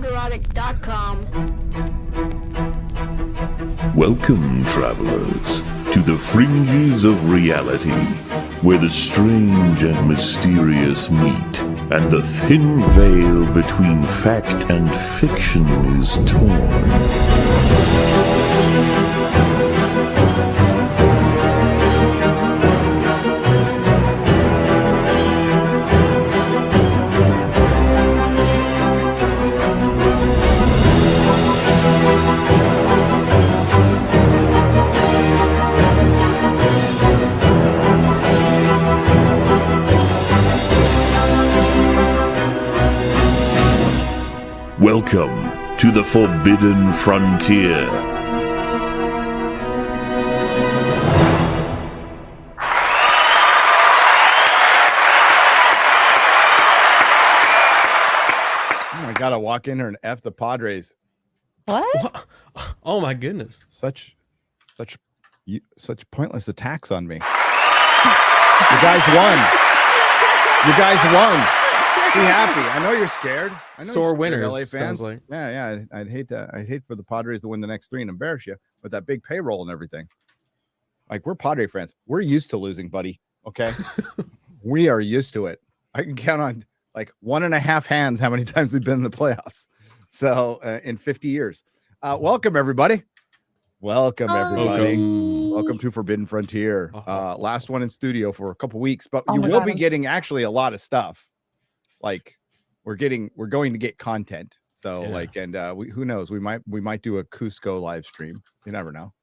Nerdrotic.com. Welcome, travelers, to the fringes of reality, where the strange and mysterious meet, and the thin veil between fact and fiction is torn. Welcome to the Forbidden Frontier. I gotta walk in here and F the Padres. What? Oh my goodness! Such pointless attacks on me. You guys won. You guys won. Be happy. I know you're scared. I know Sore winners. LA fans. Sounds like. Yeah. I'd hate that. I'd hate for the Padres to win the next three and embarrass you with that big payroll and everything. Like, we're Padre fans. We're used to losing, buddy. Okay, we are used to it. I can count on like 1.5 hands how many times we've been in the playoffs. So in 50 years. Welcome everybody. Welcome everybody. Welcome to Forbidden Frontier. Last one in studio for a couple weeks, but you will be getting actually a lot of stuff. Like we're going to get content. So who knows? We might do a Cusco live stream. You never know.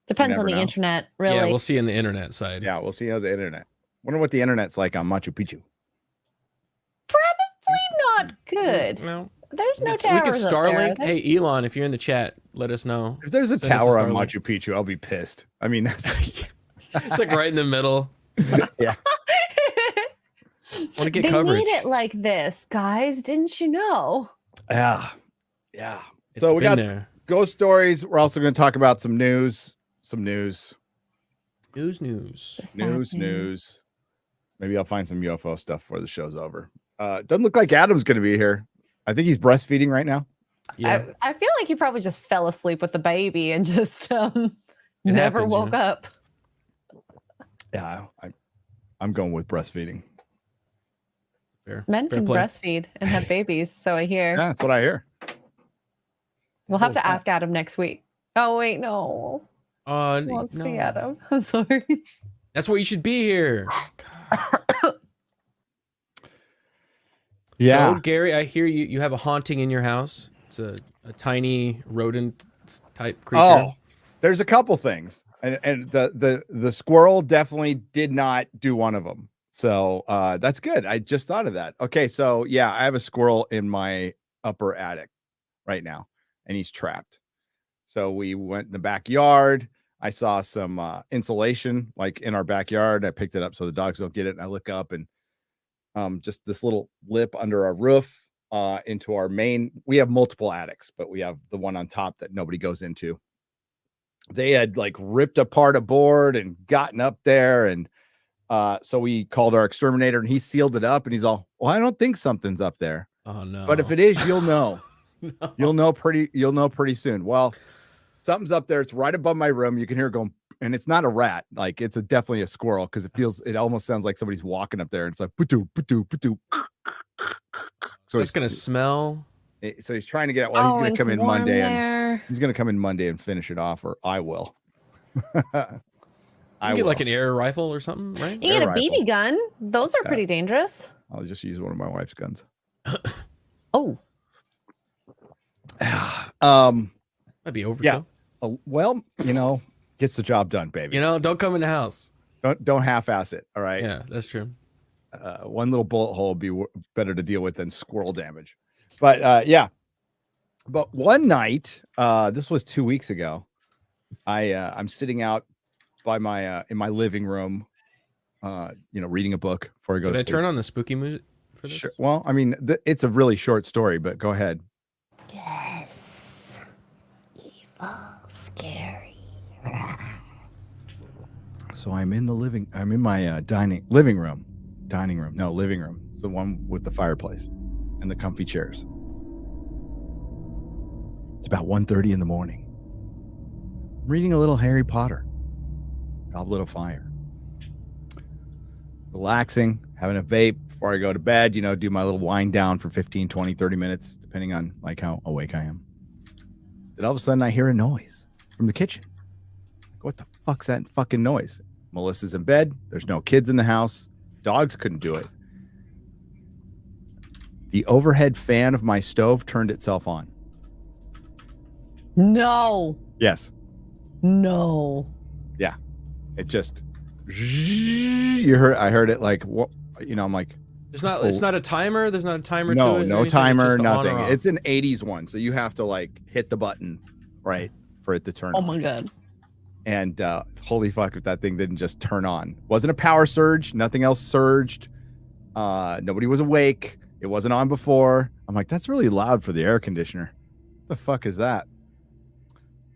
Depends on the internet, really. Yeah, we'll see on the internet side. Yeah, we'll see how the internet. Wonder what the internet's like on Machu Picchu. Probably not good. No. There's no We towers could Starlink. up there. Hey, Elon, if you're in the chat, let us know. If there's a Send us tower on Starlink. Machu Picchu, I'll be pissed. I mean, It's like right in the middle. yeah. Want to get They coverage? need it like this, guys. Didn't you know? Yeah. It's So we been got there. ghost stories. We're also going to talk about some news. News. News. Maybe I'll find some UFO stuff before the show's over. Doesn't look like Adam's going to be here. I think he's breastfeeding right now. Yeah. I feel like he probably just fell asleep with the baby and just never happens, woke up. Yeah, I'm going with breastfeeding. Men Fair can play. breastfeed and have babies, so I hear. Yeah, that's what I hear. We'll have to ask Adam next week. Oh wait, no. I won't no. see Adam. I'm sorry. That's why you should be here. Yeah. So, Gary, I hear you have a haunting in your house. It's a tiny rodent type creature. Oh, there's a couple things, and the squirrel definitely did not do one of them. So that's good. I just thought of that. Okay, so yeah, I have a squirrel in my upper attic right now, and he's trapped. So we went in the backyard. I saw some insulation like in our backyard. I picked it up so the dogs don't get it. And I look up and just this little lip under our roof into our main. We have multiple attics, but we have the one on top that nobody goes into. They had like ripped apart a board and gotten up there. And so we called our exterminator and he sealed it up and he's all, well, I don't think something's up there. Oh no. But if it is, you'll know. No. You'll know pretty soon. Well, something's up there. It's right above my room. You can hear it going, and it's not a rat. Like it's definitely a squirrel because it almost sounds like somebody's walking up there. And it's like, poo-doo, poo-doo, poo-doo. So it's gonna smell. So he's trying to get it. Well, he's gonna come in Monday there. he's gonna come in Monday and finish it off, or I will. You get like an air rifle or something, right? You get a Air BB rifle. gun. Those are pretty dangerous. I'll just use one of my wife's guns. Oh. That'd be overkill. Yeah. Well, gets the job done, baby. Don't come in the house. Don't half-ass it. All right. Yeah, that's true. One little bullet hole would be better to deal with than squirrel damage. But yeah. But one night, this was 2 weeks ago, I'm sitting out by my in my living room, reading a book before I go to sleep. Did I turn on the spooky music for this? Sure. Well, I mean, it's a really short story, but go ahead. Yes. Evil, scary. So I'm in my living room. It's the one with the fireplace and the comfy chairs. It's about 1:30 in the morning. I'm reading a little Harry Potter. Goblet of Fire. Relaxing, having a vape before I go to bed, do my little wind down for 15, 20, 30 minutes, depending on like how awake I am. Then all of a sudden I hear a noise from the kitchen. What the fuck's that fucking noise? Melissa's in bed. There's no kids in the house. Dogs couldn't do it. The overhead fan of my stove turned itself on. No. Yes. No. Yeah. It just I heard it like what I'm like it's not a timer, there's not a timer to it. No timer, nothing. It's an 80s one, so you have to like hit the button right for it to turn on. Oh my god. And holy fuck if that thing didn't just turn on. Wasn't a power surge, nothing else surged. Nobody was awake. It wasn't on before. I'm like, that's really loud for the air conditioner. What the fuck is that?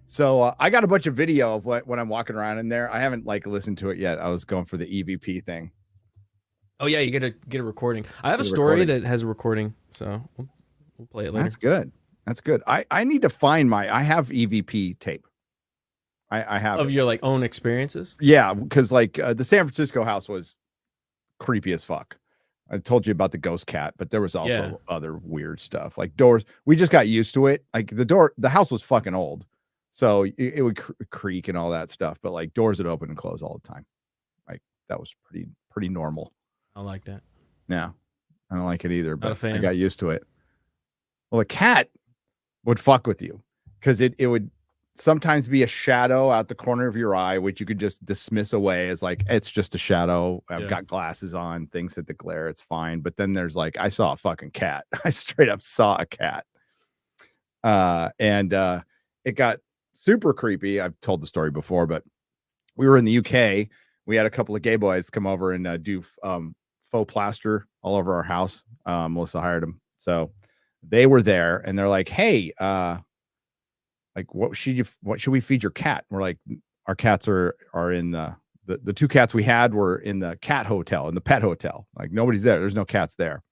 So I got a bunch of video of when I'm walking around in there. I haven't like listened to it yet. I was going for the EVP thing. Oh yeah, you gotta get a recording. I have a story that has a recording, so we'll play it later. That's good. I need to find I have EVP tape. I have of your like own experiences. Yeah, because like the San Francisco house was creepy as fuck. I told you about the ghost cat, but there was also other weird stuff like doors. We just got used to it. Like the house was fucking old. So it would creak and all that stuff, but like doors would open and close all the time. Like that was pretty normal. I like that. Yeah, I don't like it either, Not a but fan. I got used to it. Well, the cat would fuck with you because it would sometimes be a shadow out the corner of your eye, which you could just dismiss away as like, it's just a shadow. I've got glasses on, things hit the glare, it's fine. But then there's like, I saw a fucking cat. I straight up saw a cat. And it got super creepy. I've told the story before, but we were in the UK. We had a couple of gay boys come over and do faux plaster all over our house. Melissa hired them. So they were there and they're like, hey, like what should we feed your cat? We're like, our cats are in the two cats we had were in the cat hotel, in the pet hotel. Like nobody's there. There's no cats there.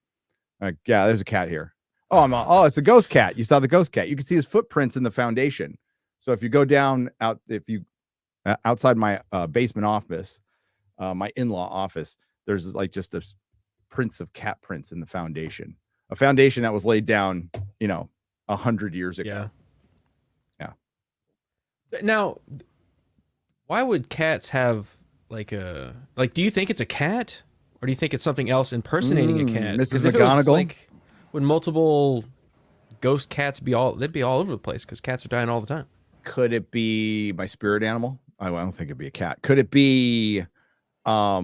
Like, yeah, there's a cat here. Oh, it's a ghost cat. You saw the ghost cat. You can see his footprints in the foundation. So if you go down outside my basement office, my in-law office, there's like just this prints of cat prints in the foundation, a foundation that was laid down, 100 years ago. Yeah. Now, why would cats have do you think it's a cat or do you think it's something else impersonating a cat? Mrs. McGonagall? Would multiple ghost cats they'd be all over the place because cats are dying all the time. Could it be my spirit animal? I don't think it'd be a cat. Could it be a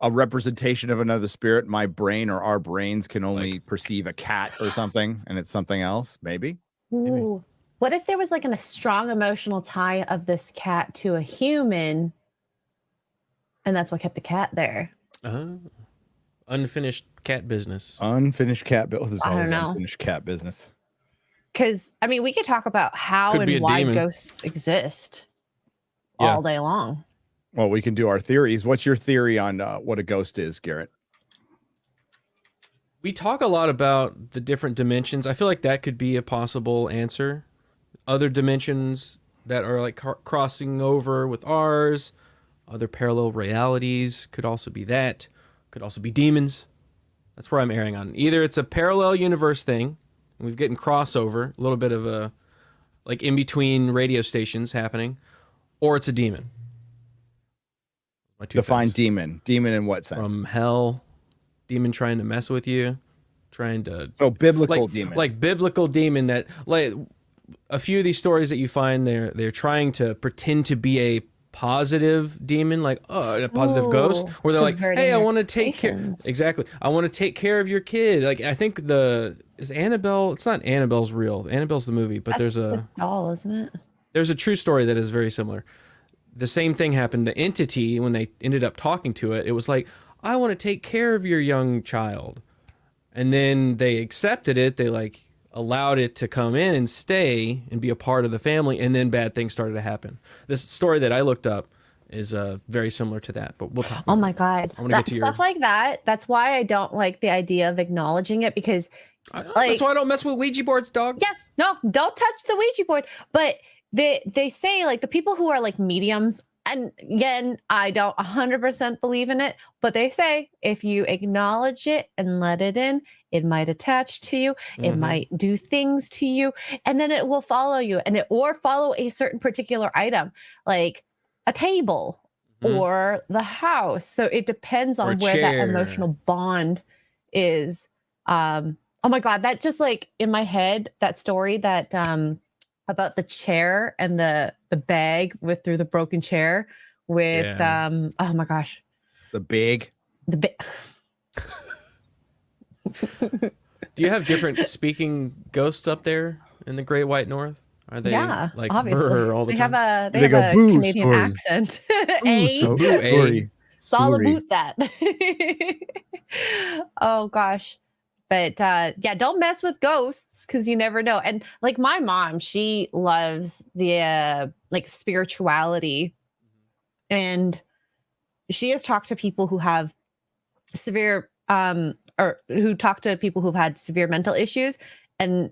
representation of another spirit? My brain or our brains can only perceive a cat or something, and it's something else, maybe. Ooh. What if there was like a strong emotional tie of this cat to a human, and that's what kept the cat there? Unfinished cat business. Unfinished cat business. I don't know. Unfinished cat business. Because we could talk about how and why ghosts exist all day long. Well, we can do our theories. What's your theory on what a ghost is, Garrett? We talk a lot about the different dimensions. I feel like that could be a possible answer. Other dimensions that are like crossing over with ours, other parallel realities could also be that. Could also be demons. That's where I'm erring on. Either it's a parallel universe thing, and we've getting crossover, a little bit of a like in between radio stations happening, or it's a demon. Define demon. Demon in what sense? From hell. Demon trying to mess with you, trying to biblical demon. Like biblical demon that like a few of these stories that you find they're trying to pretend to be a positive demon, like a positive ghost, where they're like, hey, I want to take care. Exactly. I want to take care of your kid. Like I think is Annabelle, it's not Annabelle's real. Annabelle's the movie, but there's a doll, isn't it? There's a true story that is very similar. The same thing happened. The entity, when they ended up talking to it, it was like, I want to take care of your young child. And then they accepted it. They like allowed it to come in and stay and be a part of the family. And then bad things started to happen. This story that I looked up is very similar to that. But we'll talk. Oh about my it. God. I want to get to Stuff like that. That's why I don't like the idea of acknowledging it, because That's like, why I don't mess with Ouija boards, dog. yes, no, don't touch the Ouija board. But they say like the people who are like mediums, and again, I don't 100% believe in it, but they say if you acknowledge it and let it in, it might attach to you, it might do things to you, and then it will follow you, or follow a certain particular item, like a table or the house. So it depends on where that emotional bond is. Oh my God, that just like in my head, that story that about the chair and the bag through the broken chair with oh my gosh, the big. Do you have different speaking ghosts up there in the Great White North? Are they like obviously all the they time? have a They go, "Boo, Canadian story. accent. So Boo, sorry. It's all Sorry. about that. Oh gosh. But yeah, don't mess with ghosts, because you never know. And like my mom, she loves the like spirituality, and she has talked to people who have severe or who talk to people who've had severe mental issues, and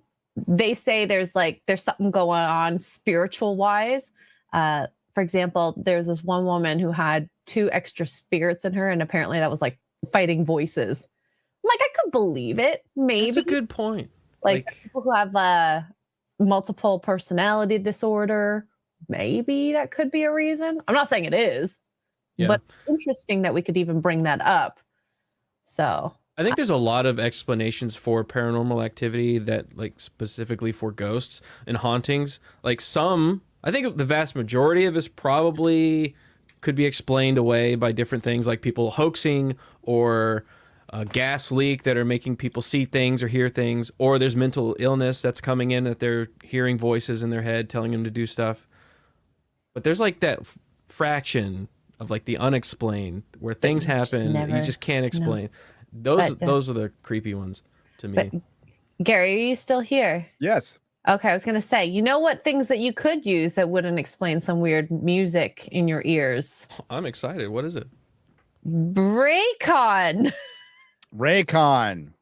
they say there's something going on spiritual wise. For example, there's this one woman who had 2 extra spirits in her, and apparently that was like fighting voices. Like, I could believe it. Maybe That's a good point. like people who have multiple personality disorder, maybe that could be a reason. I'm not saying it is, but interesting that we could even bring that up. So I think there's a lot of explanations for paranormal activity that, like, specifically for ghosts and hauntings. Like I think the vast majority of this probably could be explained away by different things, like people hoaxing, or a gas leak that are making people see things or hear things, or there's mental illness that's coming in, that they're hearing voices in their head telling them to do stuff. But there's like that fraction of like the unexplained, where things happen that you just can't explain. Those are the creepy ones to me. But Gary, are you still here? Yes. Okay, I was gonna say, you know what things that you could use that wouldn't explain some weird music in your ears? I'm excited. What is it? Raycon. Raycon.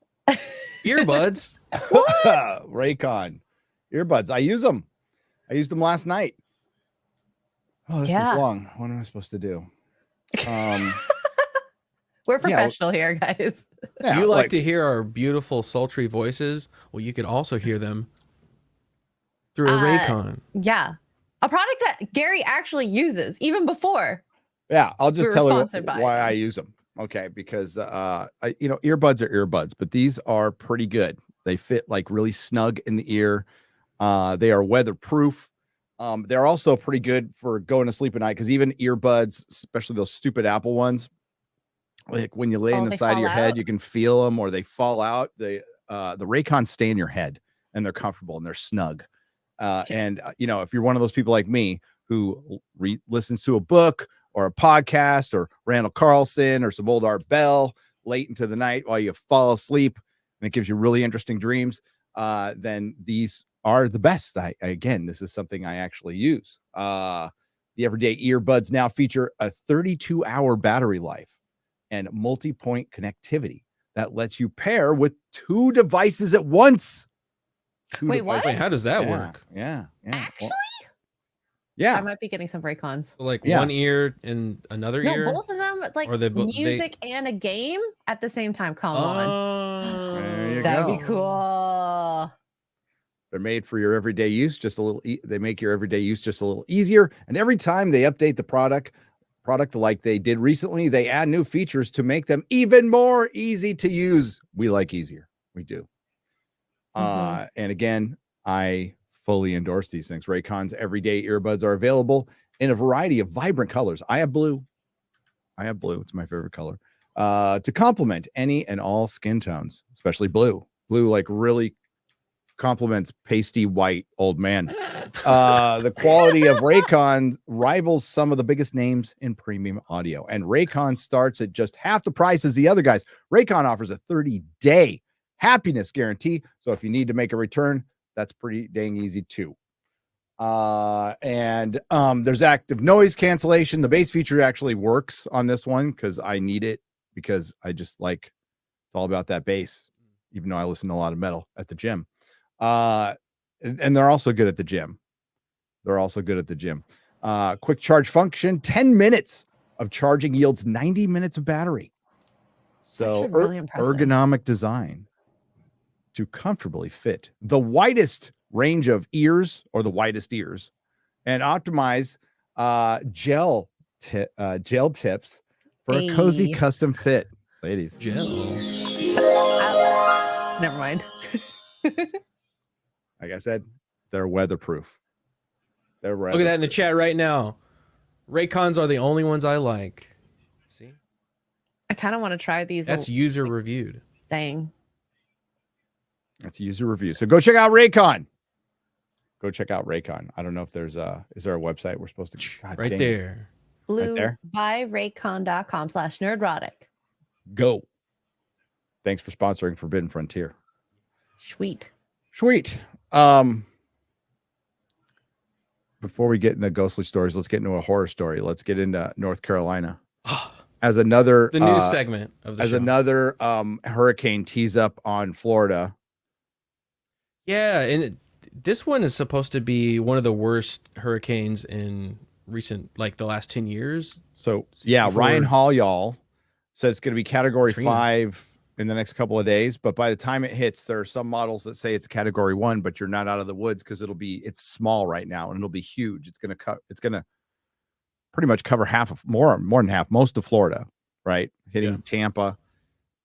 Earbuds. Raycon. Earbuds. I use them. I used them last night. Oh, this is long. What am I supposed to do? We're professional here, guys. Yeah, you like to hear our beautiful, sultry voices? Well, you could also hear them through a Raycon. Yeah. A product that Gary actually uses even before. Yeah, I'll just tell you why I use them. Okay, because earbuds are earbuds, but these are pretty good. They fit like really snug in the ear. They are weatherproof. They're also pretty good for going to sleep at night, because even earbuds, especially those stupid Apple ones, like when you lay in the side of your head, you can feel them, or they fall out. The Raycons stay in your head, and they're comfortable and they're snug. And if you're one of those people like me who listens to a book or a podcast or Randall Carlson or some old Art Bell late into the night while you fall asleep, and it gives you really interesting dreams, then these are the best. Again, this is something I actually use. The everyday earbuds now feature a 32-hour battery life and multi-point connectivity that lets you pair with 2 devices at once. Wait, what? Wait, how does that work? Actually? Yeah. I might be getting some Raycons. Like one ear and another ear? No, both of them, like music and a game at the same time. Come on. There you That'd go. be cool. They're made for your everyday use, just a little. They make your everyday use just a little easier. And every time they update the product like they did recently, they add new features to make them even more easy to use. We like easier. We do. And again, I fully endorse these things. Raycon's everyday earbuds are available in a variety of vibrant colors. I have blue. It's my favorite color. To complement any and all skin tones, especially blue. Blue like really complements pasty white old man. The quality of Raycon rivals some of the biggest names in premium audio, and Raycon starts at just half the price as the other guys. Raycon offers a 30-day happiness guarantee, so if you need to make a return, that's pretty dang easy too. And there's active noise cancellation. The bass feature actually works on this one because I need it, because I just like, it's all about that bass, even though I listen to a lot of metal at the gym. And they're also good at the gym. Quick charge function, 10 minutes of charging yields 90 minutes of battery. So actually really impressive. Ergonomic design to comfortably fit the widest range of ears, or the widest ears, and optimize gel tips for a cozy Hey. custom fit. Ladies, Gel. Never mind. like I said, they're weatherproof. Look at that in the chat right now. Raycons are the only ones I like. See? I kind of want to try these. That's user reviewed. Dang. That's a user review. So go check out Raycon. I don't know if there's is there a website we're supposed to Right there. Blue there? by raycon.com/nerdrotic. Go. Thanks for sponsoring Forbidden Frontier. Sweet. Before we get into ghostly stories, let's get into a horror story. Let's get into North Carolina. As another The news segment of the show. another hurricane tees up on Florida. Yeah, and this one is supposed to be one of the worst hurricanes in recent, like the last 10 years. So yeah, Before- Ryan Hall, y'all, said it's going to be Category Katrina. 5 in the next couple of days. But by the time it hits, there are some models that say it's Category 1, but you're not out of the woods because it's small right now and it'll be huge. It's going to pretty much cover more than half, most of Florida, right? Hitting Tampa.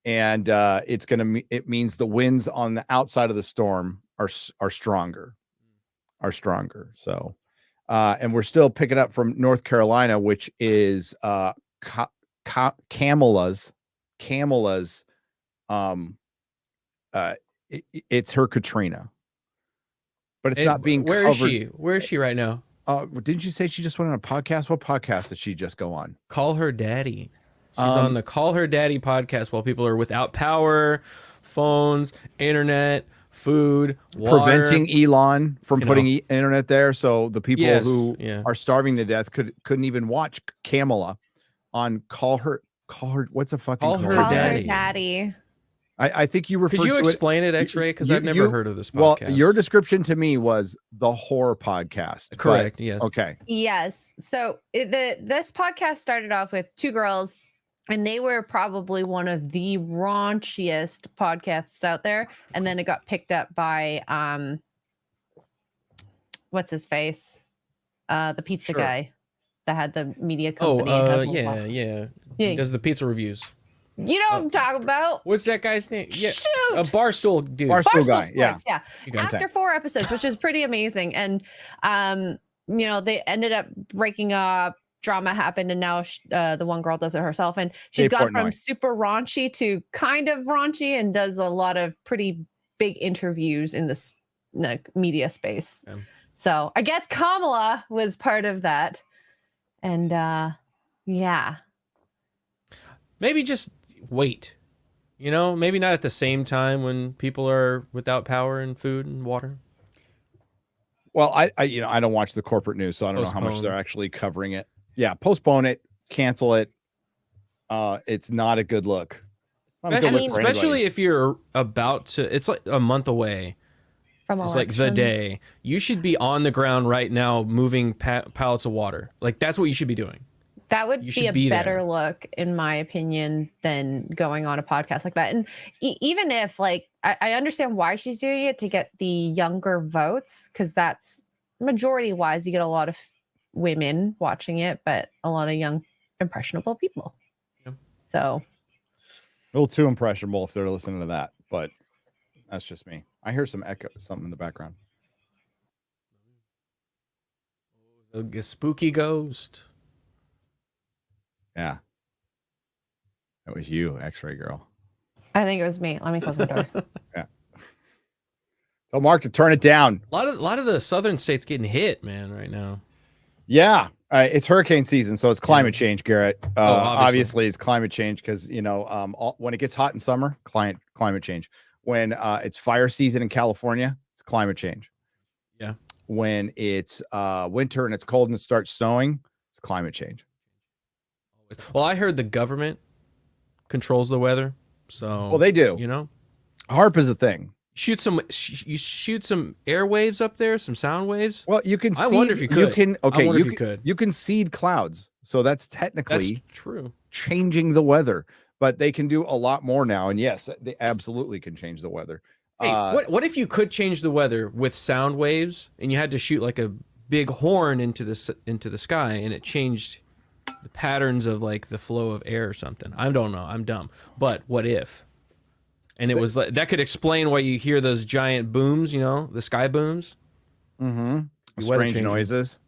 And it means the winds on the outside of the storm are stronger. So, and we're still picking up from North Carolina, which is Kamala's it's her Katrina, but it's not being Where covered. Where is she right now? Didn't you say she just went on a podcast? What podcast did she just go on? Call Her Daddy. She's on the Call Her Daddy podcast while people are without power, phones, internet, food, water. Preventing Elon from putting internet there, so the people who are starving to death couldn't even watch Kamala on Call Her. What's a fucking Call call Her Call her Daddy. daddy. I think you referred Could you to explain it, X-Ray? Because I've never heard of this Well, podcast. your description to me was the horror podcast. Correct. but- Yes. Okay. Yes. So this podcast started off with two girls, and they were probably one of the raunchiest podcasts out there. And then it got picked up by what's his face, the pizza Sure. guy that had the media company. and has a little- yeah. Yeah. He does the pizza reviews. You know what I'm talking about? What's that guy's name? Yeah, Shoot. a Barstool dude. Barstool guy. Sports, yeah. You got After 4 episodes, which is pretty amazing, and they ended up breaking up. Drama happened, and now the one girl does it herself, and she's Dave gone Portnoy. from super raunchy to kind of raunchy, and does a lot of pretty big interviews in this media space. Yeah. So I guess Kamala was part of that, and yeah. Maybe just wait. Maybe not at the same time when people are without power and food and water. Well, I don't watch the corporate news, so I don't know how much Postpone. they're actually covering it. Yeah, postpone it, cancel it. It's not a good look. Not a good look for Especially anybody. if you're about to, it's like a month away. From It's like the election. day. You should be on the ground right now moving pallets of water. Like that's what you should be doing. That would You be should a be better there. look, in my opinion, than going on a podcast like that. And even if, like, I understand why she's doing it, to get the younger votes, because that's majority wise, you get a lot of women watching it, but a lot of young, impressionable people. Yeah. So, A little too impressionable if they're listening to that, but that's just me. I hear some echo, something in the background. A spooky ghost. Yeah. That was you, X-ray girl. I think it was me. Let me close my door. Tell Mark to turn it down. A lot of the southern states getting hit, man, right now. Yeah. It's hurricane season, so it's climate change, Garrett. Obviously. Obviously, it's climate change because, when it gets hot in summer, climate change. When it's fire season in California, it's climate change. Yeah. when it's winter and it's cold and it starts snowing, it's climate change. Well, I heard the government controls the weather, so Well, they do. You know, HARP is a thing. You shoot some airwaves up there, some sound waves. Well, you can. I wonder if you could. You can seed clouds, so that's technically true. Changing the weather, but they can do a lot more now. And yes, they absolutely can change the weather. Hey, what if you could change the weather with sound waves, and you had to shoot like a big horn into the sky, and it changed the patterns of like the flow of air or something? I don't know. I'm dumb. But what if? And it was like that could explain why you hear those giant booms, you know, the sky booms. Mm-hmm. Strange noises.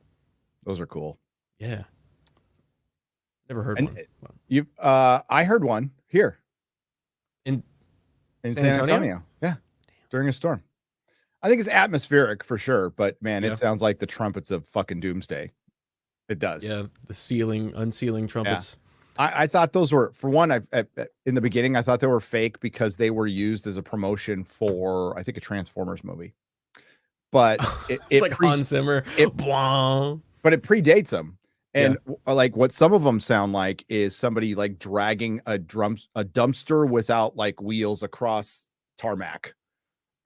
Those are cool. Yeah. Never heard one. I heard one here in San Antonio. Yeah. During a storm. I think it's atmospheric for sure, but man, it sounds like the trumpets of fucking doomsday. It does. Yeah, the unsealing trumpets. Yeah. I thought those were, for one, in the beginning, I thought they were fake because they were used as a promotion for, I think, a Transformers movie. But it's like Hans Zimmer. But it predates them. And like what some of them sound like is somebody like dragging a dumpster without like wheels across tarmac.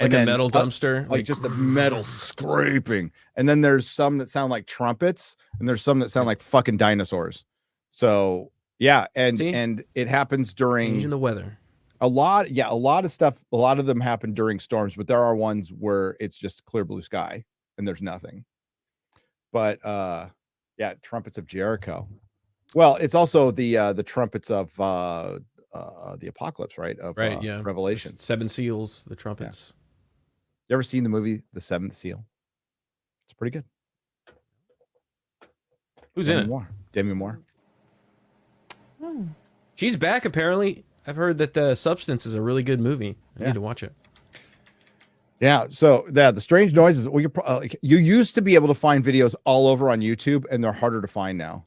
Like a metal dumpster, like just a metal scraping. And then there's some that sound like trumpets, and there's some that sound like fucking dinosaurs. So yeah, and it happens during changing the weather. A lot of stuff. A lot of them happen during storms, but there are ones where it's just clear blue sky and there's nothing. But yeah, trumpets of Jericho. Well, it's also the trumpets of the apocalypse, right? Revelation. 7 seals, the trumpets. Yeah. You ever seen the movie The Seventh Seal? It's pretty good. Who's in it? Demi Moore. She's back, apparently. I've heard that The Substance is a really good movie. I need to watch it. Yeah, so the strange noises. You used to be able to find videos all over on YouTube, and they're harder to find now.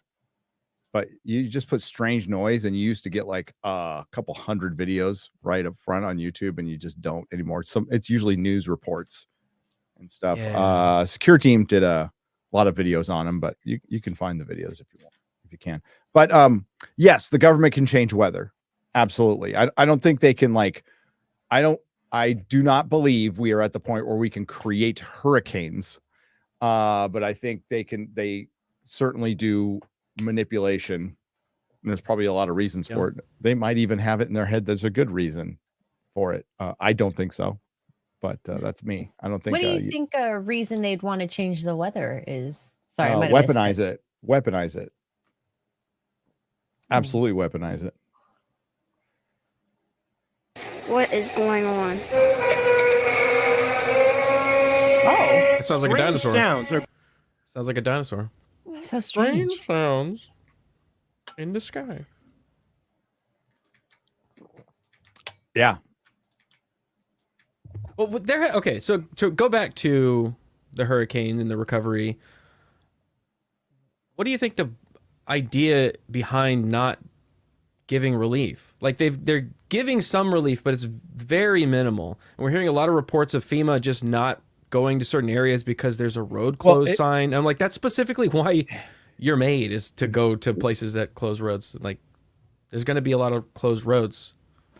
But you just put strange noise, and you used to get like a couple hundred videos right up front on YouTube, and you just don't anymore. It's usually news reports and stuff. Yeah. Secure Team did a lot of videos on them, but you can find the videos if you want, if you can. But yes, the government can change weather. Absolutely. I don't think they can I do not believe we are at the point where we can create hurricanes. But I think they certainly do manipulation. And there's probably a lot of reasons for it. They might even have it in their head. There's a good reason for it. I don't think so, but that's me. I don't think. What do you think a reason they'd want to change the weather is? Sorry, I might have weaponize it. Weaponize it. Absolutely weaponize it. What is going on? Oh, it sounds like a dinosaur. Sounds like a dinosaur. So strange. Strange sounds in the sky. Yeah. Well, okay. So to go back to the hurricane and the recovery, what do you think the idea behind not giving relief? Like they're giving some relief, but it's very minimal. And we're hearing a lot of reports of FEMA just not going to certain areas because there's a road closed sign. And I'm like, that's specifically why you're made, is to go to places that close roads. Like there's going to be a lot of closed roads.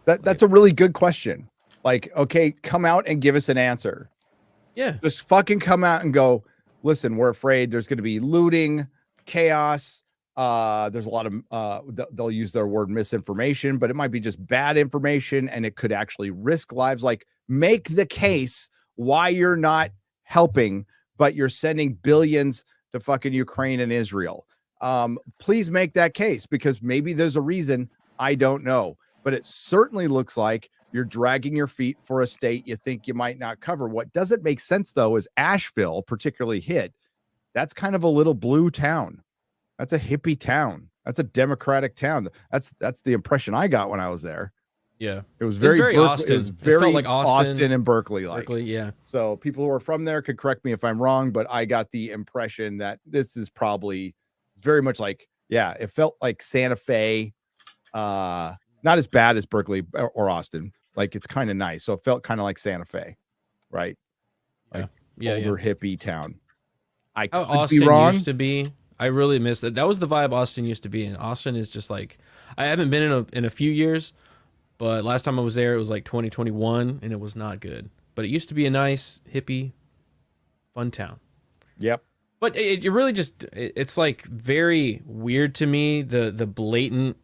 That's a really good question. Like, okay, come out and give us an answer. Yeah. Just fucking come out and go, listen, we're afraid there's going to be looting, chaos. There's a lot of they'll use their word misinformation, but it might be just bad information, and it could actually risk lives. Like, make the case why you're not helping, but you're sending billions to fucking Ukraine and Israel. Please make that case, because maybe there's a reason. I don't know, but it certainly looks like you're dragging your feet for a state you think you might not cover. What doesn't make sense, though, is Asheville particularly hit. That's kind of a little blue town. That's a hippie town. That's a Democratic town. That's the impression I got when I was there. Yeah, it was very Austin. It was very felt like Austin and Berkeley. Yeah. So people who are from there could correct me if I'm wrong, but I got the impression that this is probably very much like, it felt like Santa Fe. Not as bad as Berkeley or Austin. Like, it's kind of nice. So it felt kind of like Santa Fe, right? Like older hippie town. I How could be Austin wrong. used to be. I really miss that. That was the vibe Austin used to be in. Austin is just like, I haven't been in a few years, but last time I was there, it was like 2021, and it was not good. But it used to be a nice, hippie, fun town. Yep. But it really just, it's like very weird to me, the blatant,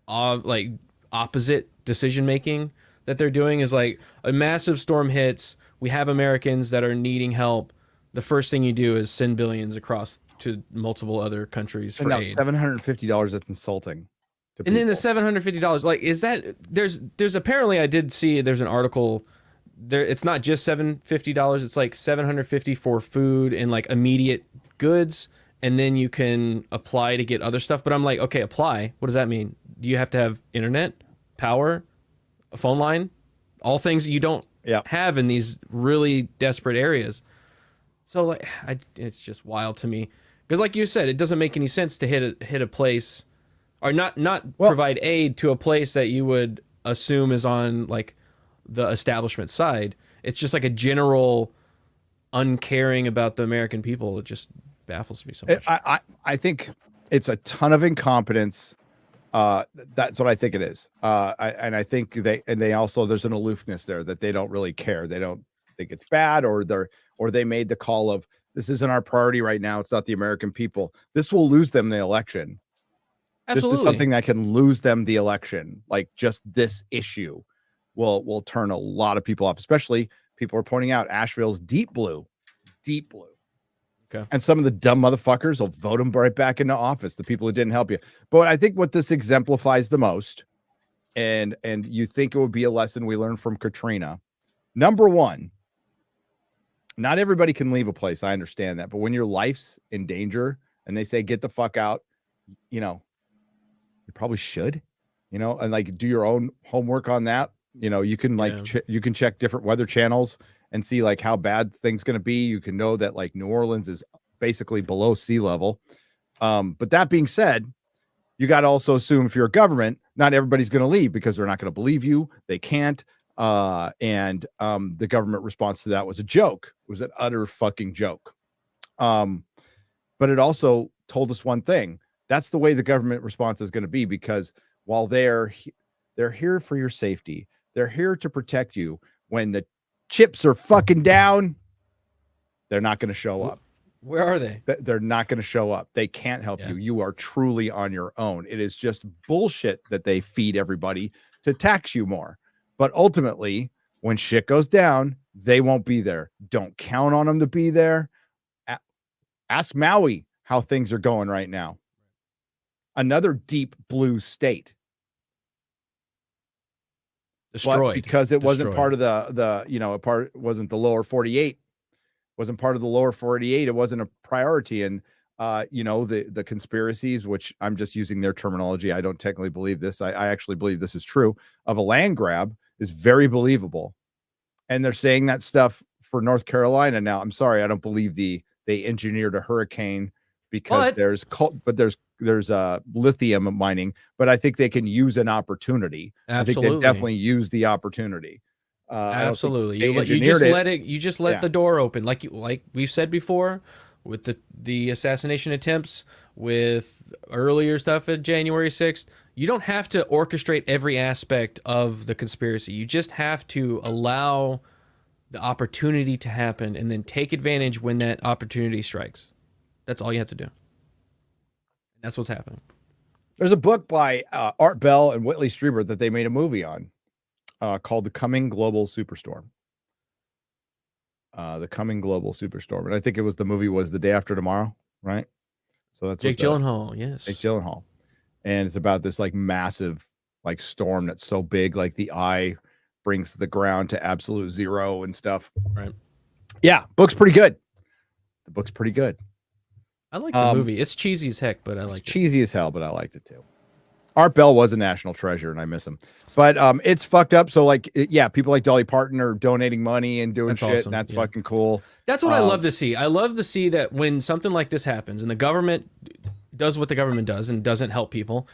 like opposite decision making that they're doing is like a massive storm hits. We have Americans that are needing help. The first thing you do is send billions across to multiple other countries for now aid. $750. That's insulting. And then the $750, like, is that there's apparently, I did see there's an article there. It's not just $750. It's like $750 for food and like immediate goods. And then you can apply to get other stuff. But I'm like, okay, apply. What does that mean? Do you have to have internet, power, a phone line, all things that you don't have in these really desperate areas? So like, it's just wild to me because, like you said, it doesn't make any sense to hit a place or not provide aid to a place that you would assume is on like the establishment side. It's just like a general uncaring about the American people. It just baffles me so much. I think it's a ton of incompetence. That's what I think it is. I think they also, there's an aloofness there that they don't really care. They don't think it's bad, or they made the call of, this isn't our priority right now. It's not the American people. This will lose them the election. Absolutely. This is something that can lose them the election. Like just this issue will turn a lot of people off, especially people are pointing out Asheville's deep blue. Okay. And some of the dumb motherfuckers will vote them right back into office, the people who didn't help you. But I think what this exemplifies the most, and you think it would be a lesson we learned from Katrina. Number one, not everybody can leave a place. I understand that. But when your life's in danger and they say, get the fuck out, you probably should, and like do your own homework on that. You can you can check different weather channels and see like how bad things going to be. You can know that like New Orleans is basically below sea level. But that being said, you got to also assume if you're a government, not everybody's going to leave because they're not going to believe you. They can't. And the government response to that was a joke. It was an utter fucking joke. But it also told us one thing. That's the way the government response is going to be, because while they're here for your safety, they're here to protect you. When the chips are fucking down, they're not going to show up. Where are they? They're not going to show up. They can't help you. You are truly on your own. It is just bullshit that they feed everybody to tax you more. But ultimately, when shit goes down, they won't be there. Don't count on them to be there. Ask Maui how things are going right now. Another deep blue state. Destroyed. But because it wasn't part of the wasn't the lower 48. Wasn't part of the lower 48. It wasn't a priority. And the conspiracies, which I'm just using their terminology. I don't technically believe this. I actually believe this is true, of a land grab is very believable. And they're saying that stuff for North Carolina now. I'm sorry, I don't believe they engineered a hurricane because there's lithium mining, but I think they can use an opportunity. Absolutely. I think they definitely use the opportunity. Absolutely. You just let the door open. Like we've said before, with the assassination attempts, with earlier stuff at January 6th, you don't have to orchestrate every aspect of the conspiracy. You just have to allow the opportunity to happen and then take advantage when that opportunity strikes. That's all you have to do. That's what's happening. There's a book by Art Bell and Whitley Strieber that they made a movie on called The Coming Global Superstorm. The Coming Global Superstorm. And I think the movie was The Day After Tomorrow, right? So that's Jake Gyllenhaal, yes. Jake Gyllenhaal. And it's about this like massive like storm that's so big, like the eye brings the ground to absolute zero and stuff. Right. Yeah, book's pretty good. The book's pretty good. I like the movie. It's cheesy as heck, but I like it. Cheesy as hell, but I liked it too. Art Bell was a national treasure, and I miss him. But it's fucked up. So like, people like Dolly Parton are donating money and doing shit, awesome. And that's fucking cool. That's what I love to see. I love to see that when something like this happens and the government does what the government does and doesn't help people,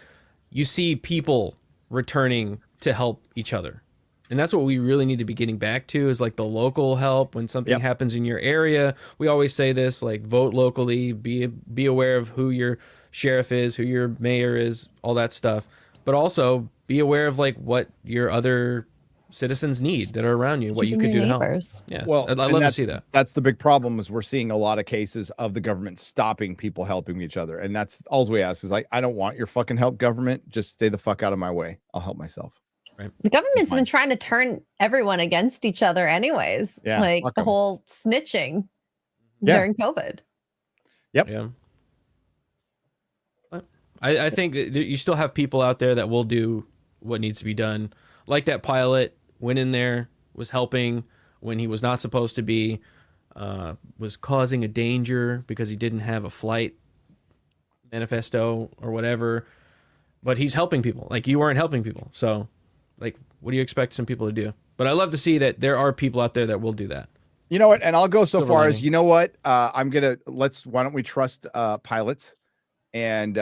you see people returning to help each other. And that's what we really need to be getting back to, is like the local help when something Yep. happens in your area. We always say this, like, vote locally, be aware of who your sheriff is, who your mayor is, all that stuff. But also be aware of like what your other citizens need that are around you, what you Keeping could your do to help. neighbors. Yeah. Well, I'd and love to see that. That's the big problem, is we're seeing a lot of cases of the government stopping people helping each other. And that's all we ask is like, I don't want your fucking help, government. Just stay the fuck out of my way. I'll help myself. The government's Fine. been trying to turn everyone against each other anyways. Yeah, Like fuck the 'em. whole snitching Yeah. during COVID. Yeah. But I think that you still have people out there that will do what needs to be done. Like that pilot went in there, was helping when he was not supposed to be, was causing a danger because he didn't have a flight manifesto or whatever. But he's helping people. Like, you weren't helping people. So, like, what do you expect some people to do? But I love to see that there are people out there that will do that. You know what? And I'll go so Silver far as, lining. you know what? Why don't we trust pilots, and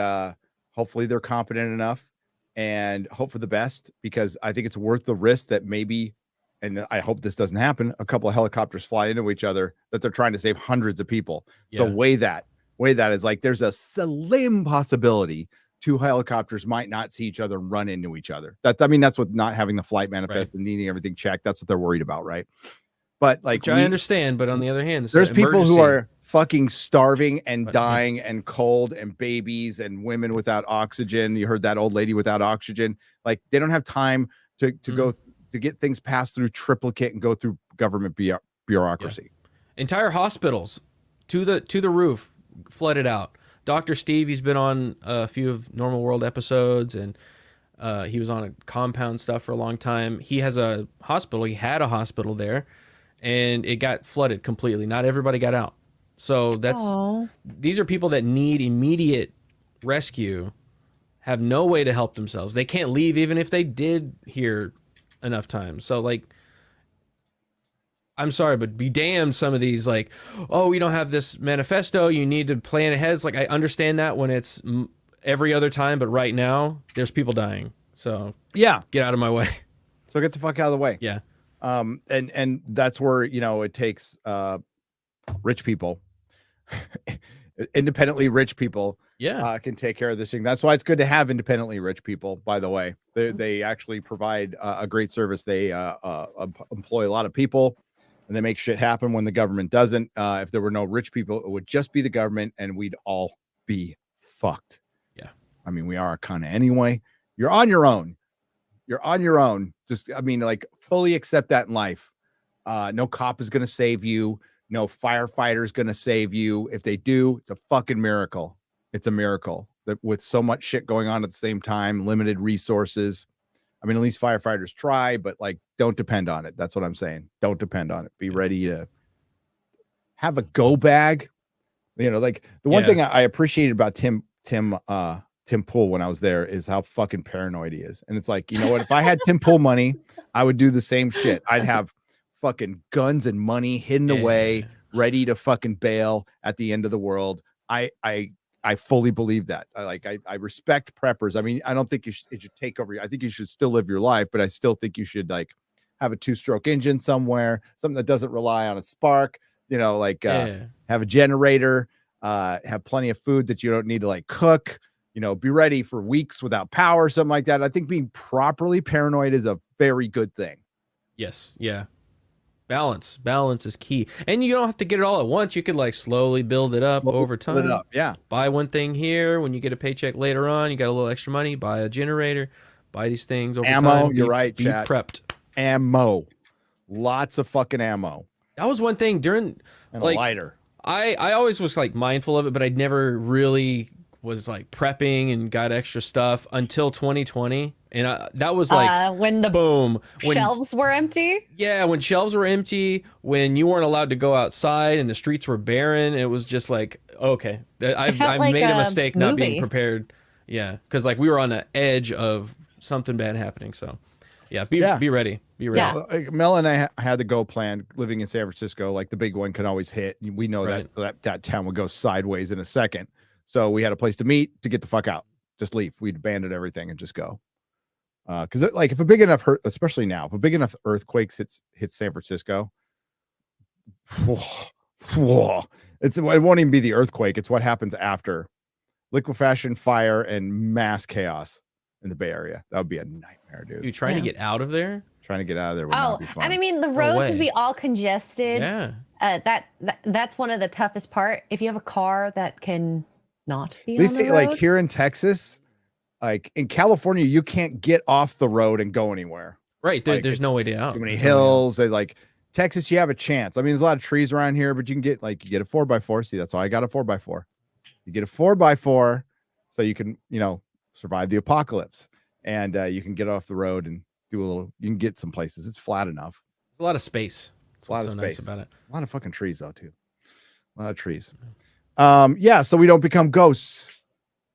hopefully they're competent enough, and hope for the best, because I think it's worth the risk that maybe, and I hope this doesn't happen, a couple of helicopters fly into each other, that they're trying to save hundreds of people. So Yeah. weigh that is like, there's a slim possibility two helicopters might not see each other and run into each other. That's what not having the flight manifest and needing everything checked. That's what they're worried about, right? But like, Which I understand, but on the other hand, there's people who emergency. are fucking starving and But, dying and cold, and babies and women without oxygen. You heard that old lady without oxygen. Like, they don't have time to go to get things passed through triplicate and go through government bureaucracy. Entire hospitals to the roof, flooded out. Dr. Steve, he's been on a few of Normal World episodes, and he was on a compound stuff for a long time. He has a hospital. He had a hospital there, and it got flooded completely. Not everybody got out. So these are people that need immediate rescue, have no way to help themselves. They can't leave even if they did hear enough times. So, like, I'm sorry, but be damned, some of these, like, oh, we don't have this manifesto, you need to plan ahead. It's like, I understand that when it's every other time, but right now there's people dying. So Yeah. get out of my way. So get the fuck out of the way. Yeah. And that's where, it takes rich people, independently rich people, Yeah. can take care of this thing. That's why it's good to have independently rich people, by the way. They actually provide a great service. They employ a lot of people, and they make shit happen when the government doesn't. If there were no rich people, it would just be the government, and we'd all be fucked. Yeah. I mean, we are kind of anyway. You're on your own. Just, like, fully accept that in life. No cop is going to save you. No firefighter is going to save you. If they do, it's a fucking miracle. It's a miracle that with so much shit going on at the same time, limited resources. At least firefighters try, but like, don't depend on it. That's what I'm saying. Don't depend on it. Be ready to have a go bag. Like, the one thing I appreciated about Tim Pool when I was there is how fucking paranoid he is. And it's like, you know what? If I had Tim Pool money, I would do the same shit. I'd have fucking guns and money hidden away, ready to fucking bail at the end of the world. I fully believe that. I respect preppers. I don't think it should take over. I think you should still live your life, but I still think you should, like, have a 2-stroke engine somewhere, something that doesn't rely on a spark, have a generator, have plenty of food that you don't need to, like, cook, be ready for weeks without power, something like that. I think being properly paranoid is a very good thing. Yes. Yeah. Balance is key, and you don't have to get it all at once. You could, like, slowly build it up over time. Yeah. Buy one thing here. When you get a paycheck later on, you got a little extra money. Buy a generator. Buy these things over ammo. time. You're right, be chat. prepped. Ammo. Lots of fucking ammo. That was one thing during, and like, a lighter. I always was, like, mindful of it, but I never really was, like, prepping and got extra stuff until 2020. And that was like when the boom, when shelves were empty. Yeah, when shelves were empty, when you weren't allowed to go outside and the streets were barren, it was just like, okay, I like made a a mistake not being movie. prepared. Yeah, because, like, we were on the edge of something bad happening. So, yeah, be ready. Be ready. Yeah. Mel and I had the go plan living in San Francisco. Like, the big one can always hit. We know that town would go sideways in a second. So we had a place to meet, to get the fuck out. Just leave. We'd abandon everything and just go. Because like if a big enough especially now, if a big enough earthquake hits San Francisco, it won't even be the earthquake. It's what happens after liquefaction, fire, and mass chaos in the Bay Area. That would be a nightmare, dude. You trying to get out of there? Trying to get out of there would not be fun. And I mean, the roads would be all congested. Yeah. That's one of the toughest part. If you have a car that can not be They on say the road. like here in Texas, like in California, you can't get off the road and go anywhere. Right. Like, There's no way to out. Too many hills. They like Texas, you have a chance. I mean, there's a lot of trees around here, but you can get like you get a 4x4. See, that's why I got a 4x4. You get a 4x4 so you can, survive the apocalypse. And you can get off the road and do a little, you can get some places. It's flat enough. There's a lot of space. It's a lot of so space nice about it. A lot of fucking trees though, too. A lot of trees. Yeah, so we don't become ghosts.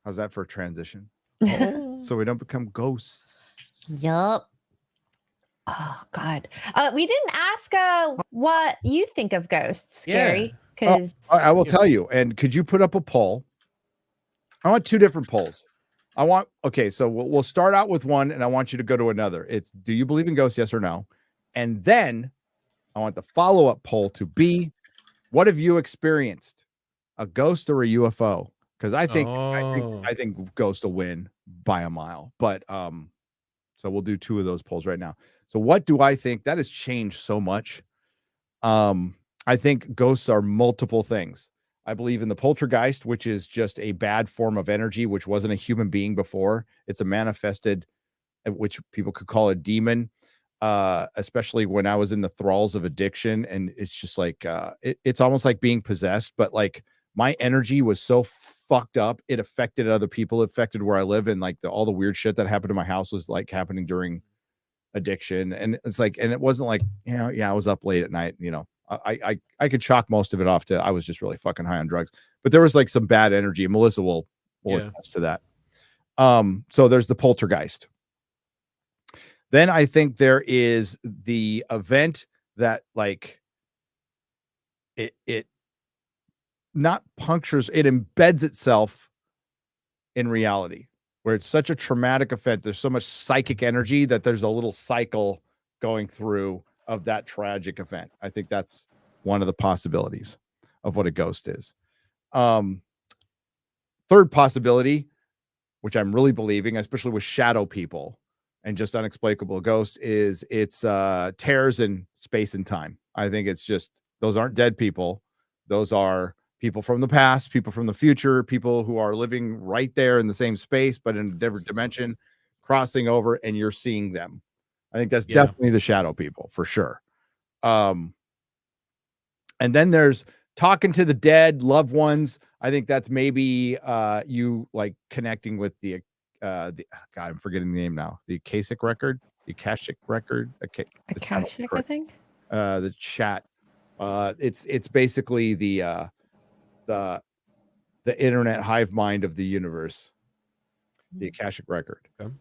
How's that for a transition? So we don't become ghosts. Yup. Oh God. We didn't ask what you think of ghosts, Gary. Because I will tell you. And could you put up a poll? I want 2 different polls. So we'll start out with one and I want you to go to another. It's, do you believe in ghosts? Yes or no? And then I want the follow-up poll to be, what have you experienced? A ghost or a UFO? Because I think ghost will win by a mile. But so we'll do 2 of those polls right now. So what do I think? That has changed so much. I think ghosts are multiple things. I believe in the poltergeist, which is just a bad form of energy, which wasn't a human being before. It's a manifested, which people could call a demon, especially when I was in the thralls of addiction. And it's just like, it's almost like being possessed, but like my energy was so fucked up. It affected other people, it affected where I live. And like all the weird shit that happened to my house was like happening during addiction. And it's like, and it wasn't like, I was up late at night, I could chalk most of it off to I was just really fucking high on drugs, but there was like some bad energy, and Melissa will attest to that. So there's the poltergeist. Then I think there is the event that like it not punctures, it embeds itself in reality, where it's such a traumatic event. There's so much psychic energy that there's a little cycle going through of that tragic event. I think that's one of the possibilities of what a ghost is. Third possibility, which I'm really believing, especially with shadow people and just unexplicable ghosts, is it's tears in space and time. I think it's just, those aren't dead people. Those are people from the past, people from the future, people who are living right there in the same space, but in a different dimension, crossing over, and you're seeing them. I think that's definitely the shadow people for sure. And then there's talking to the dead loved ones. I think that's maybe you like connecting with the God, I'm forgetting the name now. The Akashic record, Akashic, I think. The chat. It's basically the internet hive mind of the universe. The Akashic record. Okay.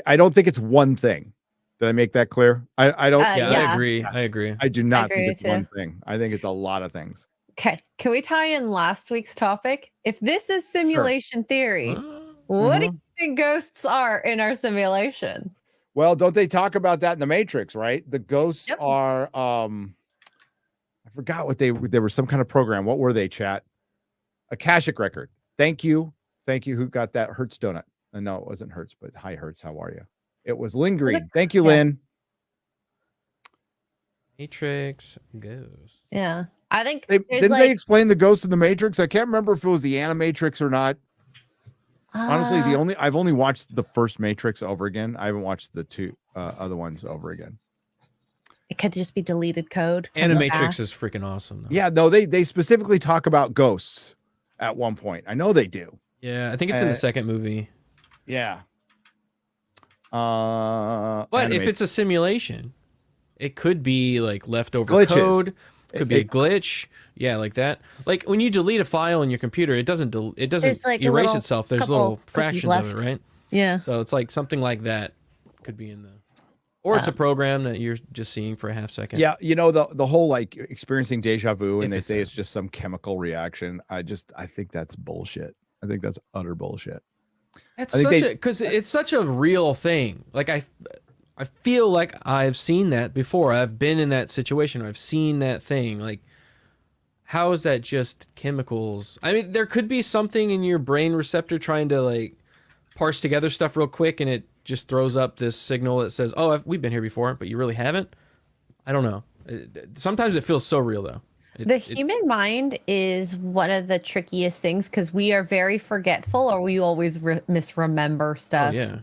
I don't think it's one thing. Did I make that clear? I don't. I agree. I do not think it's one thing. I think it's a lot of things. Okay. Can we tie in last week's topic? If this is simulation theory, what do you think ghosts are in our simulation? Well, don't they talk about that in the Matrix, right? The ghosts are I forgot what they were, some kind of program. What were they, chat? Akashic record. Thank you. Who got that? Hertz donut. No, it wasn't Hertz, but hi Hertz. How are you? It was lingering. Thank you, Lynn. Matrix ghost. Yeah. I think didn't they explain the ghosts in the Matrix? I can't remember if it was the Animatrix or not. Honestly, I've only watched the first Matrix over again. I haven't watched the 2 other ones over again. It could just be deleted code. Animatrix is freaking awesome. Though. Yeah, no, they specifically talk about ghosts at one point. I know they do. Yeah, I think it's in the second movie. Yeah. But if it's a simulation, it could be like leftover glitches. Code. Could be a glitch. Yeah, like that. Like when you delete a file in your computer, it doesn't like erase itself. There's little fractions of it, right? Yeah. So it's like something like that could be in the, or it's a program that you're just seeing for a half second. Yeah, the whole like experiencing deja vu, and they say it's just some chemical reaction. I think that's bullshit. I think that's utter bullshit. That's I think such they- a because it's such a real thing. Like I feel like I've seen that before. I've been in that situation. I've seen that thing. Like, how is that just chemicals? I mean, there could be something in your brain receptor trying to like parse together stuff real quick, and it just throws up this signal that says, "Oh, we've been here before," but you really haven't. I don't know. Sometimes it feels so real though. The human mind is one of the trickiest things because we are very forgetful, or we always misremember Oh stuff. yeah.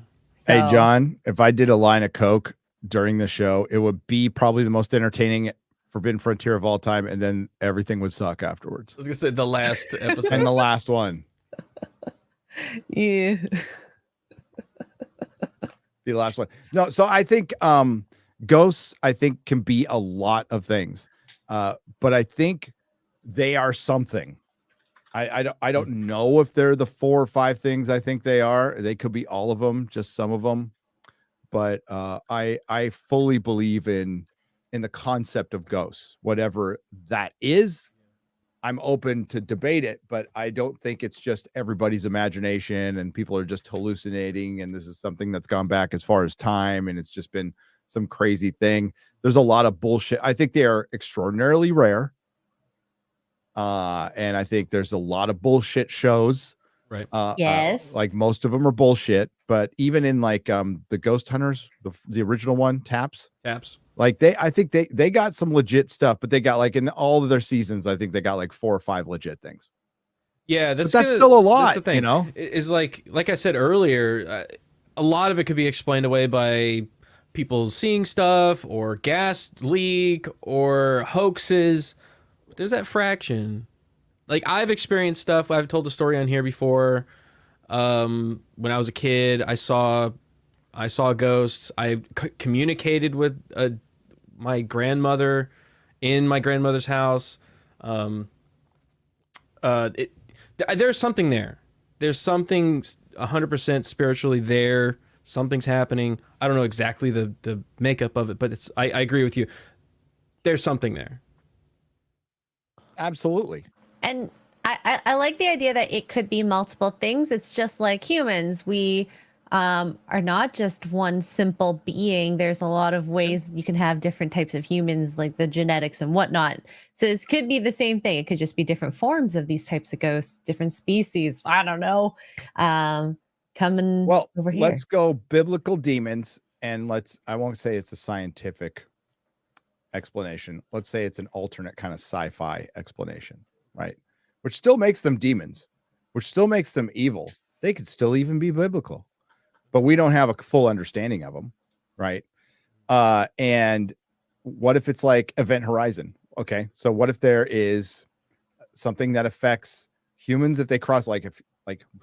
Hey, So- John, if I did a line of Coke during the show, it would be probably the most entertaining Forbidden Frontier of all time, and then everything would suck afterwards. I was gonna say the last episode. And the last one, Yeah. the last one. No, so I think ghosts, I think, can be a lot of things, but I think they are something. I don't know if they're the 4 or 5 things I think they are. They could be all of them, just some of them. But I fully believe in the concept of ghosts, whatever that is. I'm open to debate it, but I don't think it's just everybody's imagination and people are just hallucinating. And this is something that's gone back as far as time, and it's just been some crazy thing. There's a lot of bullshit. I think they are extraordinarily rare. And I think there's a lot of bullshit shows. Right. Yes. Like most of them are bullshit, but even in like the Ghost Hunters, the original one, Taps, like I think they got some legit stuff, but they got like in all of their seasons, I think they got like 4 or 5 legit things. Yeah, That's still a lot, That's the thing. you know. Is like I said earlier, a lot of it could be explained away by people seeing stuff or gas leak or hoaxes. There's that fraction. Like I've experienced stuff. I've told the story on here before. When I was a kid, I saw ghosts. I communicated with my grandmother in my grandmother's house. There's something there. There's something 100% spiritually there. Something's happening. I don't know exactly the makeup of it, but I agree with you. There's something there. Absolutely. And I like the idea that it could be multiple things. It's just like humans. We are not just one simple being. There's a lot of ways you can have different types of humans, like the genetics and whatnot. So this could be the same thing. It could just be different forms of these types of ghosts, different species. I don't know. Coming over here. Let's go biblical demons, and I won't say it's a scientific explanation. Let's say it's an alternate kind of sci-fi explanation, right? Which still makes them demons, which still makes them evil. They could still even be biblical, but we don't have a full understanding of them, right? And what if it's like Event Horizon? Okay, so what if there is something that affects humans if they cross, like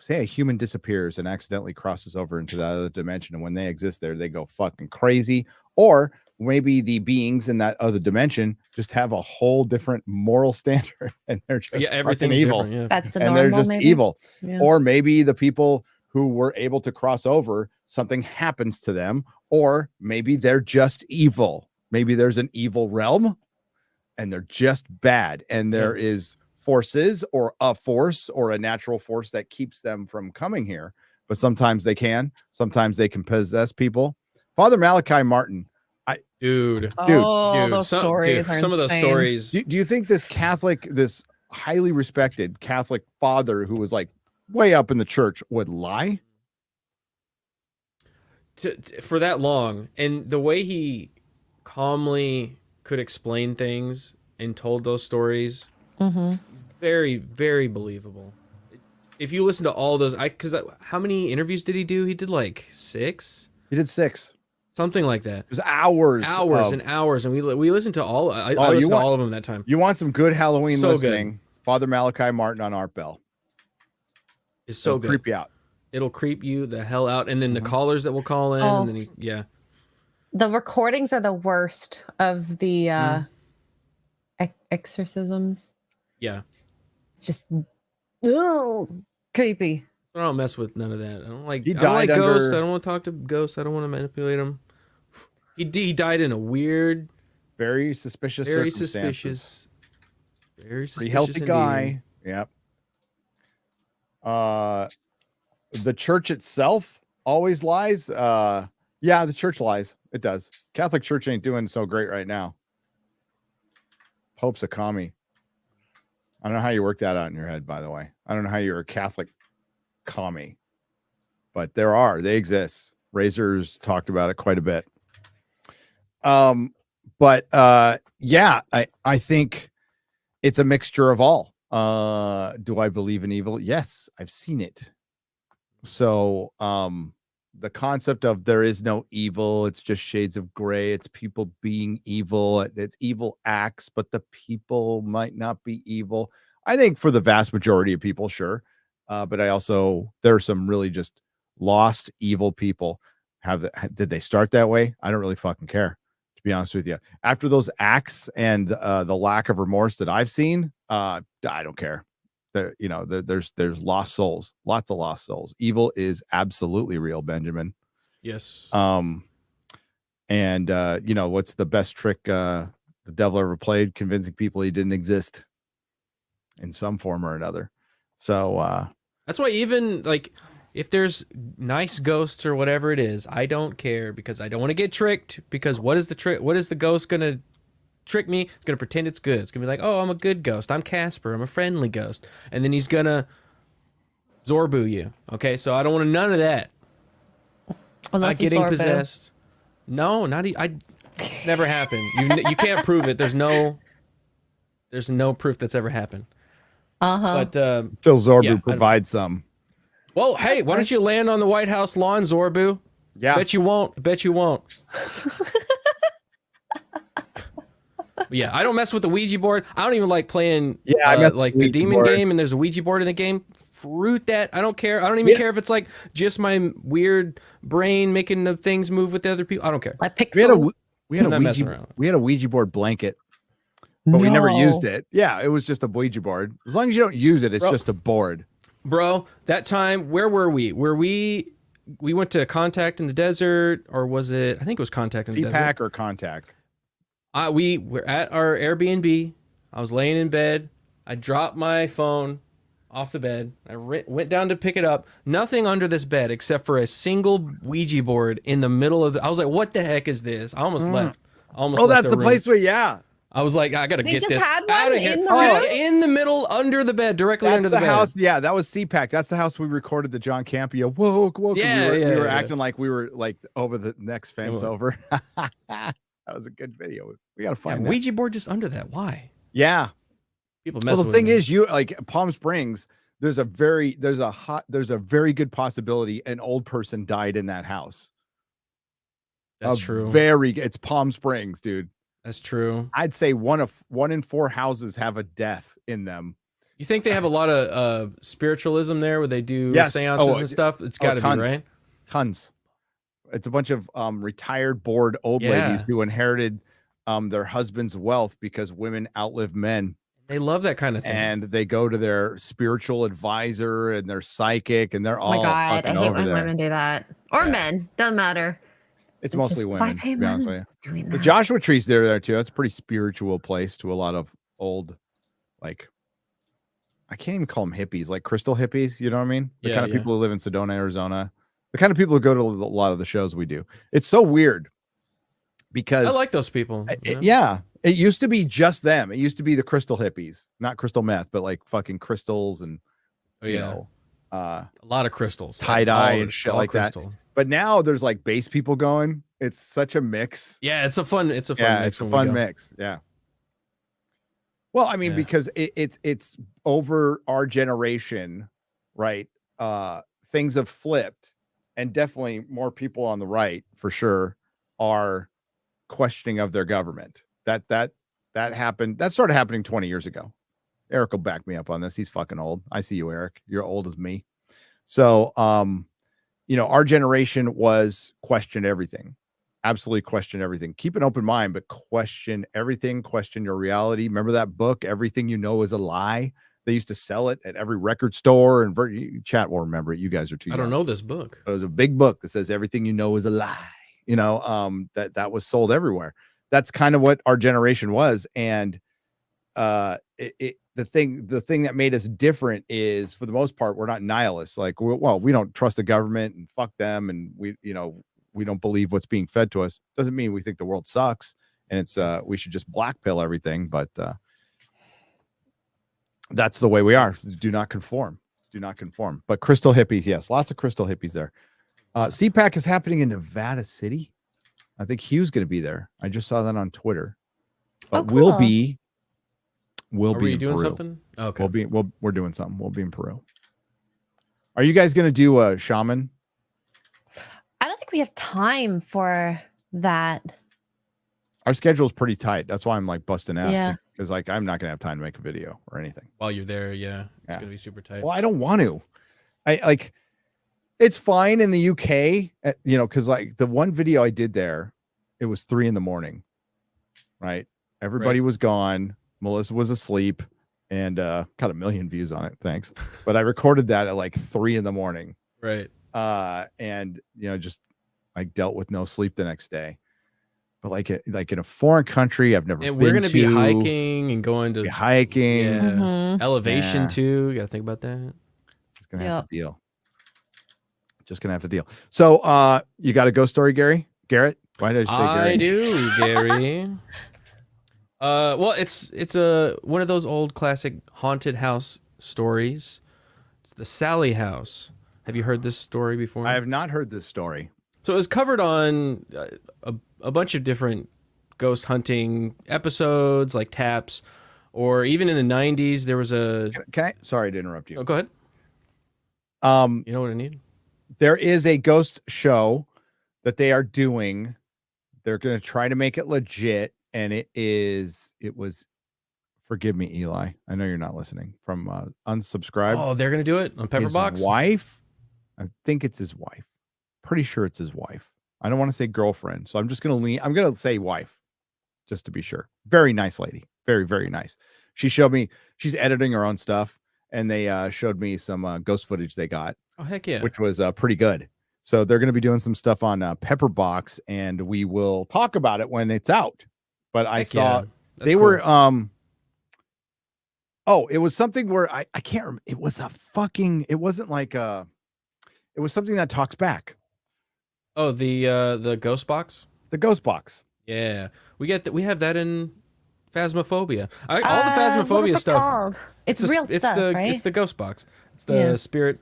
say a human disappears and accidentally crosses over into that other dimension, and when they exist there, they go fucking crazy. Or maybe the beings in that other dimension just have a whole different moral standard, and they're just everything's evil. different. Yeah. That's the And normal, they're just maybe? evil. Yeah. Or maybe the people who were able to cross over, something happens to them, or maybe they're just evil. Maybe there's an evil realm and they're just bad, and there is forces or a force or a natural force that keeps them from coming here. But sometimes they can possess people. Father Malachi Martin, Dude, those stories are some of those insane. stories. do you think this highly respected Catholic father who was like way up in the church would lie For that long, and the way he calmly could explain things and told those stories, very, very believable. If you listen to all those, because how many interviews did he do? He did like 6. He did 6, something like that. it was hours and hours, and we listened to all. I listened to all of them that time. You want some good Halloween So listening? good. Father Malachi Martin on Art Bell. It's so good. Creep you out. It'll creep you the hell out, and then the callers that will call in, and then The recordings are the worst of the exorcisms. Yeah. Just creepy. I don't mess with none of that. I don't like died ghosts. under- I don't want to talk to ghosts. I don't want to manipulate them. He died in a weird, Very suspicious very circumstances. suspicious, very suspicious. Pretty healthy indeed. guy. Yep. the church itself always lies. Yeah, the church lies. It does. Catholic Church ain't doing so great right now. Pope's a commie. I don't know how you work that out in your head, by the way. I don't know how you're a Catholic commie, but they exist. Razor's talked about it quite a bit. But yeah, I think it's a mixture of all. Do I believe in evil? Yes, I've seen it. So the concept of there is no evil, it's just shades of gray, it's people being evil, it's evil acts, but the people might not be evil. I think for the vast majority of people, sure. But there are some really just lost evil people. Did they start that way? I don't really fucking care, to be honest with you. After those acts and the lack of remorse that I've seen, I don't care. There's lost souls, lots of lost souls. Evil is absolutely real, Benjamin. Yes. And what's the best trick the devil ever played? Convincing people he didn't exist in some form or another. So that's why even like if there's nice ghosts or whatever it is, I don't care because I don't want to get tricked. Because what is the trick? What is the ghost gonna trick me? It's gonna pretend it's good. It's gonna be like, oh, I'm a good ghost. I'm Casper. I'm a friendly ghost. And then he's gonna Zorbu you. Okay, so I don't want none of that. Unless Not getting possessed. No, not it's never happened. You can't prove it. There's no proof that's ever happened. But till Zorbu provides some. Well, hey, why don't you land on the White House lawn, Zorbu? Yeah. Bet you won't. Yeah, I don't mess with the Ouija board. I don't even like playing like the demon game and there's a Ouija board in the game. Fruit that. I don't care. I don't even care if it's like just my weird brain making the things move with the other people. I don't care. Like pixels. We had a Ouija board blanket, but we never used it. Yeah, it was just a Ouija board. As long as you don't use it, it's just a board. Bro, that time, where were we? We went to Contact in the desert, or was it? I think it was Contact in the desert. CPAC or Contact. We were at our Airbnb. I was laying in bed. I dropped my phone off the bed. I went down to pick it up. Nothing under this bed except for a single Ouija board in the middle of I was like, what the heck is this? I almost left. That's the place where, I was like, I gotta get this out of here. Just in the middle, under the bed, directly under the bed. House. Yeah, that was CPAC. That's the house we recorded the John Campia woke. Yeah, we were acting like we were like over the next fence over. That was a good video. We gotta find that. Ouija board just under that. Why? Yeah. People mess with the thing is, you like Palm Springs. There's a very good possibility an old person died in that house. That's true. It's Palm Springs, dude. That's true. I'd say one in 4 houses have a death in them. You think they have a lot of spiritualism there where they do seances and stuff? It's got to be, right? Tons. It's a bunch of retired, bored old ladies who inherited their husband's wealth because women outlive men. They love that kind of thing. And they go to their spiritual advisor and their psychic, and they're all fucking over there. I hate when women do that. Or men. Doesn't matter. It's mostly women, to be honest with you. The Joshua Tree's there too. That's a pretty spiritual place to a lot of old, like, I can't even call them hippies, like crystal hippies. You know what I mean? The kind of people who live in Sedona, Arizona. The kind of people who go to a lot of the shows we do. It's so weird because I like those people. It used to be just them. It used to be the crystal hippies, not crystal meth, but like fucking crystals and you know, a lot of crystals, tie-dye and shit like that. But now there's like base people going. It's such a mix. Yeah, it's a fun mix. It's a fun mix. Yeah. Well, I mean, because it's over our generation, right? Things have flipped, and definitely more people on the right for sure are questioning of their government. That happened. That started happening 20 years ago. Eric will back me up on this. He's fucking old. I see you, Eric. You're old as me. So, our generation was question everything. Absolutely question everything. Keep an open mind, but question everything. Question your reality. Remember that book, Everything You Know Is a Lie? They used to sell it at every record store, and chat will remember it. You guys are too young. I don't know this book. It was a big book that says everything you know is a lie. That was sold everywhere. That's kind of what our generation was. And the thing that made us different is, for the most part, we're not nihilists. Like, we don't trust the government and fuck them, and we don't believe what's being fed to us. Doesn't mean we think the world sucks and it's we should just black pill everything, but that's the way we are. Do not conform. But crystal hippies, yes, lots of crystal hippies there. CPAC is happening in Nevada City. I think Hugh's going to be there. I just saw that on Twitter. But cool. Are we doing Peru. something? Okay. We're doing something. We'll be in Peru. Are you guys going to do a shaman? I don't think we have time for that. Our schedule is pretty tight. That's why I'm like busting ass. Yeah. Because like I'm not going to have time to make a video or anything. While you're there, yeah. It's going to be super tight. Well, I don't want to. It's fine in the UK, because like the one video I did there, it was 3 a.m, right? Everybody was gone. Melissa was asleep, and got 1 million views on it. Thanks. But I recorded that at like 3 a.m. Right. And just like dealt with no sleep the next day. But like in a foreign country, I've never been to. We're going to be hiking and going to hiking. Yeah. Mhm. Elevation too. You got to think about that. Just gonna have to deal. So you got a ghost story, Garrett? Why did I say Garrett? I do, Gary. Well, it's one of those old classic haunted house stories. It's the Sally House. Have you heard this story before? I have not heard this story. So it was covered on a bunch of different ghost hunting episodes, like Taps, or even in the 90s, there was a... Can I? Sorry to interrupt you. Oh, go ahead. You know what I need? There is a ghost show that they are doing. They're going to try to make it legit, and it was... Forgive me, Eli. I know you're not listening. From Unsubscribe. Oh, they're going to do it on Pepperbox? His wife? I think it's his wife. Pretty sure it's his wife. I don't want to say girlfriend, so I'm just going to lean. I'm going to say wife, just to be sure. Very nice lady. Very, very nice. She showed me, she's editing her own stuff, and they showed me some ghost footage they got. Oh, heck yeah. Which was pretty good. So they're going to be doing some stuff on Pepperbox, and we will talk about it when it's out. But I saw they were it was something where I can't remember. It was it wasn't like it was something that talks back. Oh, the ghost box? The ghost box. Yeah. We have that in Phasmophobia. All the Phasmophobia stuff. Called? It's real stuff, right? It's the ghost box. It's the spirit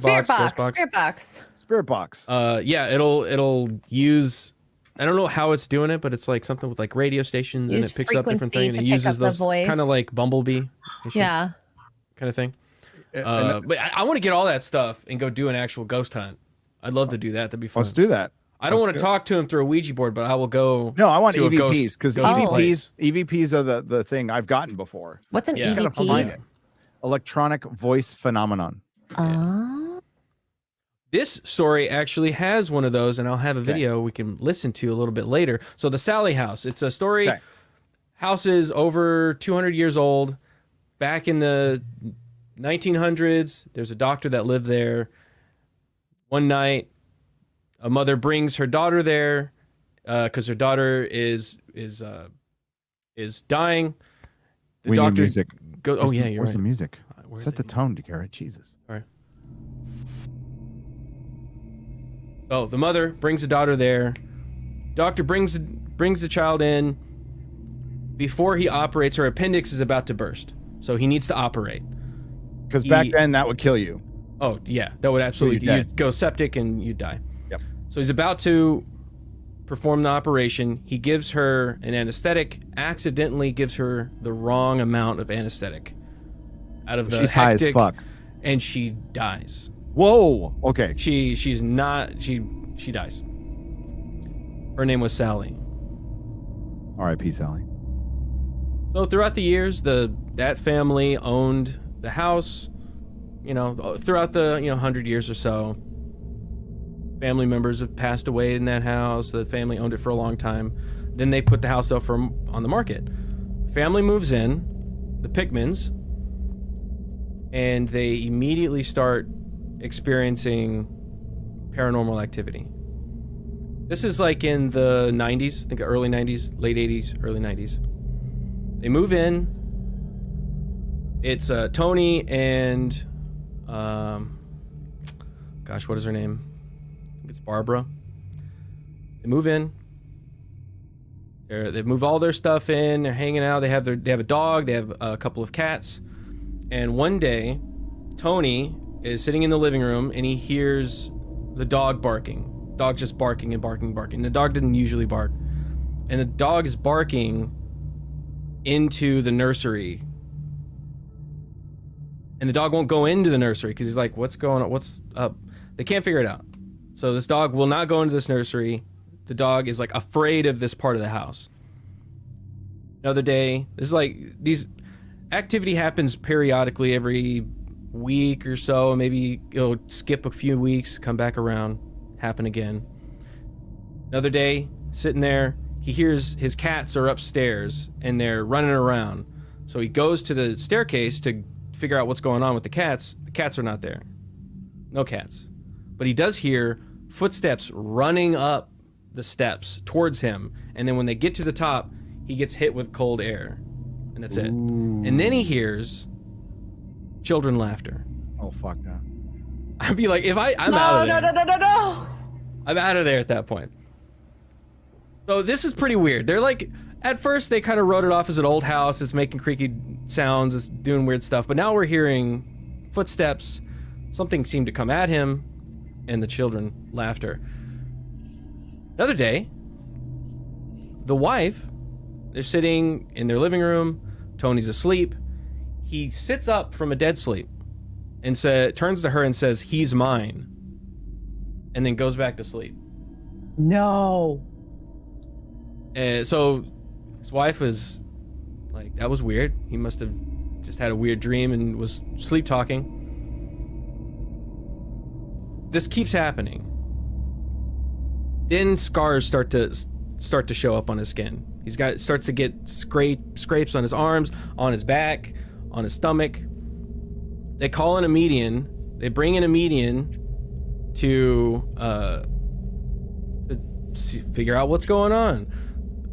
box, ghost box. Spirit box. Yeah, it'll use, I don't know how it's doing it, but it's like something with like radio stations, and it picks up different things, and it uses those kind of like Bumblebee. Yeah. Kind of thing. But I want to get all that stuff and go do an actual ghost hunt. I'd love to do that. That'd be fun. Let's do that. I don't want to talk to him through a Ouija board, but I will go. No, I want to EVPs because EVPs EVPs are the thing I've gotten before. What's an Just gotta find it. Electronic voice phenomenon. This story actually has one of those, and I'll have a video we can listen to a little bit later. So the Sally House. It's a story. Okay. House is over 200 years old. Back in the 1900s, there's a doctor that lived there. One night, a mother brings her daughter there because her daughter is dying. The doctor need music. goes. Oh yeah, you're where's right. the music? Where's Set the tone, Garrett. Jesus. All right. So the mother brings the daughter there. Doctor brings the child in. Before he operates, her appendix is about to burst, so he needs to operate. Because back then that would kill you. Oh yeah, that would absolutely. You'd go septic and you'd die. Yep. So he's about to perform the operation. He gives her an anesthetic. Accidentally gives her the wrong amount of anesthetic. Out of the she's high as fuck, and she dies. Whoa. Okay. She dies. Her name was Sally. R.I.P. Sally. So throughout the years, that family owned the house. You know, throughout the 100 years or so, family members have passed away in that house. The family owned it for a long time. Then they put the house up on the market. Family moves in, the Pickmans, and they immediately start experiencing paranormal activity. This is like in the 90s, I think early 90s, late 80s, early 90s. They move in, It's Tony and gosh, what is her name? I think it's Barbara. They move in. They move all their stuff in. They're hanging out. They have a dog. They have a couple of cats. And one day, Tony is sitting in the living room and he hears the dog barking. Dog just barking and barking and barking. The dog didn't usually bark. And the dog is barking into the nursery. And the dog won't go into the nursery because he's like, what's going on? What's up? They can't figure it out. So this dog will not go into this nursery. The dog is like afraid of this part of the house. Another day, this is like, these activity happens periodically every week or so. Maybe it'll skip a few weeks, come back around, happen again. Another day, sitting there, he hears his cats are upstairs and they're running around. So he goes to the staircase to figure out what's going on with the cats. The cats are not there. No cats. But he does hear footsteps running up the steps towards him. And then when they get to the top, he gets hit with cold air. And that's it. And then he hears children laughter. Oh, fuck that. I'd be like, I'm out of there. No. I'm out of there at that point. So this is pretty weird. They're like, at first they kind of wrote it off as an old house. It's making creaky sounds. It's doing weird stuff. But now we're hearing footsteps. Something seemed to come at him. And the children laughter. Another day, the wife, they're sitting in their living room. Tony's asleep. He sits up from a dead sleep and turns to her and says, "He's mine." And then goes back to sleep. No. So his wife was like, that was weird. He must have just had a weird dream and was sleep talking. This keeps happening. Then scars start to show up on his skin. Starts to get scrapes on his arms, on his back, on his stomach. They call in a medium. They bring in a medium to figure out what's going on,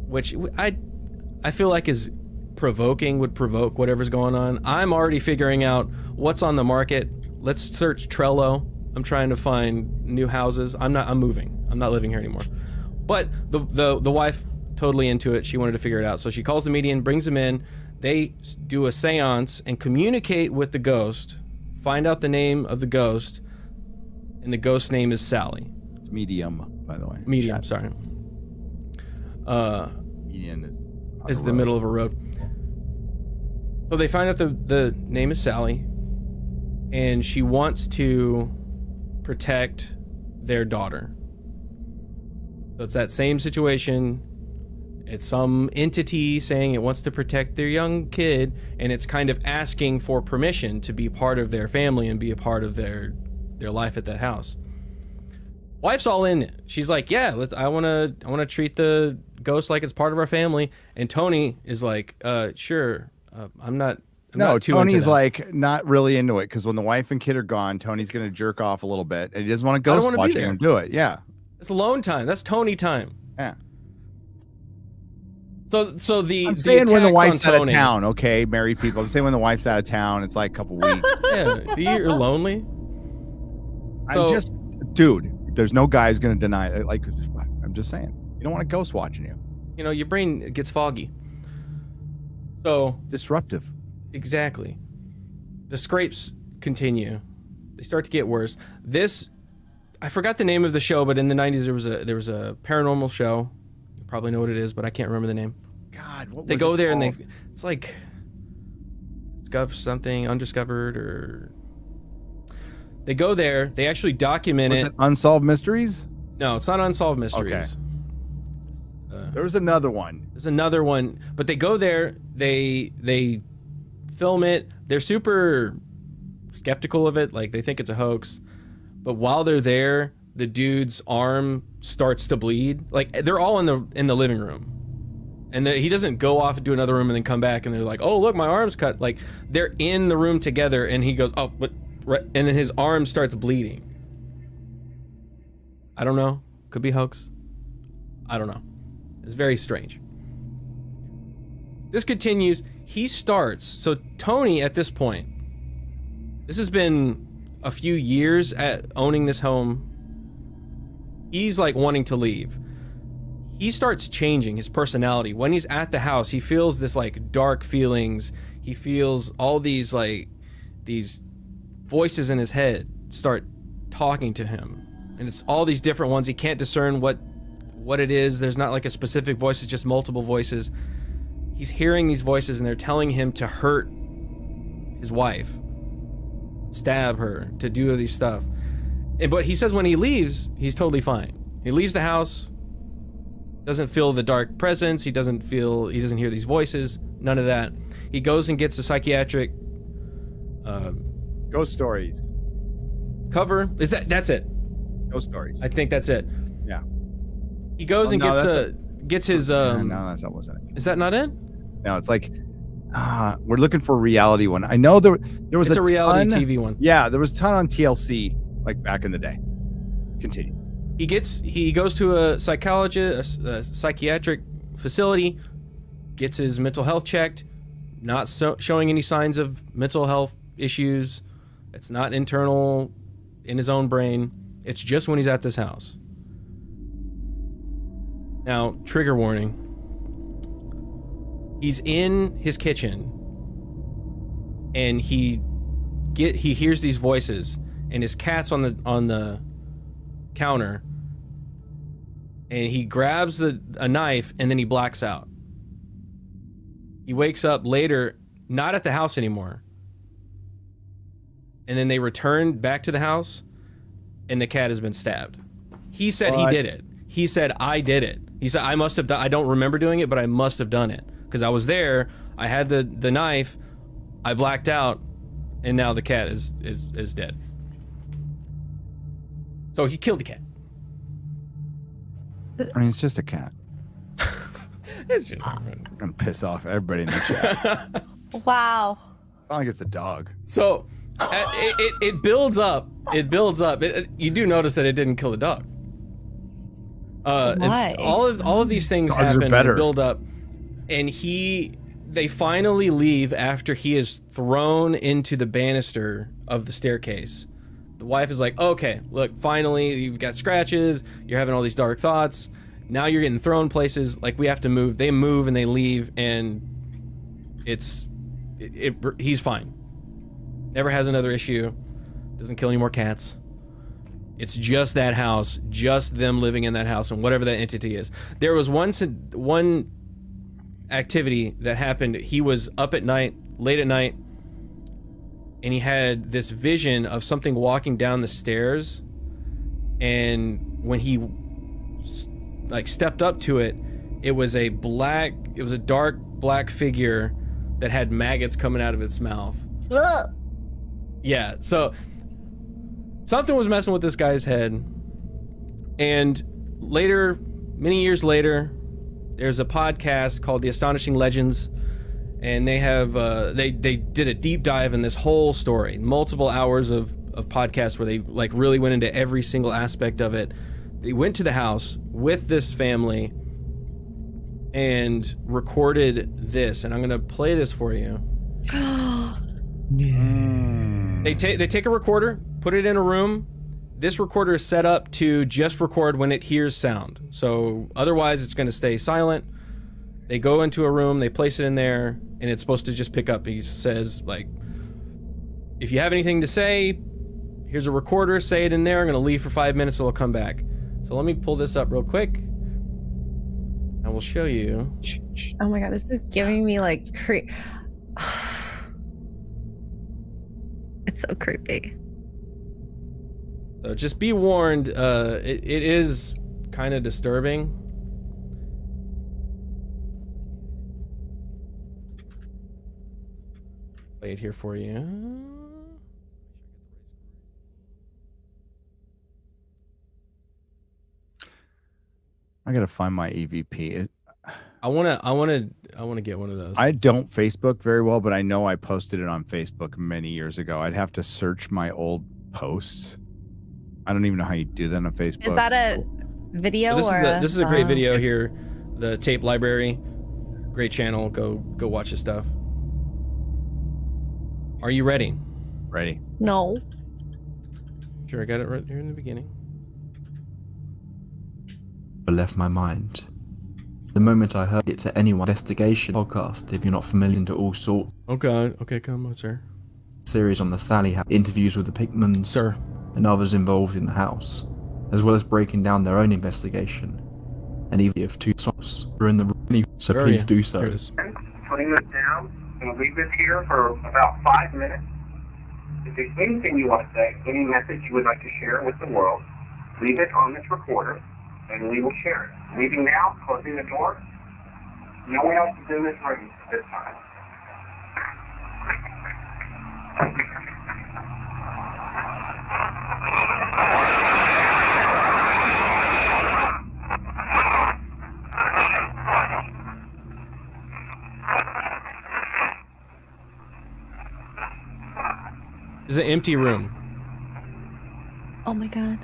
which I feel like is would provoke whatever's going on. I'm already figuring out what's on the market. Let's search Trello. I'm trying to find new houses. I'm moving. I'm not living here anymore. But the wife, totally into it. She wanted to figure it out. So she calls the medium, brings him in. They do a seance and communicate with the ghost, find out the name of the ghost, and the ghost's name is Sally. It's medium, by the way. Medium, Chat. sorry. Medium is the middle of a road. So they find out the name is Sally, and she wants to protect their daughter. So it's that same situation. It's some entity saying it wants to protect their young kid, and it's kind of asking for permission to be part of their family and be a part of their life at that house. Wife's all in it. She's like, yeah, I want to treat the ghost like it's part of our family. And Tony is like, sure. I'm not too Tony's into that. like not really into it because when the wife and kid are gone, Tony's gonna jerk off a little bit, and he doesn't want to ghost watch it and do it. Yeah, it's alone time. That's Tony time. yeah. So I'm saying when the wife's out of town, okay, married people. I'm saying when the wife's out of town, it's like a couple weeks. Yeah, you're lonely. Dude. There's no guy who's gonna deny it. Like, I'm just saying, you don't want a ghost watching you. You know, your brain gets foggy. So Disruptive. exactly. The scrapes continue. They start to get worse. I forgot the name of the show, but in the 90s there was a paranormal show. You probably know what it is, but I can't remember the name. God, what They was go it there called? and it's like discover something undiscovered, or they go there. They actually document Was it Unsolved Mysteries? No, it's not Unsolved Mysteries. There was another one. There's another one, but they go there. They film it. They're super skeptical of it. Like, they think it's a hoax. But while they're there, the dude's arm starts to bleed. Like, they're all in the living room, and he doesn't go off into another room and then come back and they're like, "Oh, look, my arm's cut." Like, they're in the room together, and he goes, "Oh, but," right, and then his arm starts bleeding. I don't know. Could be hoax. I don't know. It's very strange. This continues. he starts. So Tony, at this point, this has been a few years at owning this home. He's like wanting to leave. He starts changing his personality. When he's at the house, he feels this like dark feelings. He feels all these like these voices in his head start talking to him. And it's all these different ones. He can't discern what it is. There's not like a specific voice, it's just multiple voices. He's hearing these voices and they're telling him to hurt his wife, stab her, to do these stuff. But he says when he leaves, he's totally fine. He leaves the house, doesn't feel the dark presence, he doesn't hear these voices, none of that. He goes and gets a psychiatric Ghost stories. cover. That's it? Ghost stories. I think that's it. Yeah. He goes and gets his no, that wasn't it. Is that not it? No, it's like we're looking for a reality one. I know there was It's a reality ton, TV one. Yeah, there was a ton on TLC like back in the day. Continue. He goes to a psychologist, a psychiatric facility, gets his mental health checked, not showing any signs of mental health issues. It's not internal in his own brain. It's just when he's at this house. Now, trigger warning. He's in his kitchen and he hears these voices, and his cat's on the counter, and he grabs a knife and then he blacks out. He wakes up later, not at the house anymore. And then they return back to the house and the cat has been stabbed. He said he did it. He said, I did it. He said, I must have done, I don't remember doing it, but I must have done it. Because I was there, I had the knife, I blacked out, and now the cat is dead. So he killed the cat. I mean, it's just a cat. It's just, I'm gonna piss off everybody in the chat. Wow. It's not like it's a dog. so it builds up. It builds up. You do notice that it didn't kill the dog. Why? All of these things Dogs are happen and better. build up, and they finally leave after he is thrown into the banister of the staircase. The wife is like, okay, look, finally, you've got scratches, you're having all these dark thoughts, now you're getting thrown places, like, we have to move. They move and they leave, and he's fine. Never has another issue, doesn't kill any more cats. It's just that house, just them living in that house and whatever that entity is. There was one activity that happened. He was up at night, late at night, and he had this vision of something walking down the stairs, and when he like stepped up to it, it was a dark black figure that had maggots coming out of its mouth. Yeah, so something was messing with this guy's head. And later, many years later, there's a podcast called The Astonishing Legends, and they have they did a deep dive in this whole story, multiple hours of podcasts where they like really went into every single aspect of it. They went to the house with this family and recorded this, and I'm gonna play this for you. They take a recorder, put it in a room. This recorder is set up to just record when it hears sound. So otherwise it's going to stay silent. They go into a room, they place it in there, and it's supposed to just pick up. He says, like, if you have anything to say, here's a recorder, say it in there. I'm going to leave for 5 minutes, so it'll come back. So let me pull this up real quick. I will show you. Oh my god, this is giving me like it's so creepy. So just be warned, it is kind of disturbing. Play it here for you. I gotta find my EVP. I wanna get one of those. I don't Facebook very well, but I know I posted it on Facebook many years ago. I'd have to search my old posts. I don't even know how you do that on Facebook. Is that a video this is a great video here. The tape library, great channel. Go watch this stuff. Are you ready? Ready? No. Sure, I got it right here in the beginning. I left my mind. The moment I heard it to anyone, investigation podcast, if you're not familiar, to all sorts. Oh God. Okay, come on, sir. Series on the Sally House, interviews with the Pickmans, Sir. and others involved in the house, as well as breaking down their own investigation. And even if two songs are in the room, so Where are please you? do so. There it is. Putting this down, and leave this here for about 5 minutes. If there's anything you want to say, any message you would like to share with the world, leave it on this recorder, and we will share it. Leaving now, closing the door. No one else is in this room at this time. It's an empty room. Oh my God.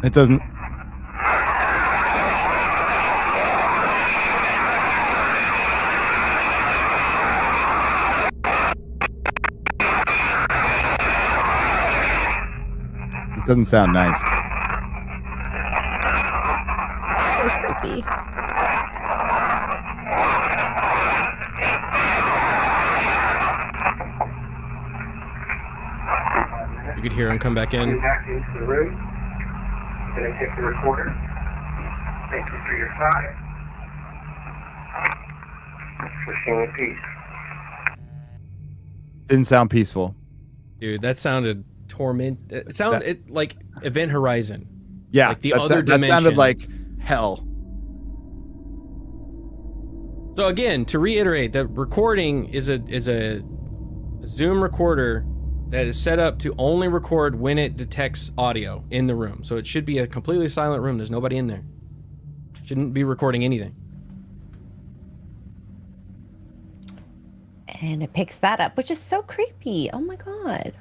It doesn't. It doesn't sound nice. So creepy. You could hear him come back in. Back into the room. Going to take the recorder. Thank you for your time. Wishing you peace. Didn't sound peaceful. Dude, that sounded it sounded like Event Horizon. Yeah, Like the other that dimension. sounded like hell. So again, to reiterate, the recording is a Zoom recorder that is set up to only record when it detects audio in the room. So it should be a completely silent room. There's nobody in there. Shouldn't be recording anything. And it picks that up, which is so creepy. Oh my God.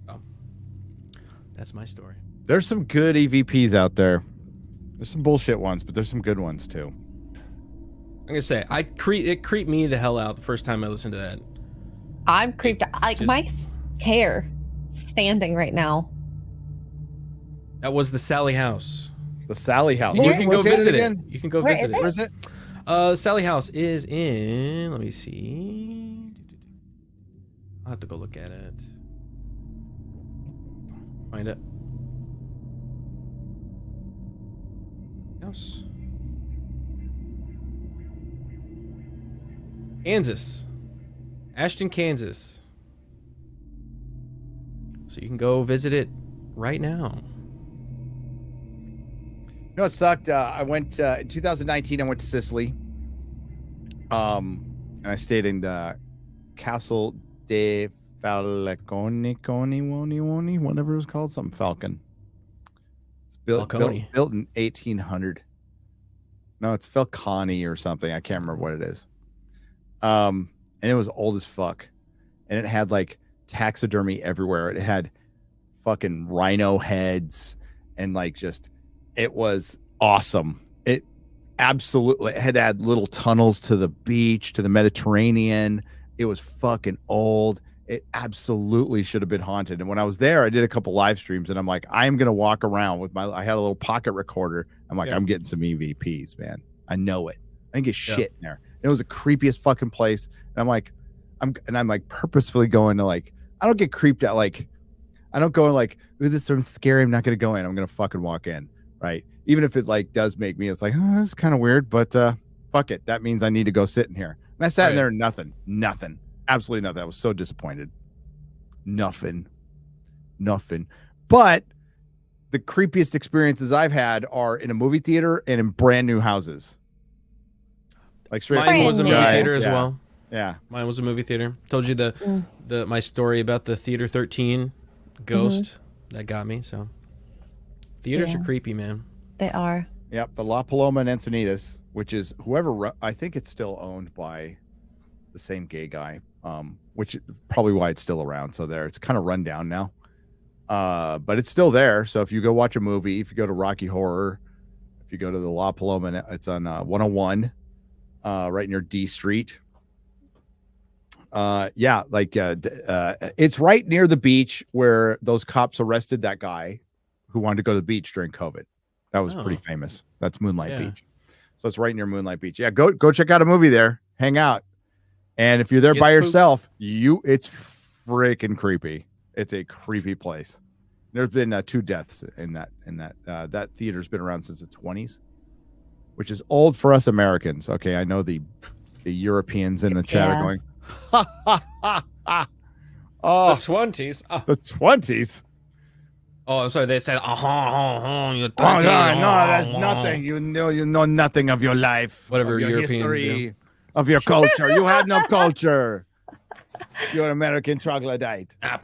So, that's my story. There's some good EVPs out there. There's some bullshit ones, but there's some good ones too. I'm gonna say, it creeped me the hell out the first time I listened to that. I'm creeped out. Like Just- my hair standing right now. That was the Sally House. The Sally House. You Where- can go Located visit it. again? You can go Where visit is it. Where is it? Sally House is in. Let me see. I'll have to go look at it. Find it. House. Kansas. Ashton, Kansas. So you can go visit it right now. You know what sucked? I went in 2019. I went to Sicily, and I stayed in the Castle de Falcone, whatever it was called, something Falcon. It's built in 1800. No, it's Falcone or something. I can't remember what it is. And it was old as fuck, and it had like taxidermy everywhere. It had fucking rhino heads, and like just. It was awesome. It absolutely had little tunnels to the beach, to the Mediterranean. It was fucking old. It absolutely should have been haunted. And when I was there, I did a couple live streams, and I'm like, I'm going to walk around with I had a little pocket recorder. I'm like, I'm getting some EVPs, man. I know it. I didn't get shit in there. It was the creepiest fucking place. And I'm like purposefully going to like, I don't get creeped out. Like, I don't go in like, ooh, this room's scary. I'm not going to go in. I'm going to fucking walk in. Right. Even if it like does make me, it's like, oh, it's kind of weird, but fuck it. That means I need to go sit in here. And I sat in there and nothing, absolutely nothing. I was so disappointed. Nothing. But the creepiest experiences I've had are in a movie theater and in brand new houses. Like straight Mine was a movie Yeah, theater as yeah, well. Yeah. Mine was a movie theater. Told you the my story about the Theater 13 ghost that got me. So theaters are creepy, man. They are. Yep, the La Paloma and Encinitas, which is I think it's still owned by the same gay guy, which is probably why it's still around. So it's kind of run down now, but it's still there. So if you go watch a movie, if you go to Rocky Horror, if you go to the La Paloma, it's on 101, right near D Street. It's right near the beach where those cops arrested that guy who wanted to go to the beach during COVID. That was pretty famous. That's Moonlight Beach. So it's right near Moonlight Beach. Yeah, go check out a movie there. Hang out. And if you're there by yourself, it's freaking creepy. It's a creepy place. There's been 2 deaths in that that theater's been around since the 20s, which is old for us Americans. Okay, I know the Europeans in the chat are going, ha ha ha ha. Oh, The 20s. Oh. the 20s. Oh, I'm sorry. They said, you're 30, No, that's nothing. You know nothing of your life. Whatever of your Europeans history, of your culture. You had no culture. You're an American troglodyte. I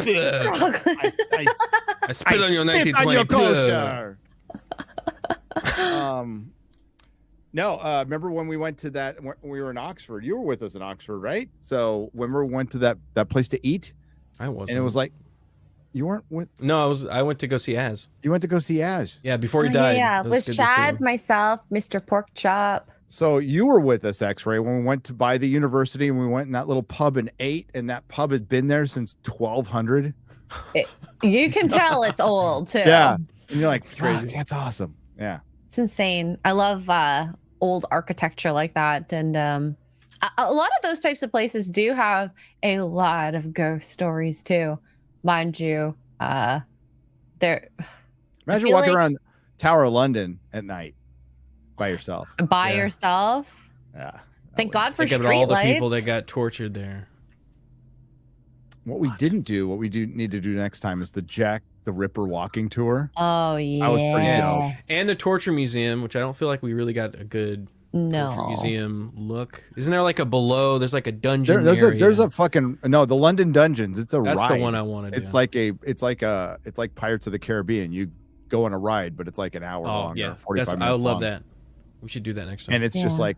I spit on your spit 1920 on your culture. Remember when we went to that? When we were in Oxford. You were with us in Oxford, right? So when we went to that place to eat, I wasn't. and it was like, you weren't with. No, I went to go see Az. You went to go see Ash. Yeah, before he died. Yeah, It was good to see Chad, him. myself, Mr. Pork Chop. So you were with us, X-Ray, when we went to buy the university, and we went in that little pub and ate, and that pub had been there since 1200. You can tell it's old too. Yeah, and you're like, It's crazy. "Fuck, that's awesome. Yeah, It's insane. I love old architecture like that. And a lot of those types of places do have a lot of ghost stories too. Mind you, they're imagine feel walking like- around Tower of London at night by yourself. by Yeah. yourself. Yeah. Thank God for Think about all the streetlights. people that got tortured there. What we do need to do next time is the Jack the Ripper walking tour. Oh yeah. That was pretty dope. And the torture museum, which I don't feel like we really got a good torture No. museum look. Isn't there like a below? There's like a dungeon There's area. a fucking the London Dungeons. It's a That's ride. the one I want to do. It's like Pirates of the Caribbean. You go on a ride, but it's like an hour long. Oh yeah, or 45 I minutes would love long. that. We should do that next time. And it's just Yeah. like,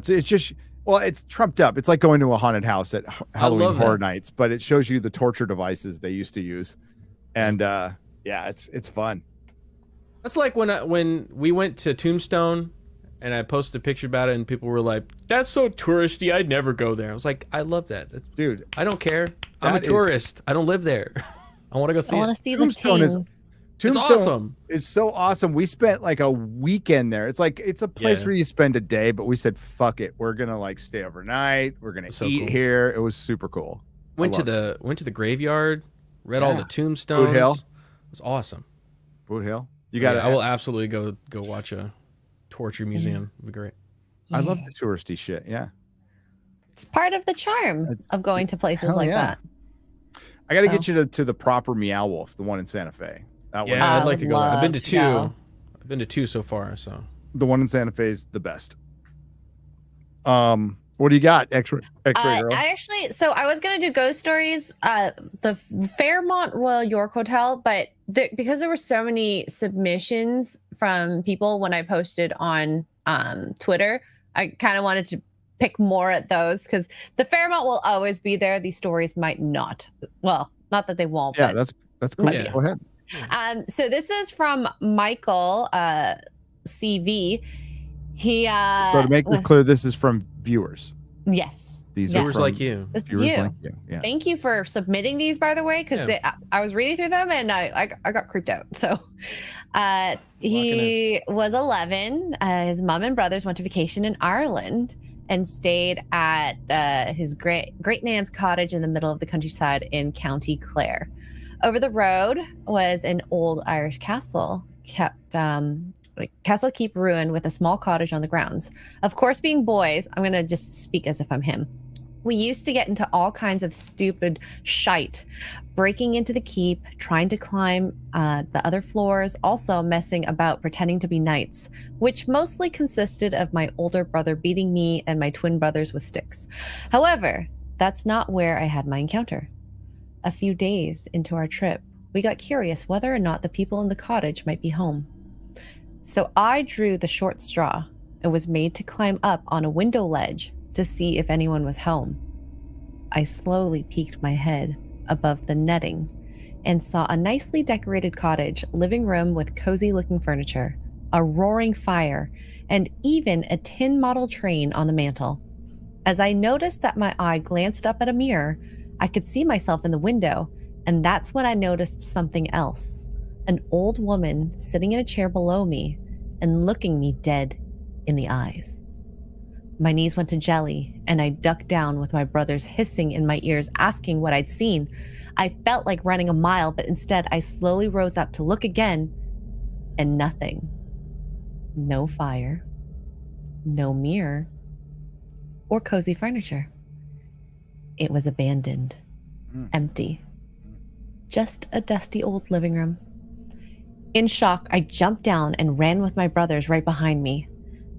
it's just, well, it's trumped up. It's like going to a haunted house at Halloween love Horror that. Nights, but it shows you the torture devices they used to use. And it's fun. That's like when we went to Tombstone, and I posted a picture about it, and people were like, "That's so touristy. I'd never go there." I was like, "I love that, Dude, I don't care. I'm a That is- tourist. I don't live there. I want to go see I want it." to see the Tombstone is- teams. It's awesome. It's so awesome. We spent like a weekend there. It's like it's a place Yeah. where you spend a day, but we said, fuck it. We're gonna like stay overnight. We're gonna So eat cool. here. It was super cool. Went to the graveyard, read all Yeah. the tombstones. Hill. It was awesome. Boot Hill. You got I will absolutely go watch a torture museum. It'd be great. I love the touristy shit. Yeah. It's part of the charm It's- of going to places hell like yeah. that. I gotta So. get you to the proper Meow Wolf, the one in Santa Fe. That one. Yeah, I I'd like to would go there. I've been to love to two. go. I've been to two so far. So The one in Santa Fe is the best. What do you got? X-ray girl. So I was gonna do ghost stories, the Fairmont Royal York Hotel, but because there were so many submissions from people when I posted on Twitter, I kind of wanted to pick more at those because the Fairmont will always be there. These stories might not. Well, not that they won't. Yeah, but that's cool. Yeah. Go ahead. So this is from Michael CV. He So to make this clear, this is from viewers. yes. These Yeah. are viewers from like you. This is viewers you. like you. Yeah. Thank you for submitting these, by the way, because Yeah. I was reading through them and I got creeped out. So he was 11. His mom and brothers went to vacation in Ireland and stayed at his great nan's cottage in the middle of the countryside in County Clare. Over the road was an old Irish castle castle keep ruin with a small cottage on the grounds. Of course, being boys, I'm gonna just speak as if I'm him. We used to get into all kinds of stupid shite, breaking into the keep, trying to climb the other floors, also messing about pretending to be knights, which mostly consisted of my older brother beating me and my twin brothers with sticks. However, that's not where I had my encounter. A few days into our trip, we got curious whether or not the people in the cottage might be home. So I drew the short straw and was made to climb up on a window ledge to see if anyone was home. I slowly peeked my head above the netting and saw a nicely decorated cottage, living room with cozy-looking furniture, a roaring fire, and even a tin model train on the mantel. As I noticed that my eye glanced up at a mirror, I could see myself in the window, and that's when I noticed something else. An old woman sitting in a chair below me and looking me dead in the eyes. My knees went to jelly, and I ducked down with my brothers hissing in my ears, asking what I'd seen. I felt like running a mile, but instead I slowly rose up to look again, and nothing. No fire, no mirror, or cozy furniture. It was abandoned, empty. Just a dusty old living room. In shock, I jumped down and ran with my brothers right behind me.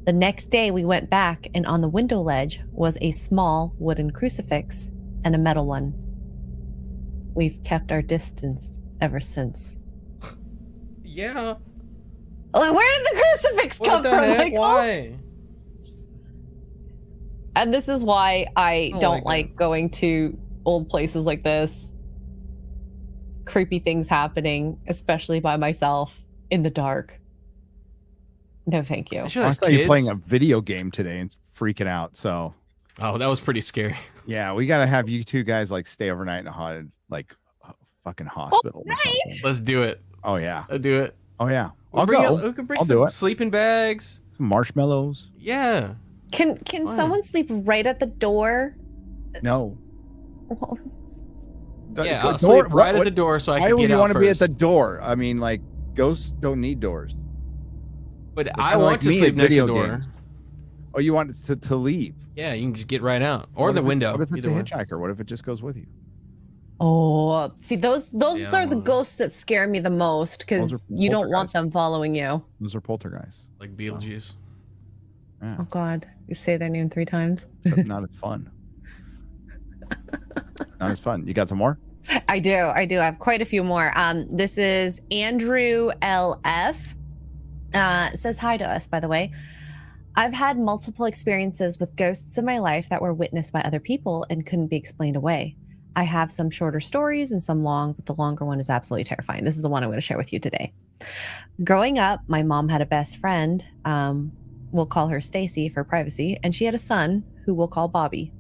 The next day, we went back, and on the window ledge was a small wooden crucifix and a metal one. We've kept our distance ever since. Yeah. Like, where did the crucifix come from, Michael? Why? And this is why I don't like like going to old places like this. Creepy things happening, especially by myself in the dark. No, thank you. I saw you playing a video game today and freaking out. So, oh, that was pretty scary. Yeah, we gotta have you two guys like stay overnight in a haunted like fucking hospital. Or something. Let's do it. Oh yeah, I'll do it. Oh yeah, I'll I'll do it. Sleeping bags, some marshmallows. Yeah. Can someone sleep right at the door? No. Yeah, I'll sleep right at the door so I can get out. Why would you want to be at first. the door? I mean, like ghosts don't need doors. But They're I kinda want like to me sleep at next to the video door. games. Oh, you want to leave? Yeah, you can just get right out, or the window. What if it's a either one. hitchhiker? What if it just goes with you? Oh, see, those Yeah, are the ghosts that scare me the most because Those are you don't want poltergeists. them following you. Those are poltergeists. Like Beetlejuice. Yeah, Oh God, you say their name 3 times. except not as fun. Not as fun. You got some more? I do. I have quite a few more. This is Andrew LF. Says hi to us, by the way. I've had multiple experiences with ghosts in my life that were witnessed by other people and couldn't be explained away. I have some shorter stories and some long, but the longer one is absolutely terrifying. This is the one I'm going to share with you today. Growing up, my mom had a best friend. We'll call her Stacy for privacy, and she had a son who we'll call Bobby.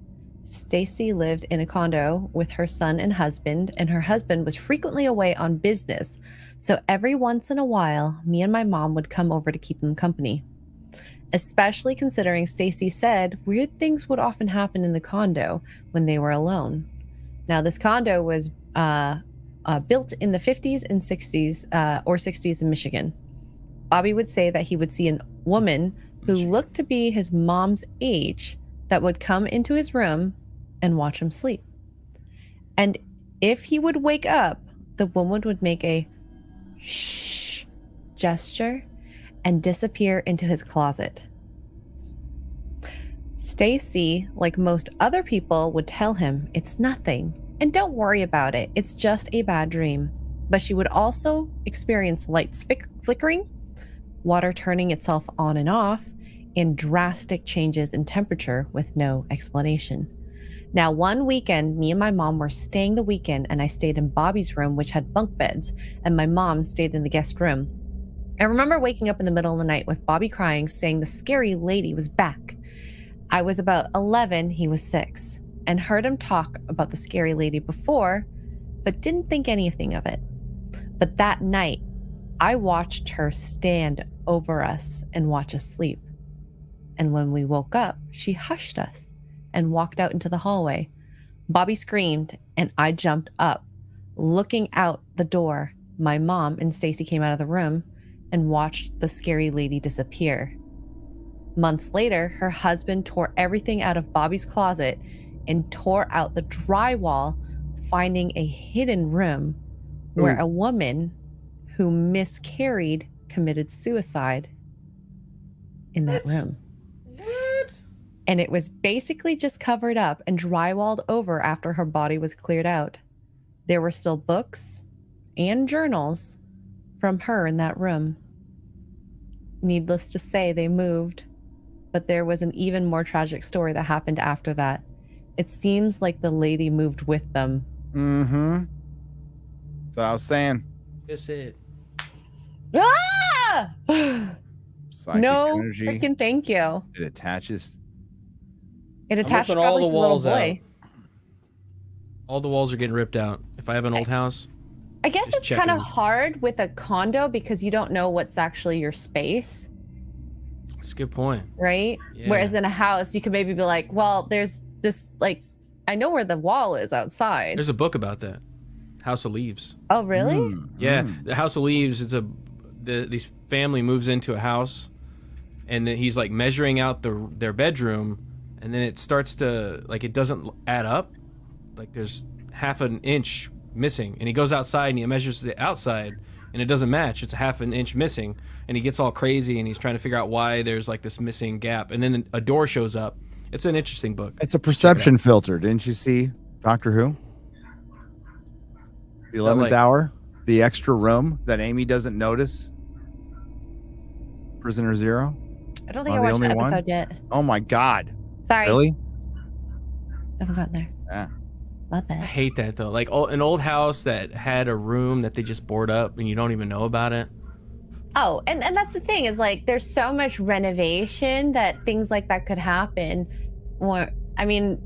Stacy lived in a condo with her son and husband, and her husband was frequently away on business. So every once in a while, me and my mom would come over to keep them company. Especially considering Stacy said weird things would often happen in the condo when they were alone. Now, this condo was built in the 50s and 60s or 60s in Michigan. Bobby would say that he would see a woman who looked to be his mom's age that would come into his room and watch him sleep. And if he would wake up, the woman would make a shh gesture and disappear into his closet. Stacy, like most other people, would tell him it's nothing and don't worry about it. It's just a bad dream. But she would also experience lights flickering, water turning itself on and off, and drastic changes in temperature with no explanation. Now, one weekend, me and my mom were staying the weekend, and I stayed in Bobby's room, which had bunk beds, and my mom stayed in the guest room. I remember waking up in the middle of the night with Bobby crying, saying the scary lady was back. I was about 11, he was 6, and heard him talk about the scary lady before, but didn't think anything of it. But that night, I watched her stand over us and watch us sleep. And when we woke up, she hushed us and walked out into the hallway. Bobby screamed, and I jumped up. Looking out the door, my mom and Stacy came out of the room and watched the scary lady disappear. Months later, her husband tore everything out of Bobby's closet and tore out the drywall, finding a hidden room where a woman who miscarried committed suicide in that room. What? And it was basically just covered up and drywalled over after her body was cleared out. There were still books and journals from her in that room. Needless to say, they moved, but there was an even more tragic story that happened after that. It seems like the lady moved with them. Mm-hmm. So I was saying. That's it. Ah! Psychic No energy. freaking thank you. It attaches. It attached ripping all probably the to the little walls boy. All the walls are getting ripped out. If I have an old house, I guess Just it's kind of checking. hard with a condo because you don't know what's actually your space, that's a good point. right? Yeah. Whereas in a house, you could maybe be like, well, there's this, like, I know where the wall is outside. There's a book about that. House of Leaves. Oh, really? Mm, Yeah, mm. the House of Leaves. It's this family moves into a house, and then he's like measuring out their bedroom, and then it starts to like it doesn't add up. Like there's half an inch missing, and he goes outside and he measures the outside, and it doesn't match. It's a half an inch missing, and he gets all crazy, and he's trying to figure out why there's like this missing gap, and then a door shows up. It's an interesting book. It's a perception filter. Didn't you see Doctor Who? The 11th like- hour, the extra room that Amy doesn't notice. Prisoner Zero. I don't think Am I I the watched that only one? episode yet. Oh my God! Sorry. Really? I haven't gotten there. Yeah. My I bad. hate that though. Like an old house that had a room that they just board up, and you don't even know about it. Oh, and that's the thing is like there's so much renovation that things like that could happen. Or, I mean,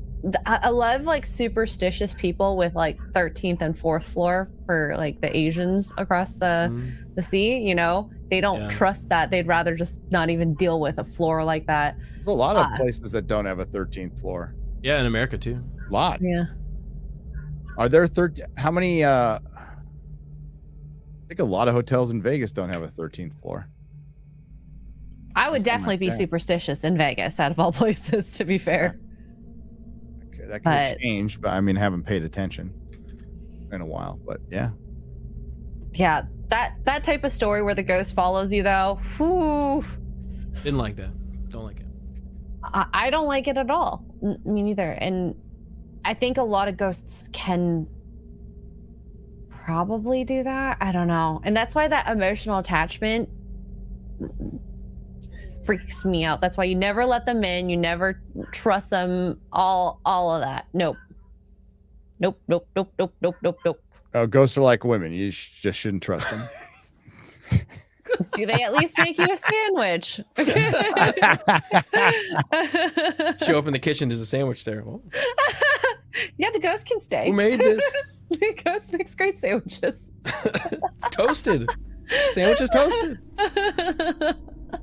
I love like superstitious people with like 13th and 4th floor for like the Asians across the sea. You know, they don't Yeah. trust that. They'd rather just not even deal with a floor like that. There's a lot of places that don't have a 13th floor. Yeah, in America too. A lot. Yeah. Are there 13? How many? I think a lot of hotels in Vegas don't have a 13th floor. I would Something definitely like be that. superstitious in Vegas, out of all places, to be fair. Okay, that could But- change, but I mean, haven't paid attention in a while. But yeah, Yeah, that type of story where the ghost follows you, though, whew, Didn't like that. Don't like it. I don't like it at all. Me neither. And I think a lot of ghosts can probably do that. I don't know. And that's why that emotional attachment freaks me out. That's why you never let them in. You never trust them. All of that. Nope. Nope. Nope. Nope. Nope. Nope. Nope. Nope. ghosts are like women. You just shouldn't trust them. Do they at least make you a sandwich? Show up in the kitchen, there's a sandwich there. Well, Yeah, the ghost can stay. who made this? The ghost makes great sandwiches. It's toasted. Sandwich is toasted.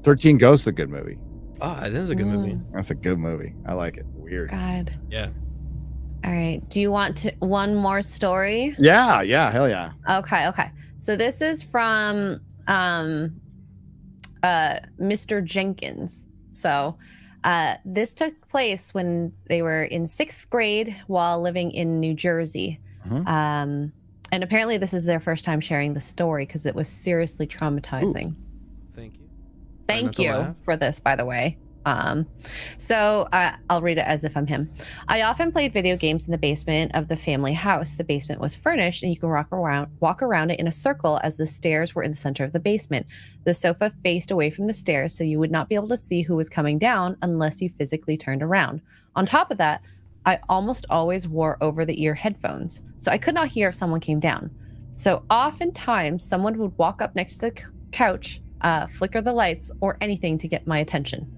13 Ghosts is a good movie. Ah, that is a good movie. That's a good movie. I like it. It's weird. God. Yeah. All right. Do you want one more story? Yeah, hell yeah. Okay. So this is from Mr. Jenkins. So this took place when they were in 6th grade while living in New Jersey. Mhm. And apparently this is their first time sharing the story because it was seriously traumatizing. Thank you. Thank not to you laugh. for this, by the way. So I'll read it as if I'm him. I often played video games in the basement of the family house. The basement was furnished, and you could walk around it in a circle as the stairs were in the center of the basement. The sofa faced away from the stairs, so you would not be able to see who was coming down unless you physically turned around. On top of that, I almost always wore over-the-ear headphones, so I could not hear if someone came down. So oftentimes, someone would walk up next to the couch, flicker the lights, or anything to get my attention.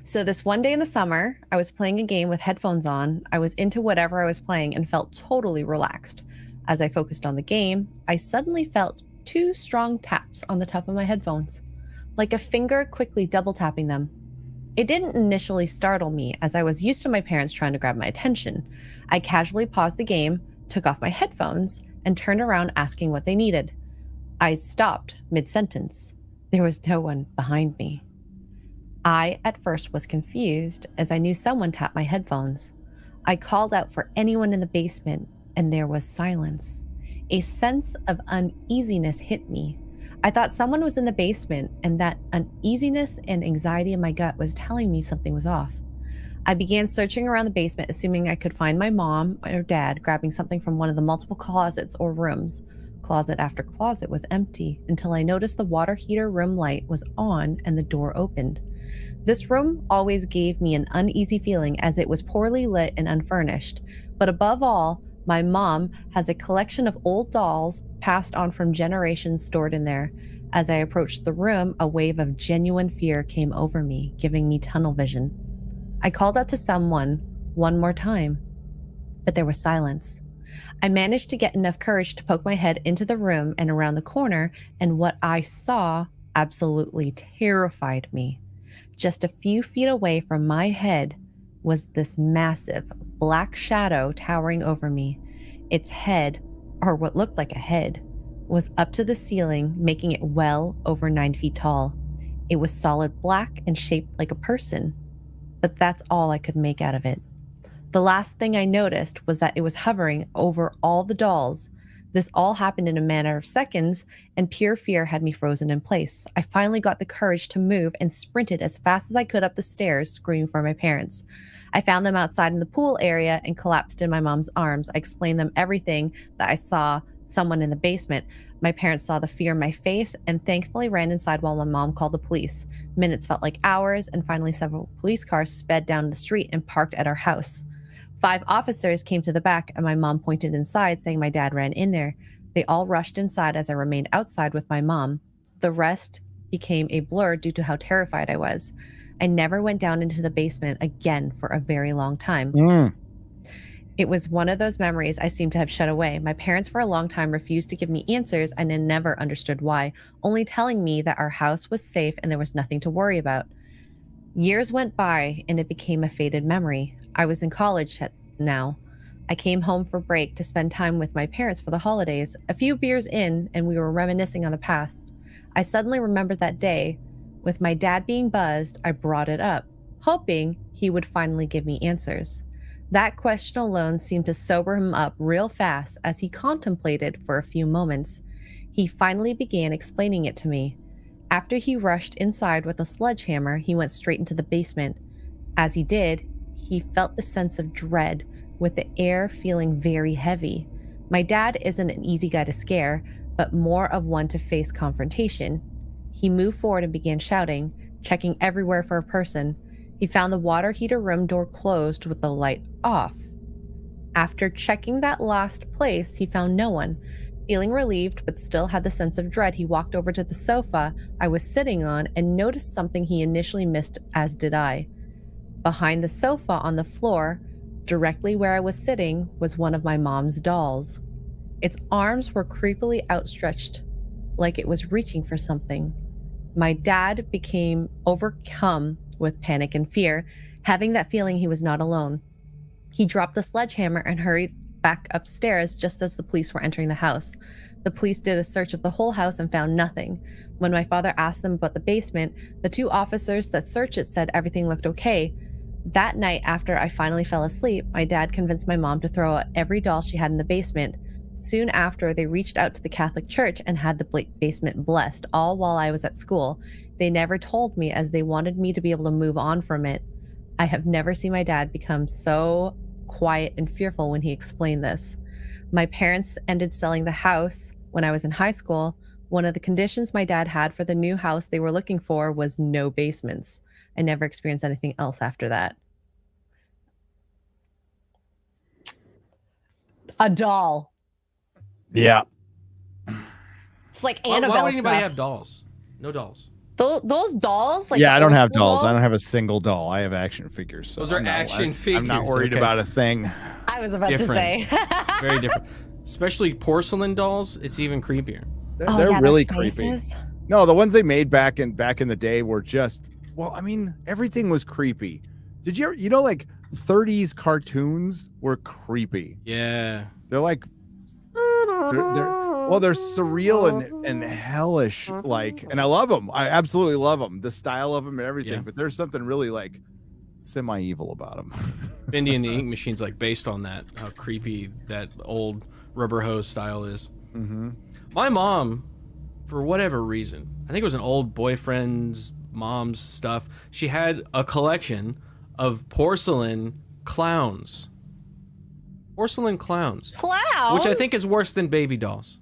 So this one day in the summer, I was playing a game with headphones on. I was into whatever I was playing and felt totally relaxed. As I focused on the game, I suddenly felt 2 strong taps on the top of my headphones, like a finger quickly double tapping them. It didn't initially startle me, as I was used to my parents trying to grab my attention. I casually paused the game, took off my headphones, and turned around asking what they needed. I stopped mid-sentence. There was no one behind me. I, at first, was confused as I knew someone tapped my headphones. I called out for anyone in the basement, and there was silence. A sense of uneasiness hit me. I thought someone was in the basement, and that uneasiness and anxiety in my gut was telling me something was off. I began searching around the basement, assuming I could find my mom or dad grabbing something from one of the multiple closets or rooms. Closet after closet was empty until I noticed the water heater room light was on and the door opened. This room always gave me an uneasy feeling as it was poorly lit and unfurnished. But above all, my mom has a collection of old dolls passed on from generations stored in there. As I approached the room, a wave of genuine fear came over me, giving me tunnel vision. I called out to someone one more time, but there was silence. I managed to get enough courage to poke my head into the room and around the corner, and what I saw absolutely terrified me. Just a few feet away from my head was this massive black shadow towering over me. Its head, or what looked like a head, was up to the ceiling, making it well over 9 feet tall. It was solid black and shaped like a person, but that's all I could make out of it. The last thing I noticed was that it was hovering over all the dolls. This all happened in a matter of seconds, and pure fear had me frozen in place. I finally got the courage to move and sprinted as fast as I could up the stairs, screaming for my parents. I found them outside in the pool area and collapsed in my mom's arms. I explained them everything, that I saw someone in the basement. My parents saw the fear in my face and thankfully ran inside while my mom called the police. Minutes felt like hours, and finally several police cars sped down the street and parked at our house. 5 officers came to the back, and my mom pointed inside, saying my dad ran in there. They all rushed inside as I remained outside with my mom. The rest became a blur due to how terrified I was. I never went down into the basement again for a very long time. It was one of those memories I seem to have shut away. My parents for a long time refused to give me answers, and I never understood why, only telling me that our house was safe and there was nothing to worry about. Years went by, and it became a faded memory. I was in college now. I came home for break to spend time with my parents for the holidays. A few beers in, and we were reminiscing on the past. I suddenly remembered that day. With my dad being buzzed, I brought it up, hoping he would finally give me answers. That question alone seemed to sober him up real fast as he contemplated for a few moments. He finally began explaining it to me. After he rushed inside with a sledgehammer, he went straight into the basement. As he did, he felt the sense of dread, with the air feeling very heavy. My dad isn't an easy guy to scare, but more of one to face confrontation. He moved forward and began shouting, checking everywhere for a person. He found the water heater room door closed with the light off. After checking that last place, he found no one. Feeling relieved, but still had the sense of dread, he walked over to the sofa I was sitting on and noticed something he initially missed, as did I. Behind the sofa on the floor, directly where I was sitting, was one of my mom's dolls. Its arms were creepily outstretched, like it was reaching for something. My dad became overcome with panic and fear, having that feeling he was not alone. He dropped the sledgehammer and hurried back upstairs just as the police were entering the house. The police did a search of the whole house and found nothing. When my father asked them about the basement, the 2 officers that searched it said everything looked okay. That night, after I finally fell asleep, my dad convinced my mom to throw out every doll she had in the basement. Soon after, they reached out to the Catholic Church and had the basement blessed, all while I was at school. They never told me, as they wanted me to be able to move on from it. I have never seen my dad become so quiet and fearful when he explained this. My parents ended selling the house when I was in high school. One of the conditions my dad had for the new house they were looking for was no basements. I never experienced anything else after that. A doll. Yeah. It's like Why Annabelle would anybody stuff. have dolls? No dolls. Those dolls? Like Yeah, I don't have old dolls. I don't have a single doll. I have action figures. So Those are I'm not- action I'm not figures, worried okay. about a thing. I was about Different. to say. It's very different. Especially porcelain dolls, it's even creepier. They're yeah, really their creepy. faces. No, the ones they made back in the day were just, well, I mean, everything was creepy. Did you like 30s cartoons were creepy. Yeah. They're like they're surreal and hellish, like, and I love them. I absolutely love them, the style of them and everything. Yeah. But there's something really like semi-evil about him. Bendy and the Ink Machine's like based on that. How creepy that old rubber hose style is. Mm-hmm. My mom, for whatever reason, I think it was an old boyfriend's mom's stuff. She had a collection of porcelain clowns. Porcelain clowns. Clowns? Which I think is worse than baby dolls.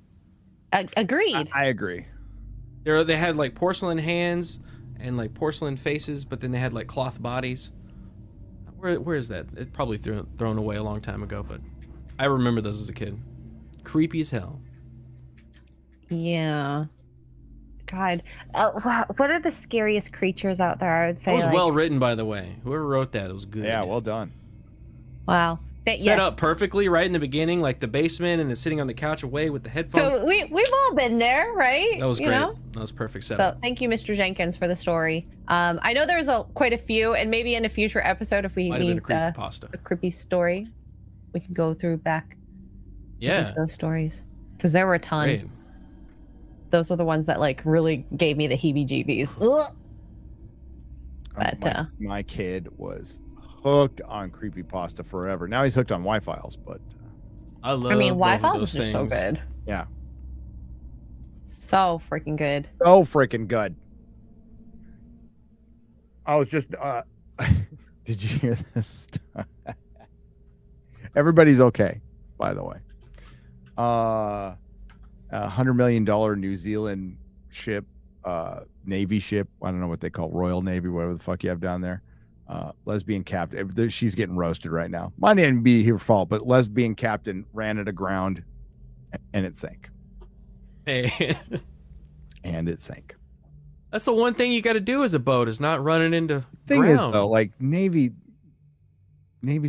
Agreed. I agree. They had like porcelain hands and like porcelain faces, but then they had like cloth bodies. Where is that? It probably thrown away a long time ago, but I remember those as a kid. Creepy as hell. Yeah. God. What are the scariest creatures out there? I would say. It was well written, by the way. Whoever wrote that, it was good. Yeah, well done. Wow. Set up perfectly right in the beginning, like the basement, and then sitting on the couch away with the headphones. So we've all been there, right? That was great. Know? That was perfect setup. So thank you, Mr. Jenkins, for the story. I know there's quite a few, and maybe in a future episode, if we Might have been need a creepypasta. a creepy story, we can go through back. Yeah. Those stories, because there were a ton. Great. Those were the ones that like really gave me the heebie-jeebies. Ugh. But my kid was hooked on creepypasta forever. Now he's hooked on Y-Files, but I mean, both of Y-Files those is just so things. good. yeah, So freaking good. so freaking good. I was just did you hear this? Everybody's okay, by the way. $100 million New Zealand ship, Navy ship. I don't know what they call Royal Navy, whatever the fuck you have down there. Lesbian captain. She's getting roasted right now. Might not even be her fault, but lesbian captain ran it aground and it sank. Hey, And it sank. that's the one thing you got to do as a boat is not running into Thing ground. is, though, like Navy's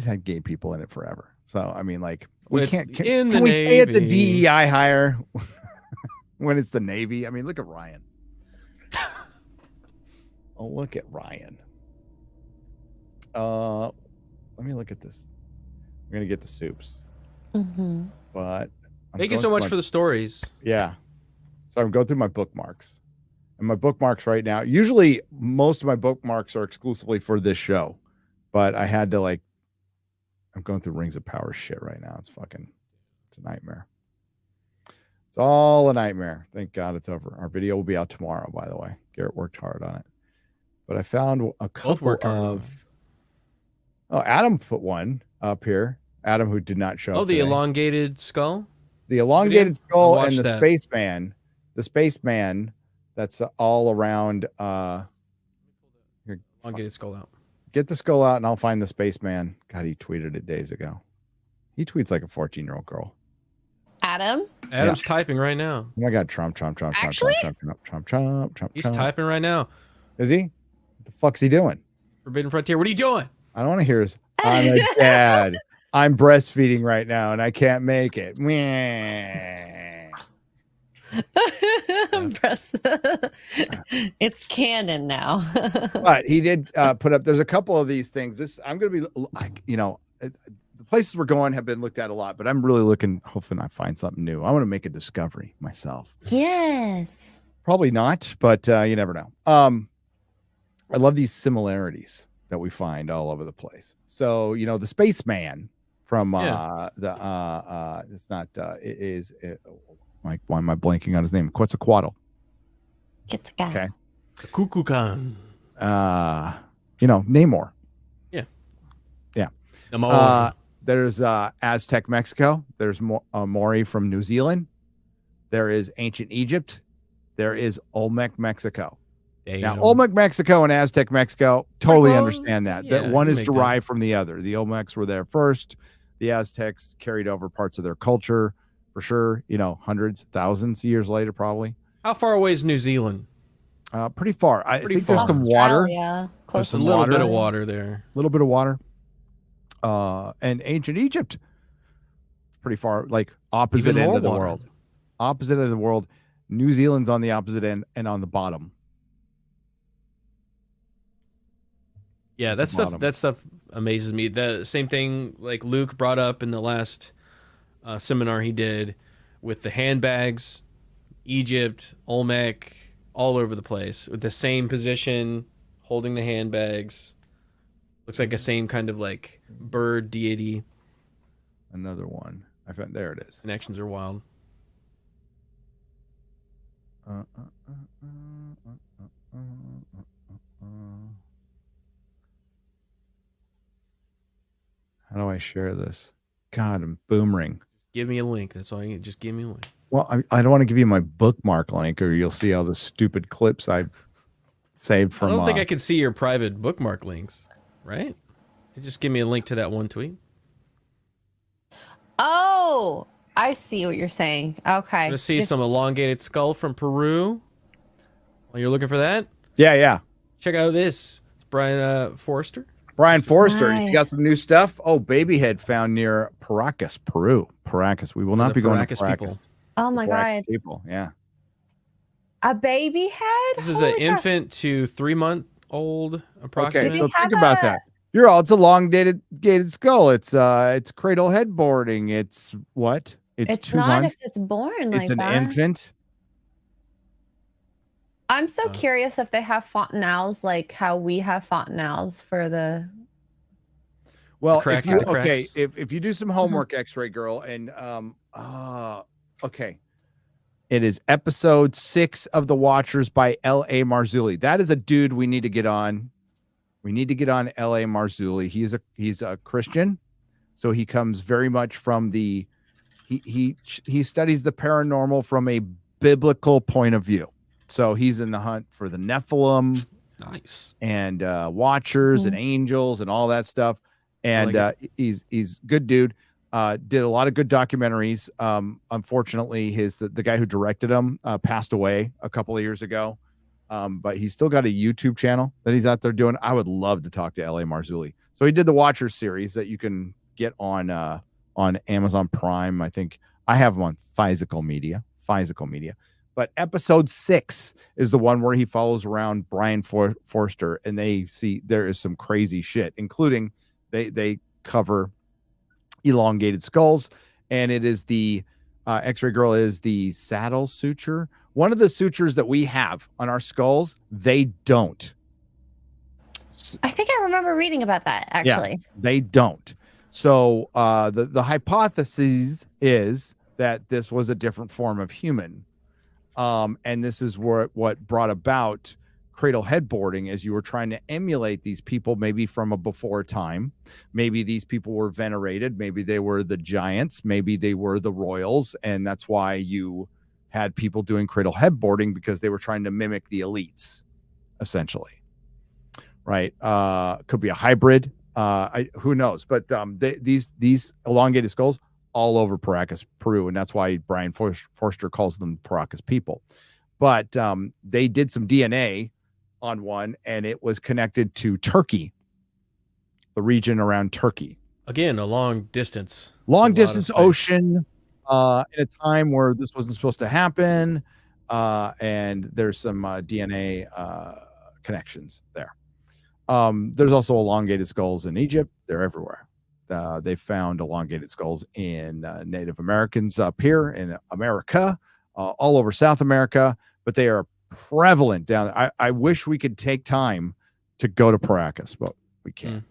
had gay people in it forever. So I mean, like, we It's can't. in the Can we say it's a Navy. DEI hire when it's the Navy? I mean, look at Ryan. Oh, look at Ryan. Let me look at this. We're gonna get the soups, Mm-hmm. but Thank you so much for the stories. Yeah. So I'm going through my bookmarks. And my bookmarks right now, usually most of my bookmarks are exclusively for this show. But I had to I'm going through Rings of Power shit right now. It's a nightmare. It's all a nightmare. Thank God it's over. Our video will be out tomorrow, by the way. Garrett worked hard on it. But I found a couple worked hard on of... Oh, Adam put one up here. Adam, who did not show up The today. elongated skull? The elongated I skull and watched the that. spaceman that's all around Elongated skull out. get the skull out and I'll find the spaceman. God, he tweeted it days ago. He tweets like a 14-year-old girl. Adam? Adam's typing right now. Oh my God, Trump. Actually? Trump. He's typing right now. Is he? What the fuck's he doing? Forbidden Frontier. What are you doing? I don't want to hear his I'm a dad. I'm breastfeeding right now and I can't make it. Meh. Press. It's canon now. But he did put up, there's a couple of these things. I'm going to be like, the places we're going have been looked at a lot, but I'm really looking, hoping I find something new. I want to make a discovery myself. Yes. Probably not, but you never know. I love these similarities that we find all over the place. So, the spaceman from it's not, it is, like, why am I blanking on his name? Quetzalcoatl. Get the guy. Okay. Kukulkan. Namor. Yeah. Yeah. Namor. There's Aztec Mexico. There's Maori from New Zealand. There is ancient Egypt. There is Olmec Mexico. Now, Olmec Mexico and Aztec Mexico, totally Well, understand that. yeah, That one you is make that. derived from the other. The Olmecs were there first. The Aztecs carried over parts of their culture for sure. Hundreds, thousands of years later, probably. How far away is New Zealand? Pretty far. I Pretty think there's far. some water. Yeah. There's Close A some little bit water. of water there. A little bit of water. And ancient Egypt, pretty far, like opposite Even end more of the water. world. Opposite end of the world. New Zealand's on the opposite end and on the bottom. Yeah, At the that stuff amazes me. The same thing like Luke brought up in the last seminar he did with the handbags, Egypt, Olmec, all over the place with the same position, holding the handbags. Looks like a same kind of like bird deity. Another one. I found there it is. Connections are wild. How do I share this? God, I'm boomering. Give me a link. That's all you need. Just give me a link. Well, I don't want to give you my bookmark link, or you'll see all the stupid clips I've saved from. I don't think I can see your private bookmark links, right? You just give me a link to that one tweet. Oh, I see what you're saying. Okay. Just see some elongated skull from Peru. While you're looking for that, Yeah. check out this. It's Brian Forrester. Brian Forrester, he's Nice. got some new stuff. Oh, baby head found near Paracas, Peru. Paracas. We will not The be going to Paracas Paracas. people. Oh my Paracas God. people. Yeah. A baby head? This is Holy an crap. infant to 3-month-old Okay, approximately. Did so he have think about a- that. You're all. It's a elongated gated skull. It's cradle headboarding. It's what? It's 2 not months. if it's born like It's an that. infant. I'm so curious if they have fontanelles like how we have fontanelles for the. Well, crack if in you the cracks. okay, if you do some homework, X-Ray Girl, and okay, it is episode 6 of The Watchers by L.A. Marzulli. That is a dude we need to get on. We need to get on L.A. Marzulli. He's a Christian, so he comes very much from the he studies the paranormal from a biblical point of view. So he's in the hunt for the Nephilim Nice. and watchers and angels and all that stuff. And like he's good dude. Did a lot of good documentaries. Unfortunately, the guy who directed them passed away a couple of years ago. But he's still got a YouTube channel that he's out there doing. I would love to talk to L.A. Marzulli. So he did the Watchers series that you can get on Amazon Prime. I think I have them on Physical Media. But episode 6 is the one where he follows around Brian Forster, and they see there is some crazy shit, including they cover elongated skulls, and it is the X-Ray Girl is the saddle suture. One of the sutures that we have on our skulls, they don't. I think I remember reading about that actually. They don't. So the hypothesis is that this was a different form of human. And this is what brought about cradle headboarding, as you were trying to emulate these people, maybe from a before time. Maybe these people were venerated. Maybe they were the giants. Maybe they were the royals. And that's why you had people doing cradle headboarding, because they were trying to mimic the elites, essentially. Right. Could be a hybrid. Who knows? But these elongated skulls all over Paracas, Peru. And that's why Brian Forster calls them Paracas people. But they did some DNA on one, and it was connected to Turkey, the region around Turkey. Again, a long distance. Long It's a lot of distance space. ocean in a time where this wasn't supposed to happen. And there's some DNA connections there. There's also elongated skulls in Egypt. They're everywhere. They found elongated skulls in Native Americans up here in America, all over South America, but they are prevalent down there. I wish we could take time to go to Paracas, but we can't.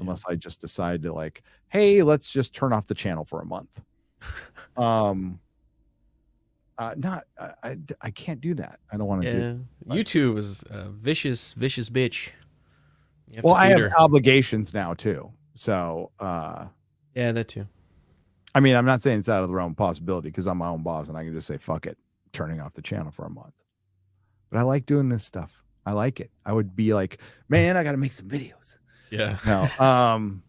Unless I just decide to like, hey, let's just turn off the channel for a month. I can't do that. I don't want to do Yeah. YouTube is a vicious bitch. You have well, to I feed have her. obligations now too. So Yeah, that too. I mean, I'm not saying it's out of the realm of possibility, because I'm my own boss and I can just say, fuck it, turning off the channel for a month. But I like doing this stuff. I like it. I would be like, man, I got to make some videos. Yeah. No.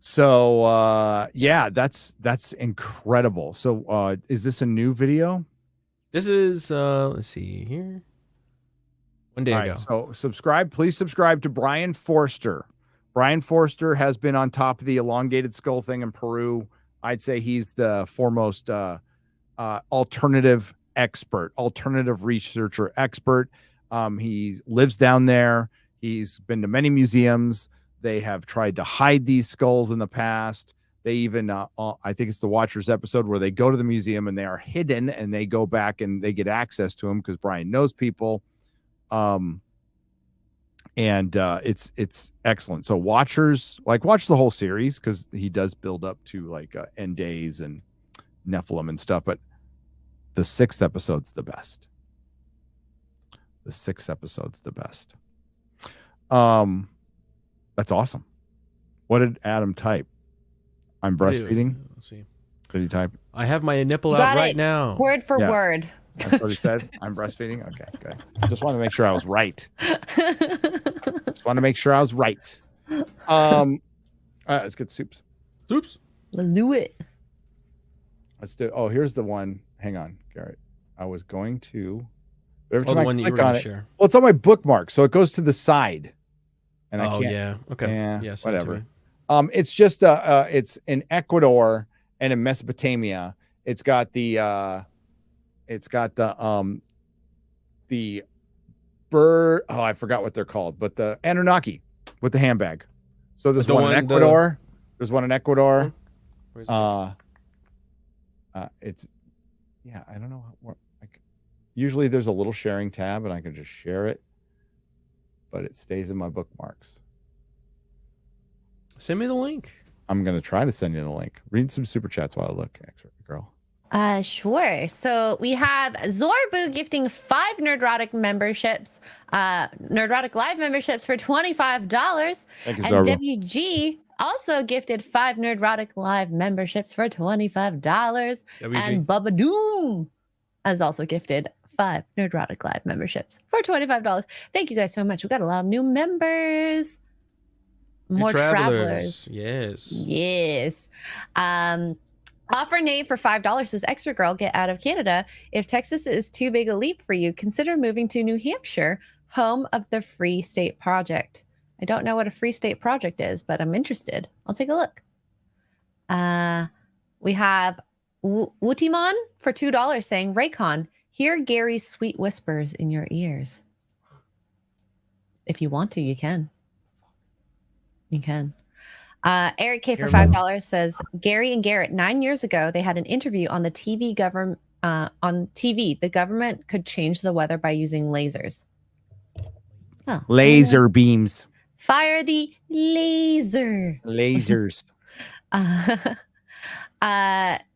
So yeah, that's incredible. So is this a new video? This is let's see here. One day All ago. right, so please subscribe to Brian Forster. Brian Forster has been on top of the elongated skull thing in Peru. I'd say he's the foremost alternative researcher expert. He lives down there. He's been to many museums. They have tried to hide these skulls in the past. They even, I think it's the Watchers episode where they go to the museum and they are hidden, and they go back and they get access to them because Brian knows people. and it's excellent. So watch the whole series, because he does build up to like end days and Nephilim and stuff. But the 6th episode's the best. That's awesome. What did Adam type? I'm breastfeeding. Let's see. Did he type? I have my nipple You out got right it. now. Word for Yeah. word. That's what he said. I'm breastfeeding. Okay, good. Just want to make sure I was right. All right, let's get soups. Oops. Let's do it. Let's do. Oh, here's the one. Hang on, Garrett. I was going to. Every Oh, time the I one that you click were on going to it, share. well, it's on my bookmark, so it goes to the side, and I Oh, can't. yeah. Okay. Yeah, send it to whatever. me. It's just it's in Ecuador and in Mesopotamia. It's got the bird. Oh, I forgot what they're called, but the Anunnaki with the handbag. So there's one in Ecuador. There's one in Ecuador. Where's it? It's I don't know usually there's a little sharing tab and I can just share it, but it stays in my bookmarks. Send me the link. I'm gonna try to send you the link. Read some super chats while I look, extra girl. Sure. So we have Zorbu gifting 5 Nerdrotic memberships, Nerdrotic Live memberships for $25. Thank you, And Zorbu. WG also gifted 5 Nerdrotic Live memberships for $25. WG. And Bubba Doom has also gifted 5 Nerdrotic Live memberships for $25. Thank you guys so much. We got a lot of new members. More travelers. Yes. Yes. Offer name for $5 says extra girl, get out of Canada. If Texas is too big a leap for you, consider moving to New Hampshire, home of the Free State Project. I don't know what a Free State Project is, but I'm interested. I'll take a look. We have Wootimon for $2 saying, Raycon, hear Gary's sweet whispers in your ears. If you want to, you can. You can. Eric K for $5 says, Gary and Garrett, 9 years ago, they had an interview on the TV government. On TV, the government could change the weather by using lasers. Oh, Laser beams. fire the laser. Lasers.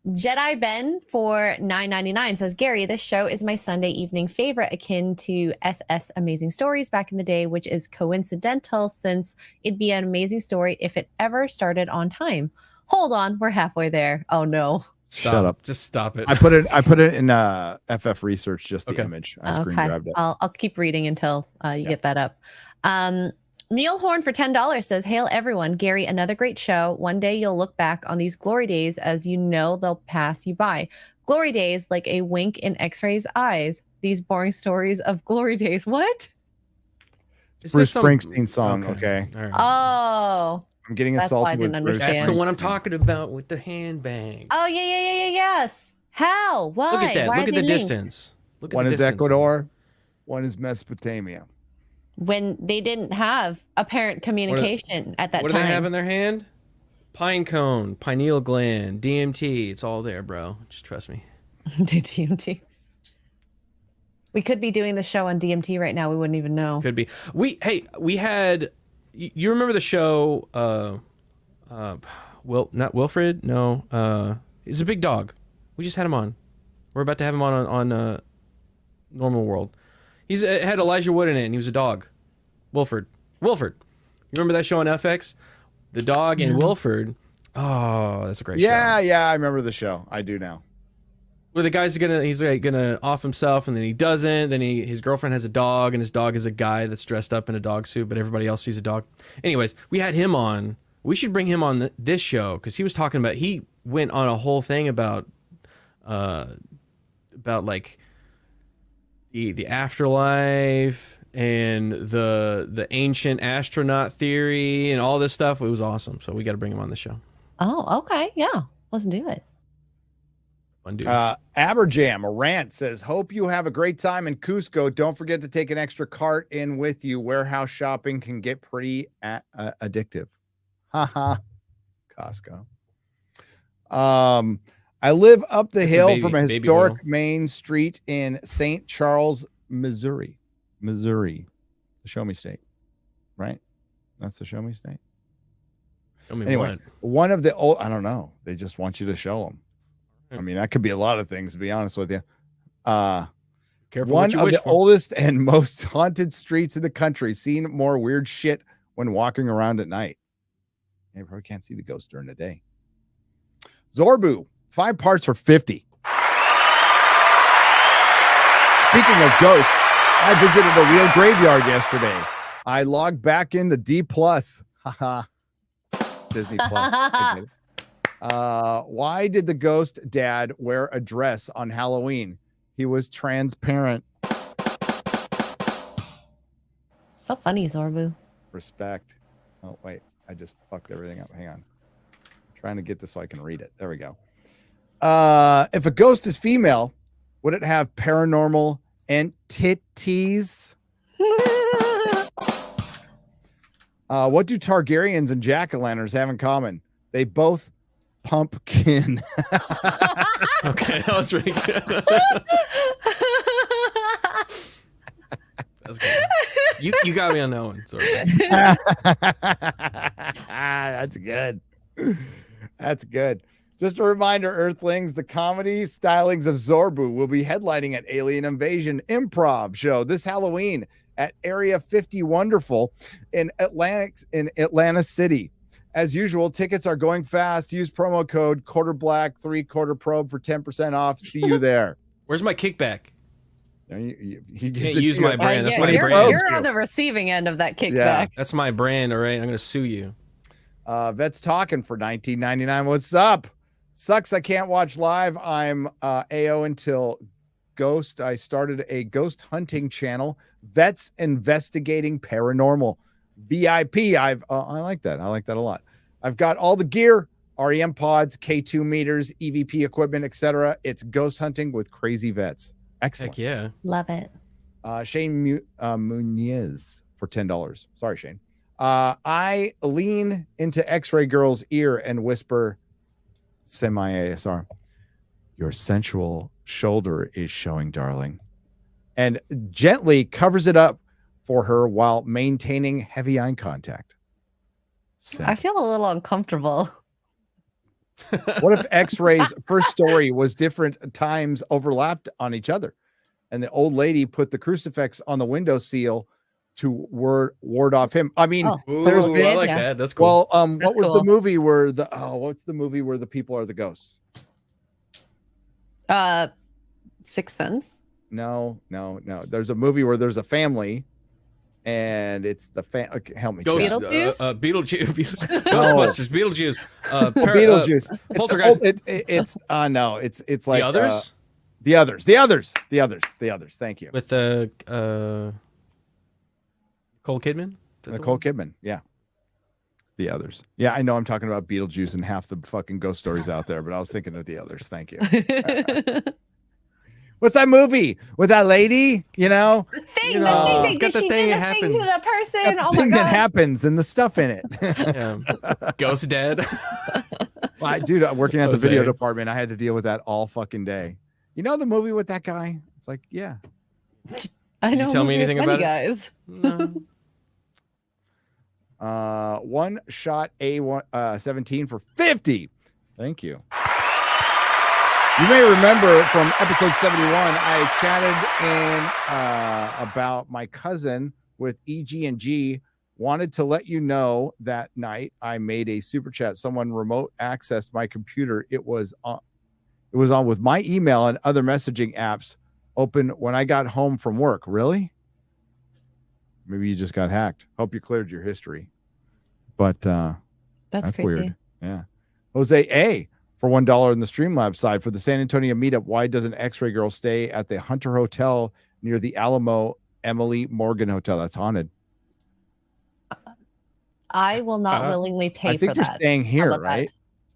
Jedi Ben for $9.99 says, Gary, this show is my Sunday evening favorite, akin to SS Amazing Stories back in the day, which is coincidental since it'd be an amazing story if it ever started on time. Hold on, we're halfway there. Oh no. Stop. Shut up. Just stop it. I put it in FF research, just the image. I screen grabbed it. I'll keep reading until you get that up. Neil Horn for $10 says, hail everyone. Gary, another great show. One day you'll look back on these glory days as you know they'll pass you by. Glory days like a wink in X-Ray's eyes. These boring stories of glory days. What? Is Bruce this some- Springsteen song. Okay. All right. Oh. I'm getting That's why I assaulted didn't with Bruce understand. That's the one I'm Springsteen. talking about with the handbag. Oh, yes. How? Why? Look at that. Why Look are at the they linked? distance. Look at One the is distance. Ecuador, one is Mesopotamia. When they didn't have apparent communication at that What do time. they have in their hand? Pine cone, pineal gland, DMT. It's all there, bro. Just trust me. The DMT. We could be doing the show on DMT right now. We wouldn't even know. Could be. We had. You remember the show? Not Wilfred. No. He's a big dog. We just had him on. We're about to have him on Normal World. He's had Elijah Wood in it, and he was a dog. Wilford. You remember that show on FX? The dog and Wilford. Oh, that's a great show. Yeah, I remember the show. I do now. Where the guy's gonna off himself, and then he doesn't. Then his girlfriend has a dog, and his dog is a guy that's dressed up in a dog suit, but everybody else sees a dog. Anyways, we had him on. We should bring him on this show because he was talking about. He went on a whole thing about like the afterlife and the ancient astronaut theory and all this stuff. It was awesome. So we got to bring him on the show. Oh, okay. Yeah. Let's do it. Fun dude. Aberjam, a rant says, hope you have a great time in Cusco. Don't forget to take an extra cart in with you. Warehouse shopping can get pretty addictive. Haha. Costco. I live up the hill from a historic main street in St. Charles, Missouri. The Show Me State. right? That's the show me state. Show me Anyway, what? one of the old, I don't know. They just want you to show them. I mean, that could be a lot of things, to be honest with you. Careful One what you of wish the for. oldest and most haunted streets in the country. Seen more weird shit when walking around at night. You probably can't see the ghost during the day. Zorbu, 5 parts for 50. Speaking of ghosts, I visited a real graveyard yesterday. I logged back into D+. Haha. Disney Plus. I get it. Why did the ghost dad wear a dress on Halloween? He was transparent. So funny, Zorbu. Respect. Oh, wait. I just fucked everything up. Hang on. I'm trying to get this so I can read it. There we go. If a ghost is female, would it have paranormal entities? What do Targaryens and jack-o'-lanterns have in common? They both pumpkin. Okay, that was really good. That's good. You got me on that one. Sorry. That's good. That's good. Just a reminder, Earthlings, the comedy stylings of Zorbu will be headlining at Alien Invasion Improv Show this Halloween at Area 50 Wonderful in Atlanta City. As usual, tickets are going fast. Use promo code QuarterBlack 3/4 probe for 10% off. See you there. Where's my kickback? He Can't gives it use to my you. brand. That's yeah, my you're, brand. you're on the receiving end of that kickback. Yeah. That's my brand. All right, I'm gonna sue you. Vets talking for $19.99. What's up? Sucks I can't watch live. I'm AO until Ghost. I started a ghost hunting channel, Vets Investigating Paranormal. VIP. I like that. I like that a lot. I've got all the gear, REM pods, K2 meters, EVP equipment, etc. It's ghost hunting with crazy vets. Excellent. Heck yeah. Love it. Shane Muniz for $10. Sorry, Shane. I lean into X-Ray Girl's ear and whisper, semi-ASR, your sensual shoulder is showing, darling, and gently covers it up for her while maintaining heavy eye contact. I feel a little uncomfortable. What if X-Ray's first story was different times overlapped on each other, and the old lady put the crucifix on the window seal to ward off him? I mean, there's Ooh, been, I like yeah. that. That's cool. well, That's what was cool. the movie where what's the movie where the people are the ghosts? Sixth Sense. No. There's a movie where there's a family, and it's the help me. Ghost, chat. Beetlejuice? Ghostbusters, Beetlejuice, Beetlejuice. Poltergeist. It's like The Others? The others. Thank you. With Nicole Kidman? Nicole Kidman. Yeah. The Others. Yeah, I know I'm talking about Beetlejuice and half the fucking ghost stories out there, but I was thinking of The Others. Thank you. What's that movie with that lady? You know, The thing, You know, the thing it's got that the she thing did that the thing happens. to the person. the Oh my thing that god. happens and the stuff in it. Yeah. Ghost Dead. Well, dude, working at the Jose. video department, I had to deal with that all fucking day. You know the movie with that guy? It's like, yeah. I know. you tell me anything funny about it? guys. No. One shot A17 for 50. Thank you. You may remember from episode 71, I chatted in about my cousin with EG and G. Wanted to let you know that night I made a super chat. Someone remote accessed my computer. It was on with my email and other messaging apps open when I got home from work. Really? Maybe you just got hacked. Hope you cleared your history. But that's creepy. weird. Yeah. Jose A for $1 in the Streamlabs side for the San Antonio meetup. Why doesn't X-Ray Girl stay at the Hunter Hotel near the Alamo Emily Morgan Hotel? That's haunted. I will not willingly pay I think for you're that. staying How here, about that? right?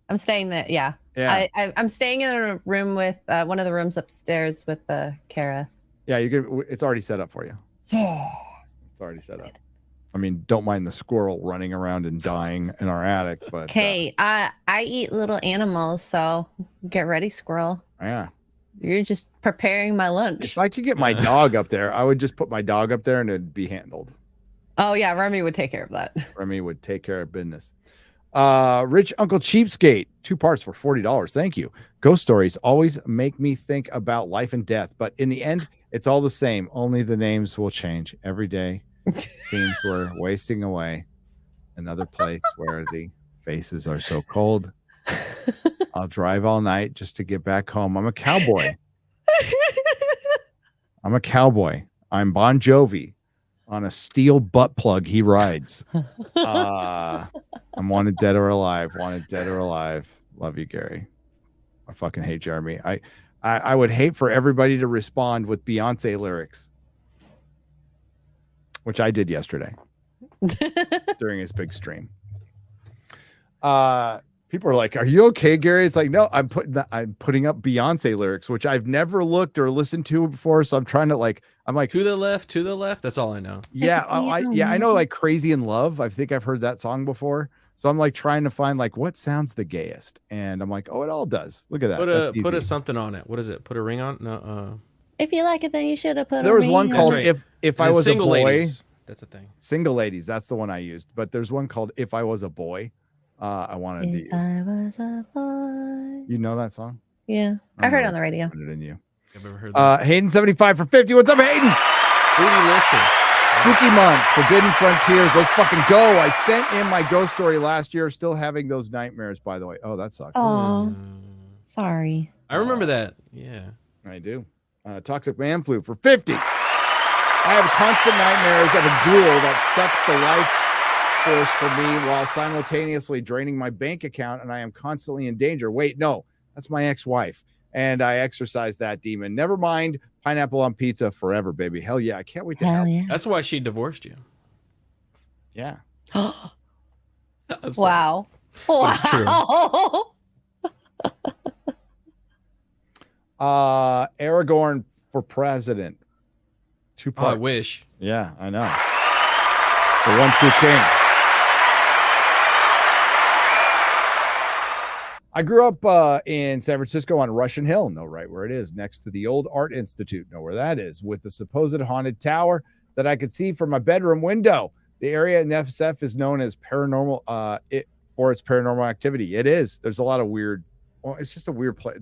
I'm staying there. Yeah. Yeah. I'm staying in a room with one of the rooms upstairs with Kara. Yeah, you're good. It's already set up for you. Yeah. It's already set up. I mean, don't mind the squirrel running around and dying in our attic, but Okay. I eat little animals, so get ready, squirrel. yeah. You're just preparing my lunch. If I could get my dog up there, I would just put my dog up there and it'd be handled. Oh yeah, Remy would take care of that. Remy would take care of business. Rich Uncle Cheapskate, 2 parts for $40. Thank you. Ghost stories always make me think about life and death, but in the end, it's all the same. Only the names will change. Every day seems we're wasting away. Another place where the faces are so cold. I'll drive all night just to get back home. I'm a cowboy. I'm Bon Jovi. On a steel butt plug he rides. I'm wanted dead or alive. Love you, Gary. I fucking hate Jeremy. I would hate for everybody to respond with Beyonce lyrics, which I did yesterday during his big stream. People are like, "Are you okay, Gary?" It's like, no, I'm putting up Beyonce lyrics, which I've never looked or listened to before. So I'm trying to I'm like, to the left. That's all I know. Yeah, I know like "Crazy in Love." I think I've heard that song before. So I'm like trying to find like what sounds the gayest, and I'm like, oh, it all does. Look at that. Put a something on it. What is it? Put a ring on? No. If you like it, then you should have put. There was one called "If I Was a Boy." Ladies. That's a thing. Single Ladies. That's the one I used. But there's one called "If I Was a Boy." I wanted to use. I was a boy. You know that song? Yeah, I heard it on the radio. Put it in you. I've never heard that. Hayden 75 for 50. What's up, Hayden? Bootylicious. Spooky month, Forbidden Frontiers. Let's fucking go. I sent in my ghost story last year. Still having those nightmares, by the way. Oh, that sucks. Oh, sorry. I remember that. Yeah, I do. Toxic Man Flu for 50. I have constant nightmares of a ghoul that sucks the life force for me while simultaneously draining my bank account, and I am constantly in danger. Wait, no, that's my ex-wife, and I exorcised that demon. Never mind pineapple on pizza forever, baby. Hell yeah, I can't wait to help. Yeah. that's why she divorced you. Yeah. Wow. But it's true. Aragorn for president. 2 Oh, I parts. wish. Yeah, I know. The one true king. I grew up in San Francisco on Russian Hill. Know right where it is. Next to the old Art Institute. Know where that is. With the supposed haunted tower that I could see from my bedroom window. The area in FSF is known as paranormal for its paranormal activity. It is. There's a lot of weird. Well, it's just a weird place.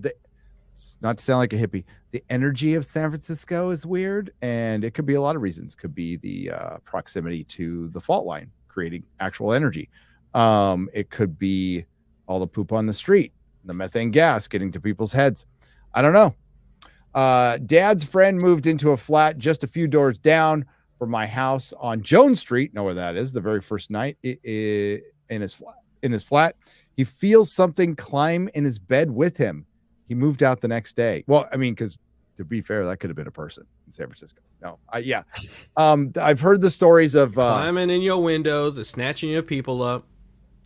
Not to sound like a hippie, the energy of San Francisco is weird, and it could be a lot of reasons. Could be the proximity to the fault line, creating actual energy. It could be all the poop on the street, the methane gas getting to people's heads. I don't know. Dad's friend moved into a flat just a few doors down from my house on Jones Street. Know where that is? The very first night in his flat, he feels something climb in his bed with him. He moved out the next day. Well, I mean, because to be fair, that could have been a person in San Francisco. No, yeah. I've heard the stories of climbing in your windows and snatching your people up,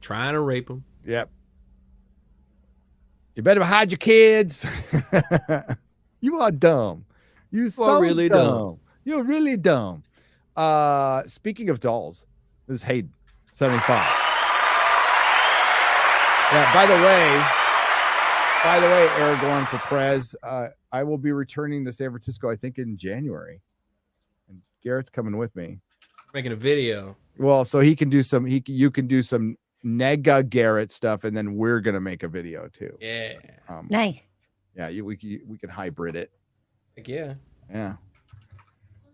trying to rape them. Yep. You better hide your kids. You are dumb. You're so really dumb. You're really dumb. Speaking of dolls, this is Hayden, 75. Yeah, by the way, Aragorn for Prez, I will be returning to San Francisco, I think, in January. And Garrett's coming with me. Making a video. Well, so he can do some, you can do some Nega Garrett stuff, and then we're going to make a video too. Yeah. Nice. Yeah, we can hybrid it. Heck yeah. Yeah.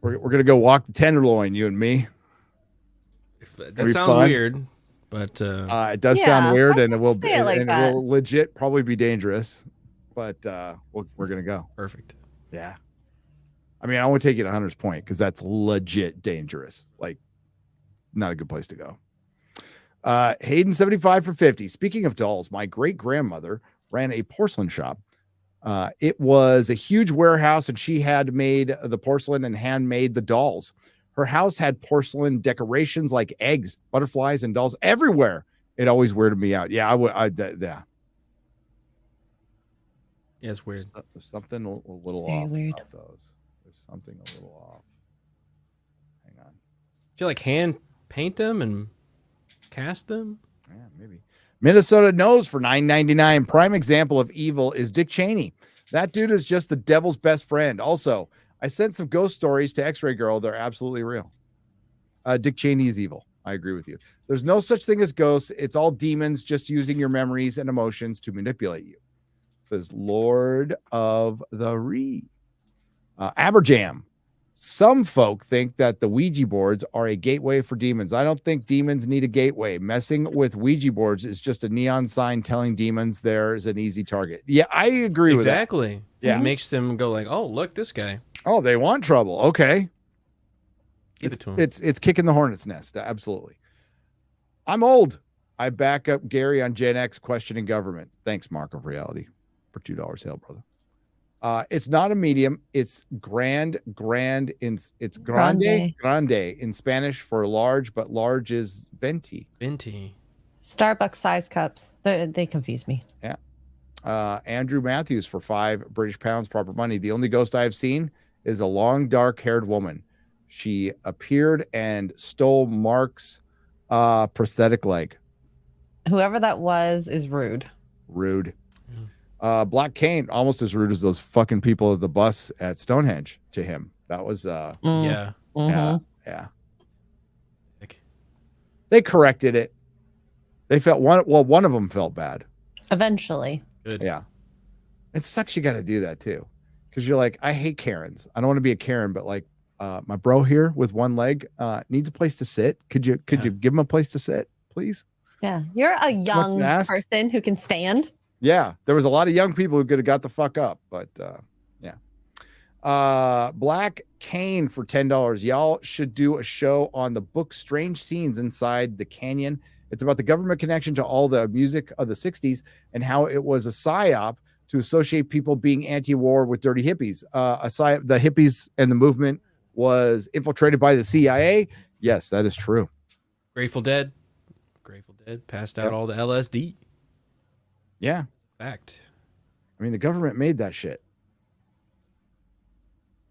We're going to go walk the Tenderloin, you and me. That sounds weird. But it does sound weird, and it will be, like and it will legit probably be dangerous, but we're gonna go. Perfect. Yeah, I mean, I won't take you to Hunter's Point because that's legit dangerous. Like, not a good place to go. Hayden 75 for 50. Speaking of dolls, my great grandmother ran a porcelain shop. It was a huge warehouse, and she had made the porcelain and handmade the dolls. Her house had porcelain decorations like eggs, butterflies, and dolls everywhere. It always weirded me out. Yeah, yeah. Yeah, it's weird. There's something a little Very off weird. about those. There's something a little off. Hang on. Did you like hand paint them and cast them? Yeah, maybe. Minnesota knows for $9.99. Prime example of evil is Dick Cheney. That dude is just the devil's best friend. Also, I sent some ghost stories to X-Ray Girl. They're absolutely real. Dick Cheney is evil. I agree with you. There's no such thing as ghosts. It's all demons just using your memories and emotions to manipulate you. Says Lord of the Ree. Aberjam. Some folk think that the Ouija boards are a gateway for demons. I don't think demons need a gateway. Messing with Ouija boards is just a neon sign telling demons there's an easy target. Yeah, I agree with that. Exactly. Yeah. It makes them go like, oh, look, this guy. Oh, they want trouble. Okay. Give it to him. It's kicking the hornet's nest. Absolutely. I'm old. I back up Gary on Gen X questioning government. Thanks, Mark of Reality, for $2. Hail, brother. It's not a medium. It's grande in Spanish for large, but large is venti. Venti. Starbucks size cups. They confuse me. Yeah. Andrew Matthews for £5 British pounds, proper money. The only ghost I have seen is a long, dark-haired woman. She appeared and stole Mark's prosthetic leg. Whoever that was is rude. Rude. Black Cane, almost as rude as those fucking people at the bus at Stonehenge to him. That was Yeah. Mhm. yeah. Like, They corrected it. They felt one of them felt bad. Eventually. good. Yeah. It sucks you got to do that too. Because you're like, I hate Karens. I don't want to be a Karen, but like my bro here with one leg needs a place to sit. Could you give him a place to sit, please? Yeah. You're a young ask. person who can stand. Yeah, there was a lot of young people who could have got the fuck up, but yeah. Black Cane for $10. Y'all should do a show on the book Strange Scenes Inside the Canyon. It's about the government connection to all the music of the 60s and how it was a psyop to associate people being anti-war with dirty hippies. The hippies and the movement was infiltrated by the CIA. Yes, that is true. Grateful Dead passed out all the LSD. Yeah. Fact. I mean, the government made that shit.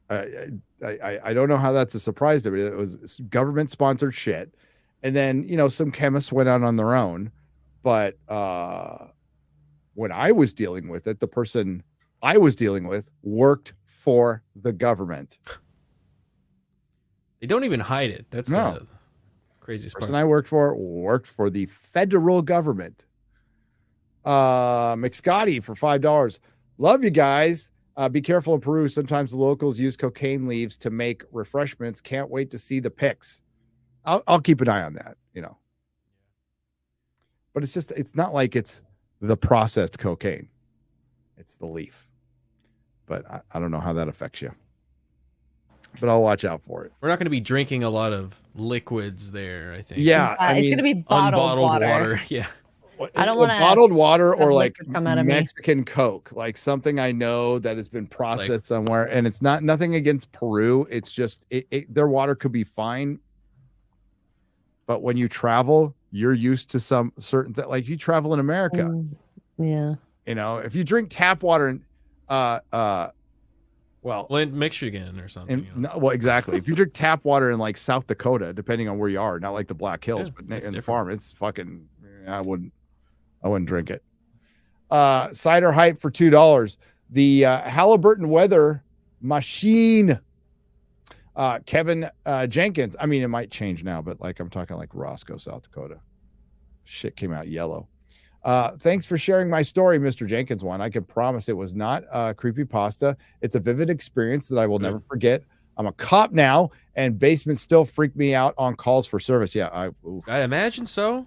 I don't know how that's a surprise to me. It was government sponsored shit. And then, some chemists went out on their own. But when I was dealing with it, the person I was dealing with worked for the government. They don't even hide it. That's the craziest The person part. I worked for the federal government. McScotty for $5. Love you guys. Be careful in Peru. Sometimes the locals use cocaine leaves to make refreshments. Can't wait to see the pics. I'll keep an eye on that, But it's not like it's the processed cocaine. It's the leaf. But I don't know how that affects you. But I'll watch out for it. We're not going to be drinking a lot of liquids there, I think. Yeah. It's going to be bottled water. Yeah. I don't want to bottled water or like come out of Mexican Coke, like something I know that has been processed somewhere. And it's nothing against Peru. It's just their water could be fine. But when you travel, you're used to some certain like you travel in America. Yeah. If you drink tap water and in Michigan or something. Exactly. If you drink tap water in like South Dakota, depending on where you are, not like the Black Hills, but in the farm, it's fucking. I wouldn't drink it. Cider Hype for $2. The Halliburton Weather Machine. Kevin Jenkins. I mean, it might change now, but like I'm talking like Roscoe, South Dakota. Shit came out yellow. Thanks for sharing my story, Mr. Jenkins one. I can promise it was not creepypasta. It's a vivid experience that I will never forget. I'm a cop now, and basements still freak me out on calls for service. Yeah, I imagine so.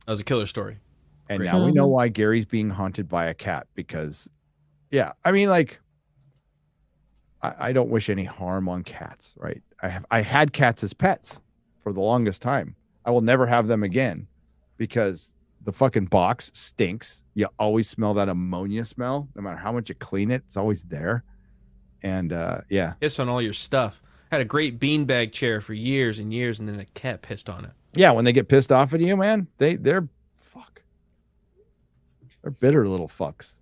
That was a killer story. And Great. now we know why Gary's being haunted by a cat because, I mean, like, I don't wish any harm on cats, right? I had cats as pets for the longest time. I will never have them again because the fucking box stinks. You always smell that ammonia smell. No matter how much you clean it, it's always there. And Piss on all your stuff. Had a great beanbag chair for years and years, and then a cat pissed on it. Yeah, when they get pissed off at you, man, they're bitter little fucks.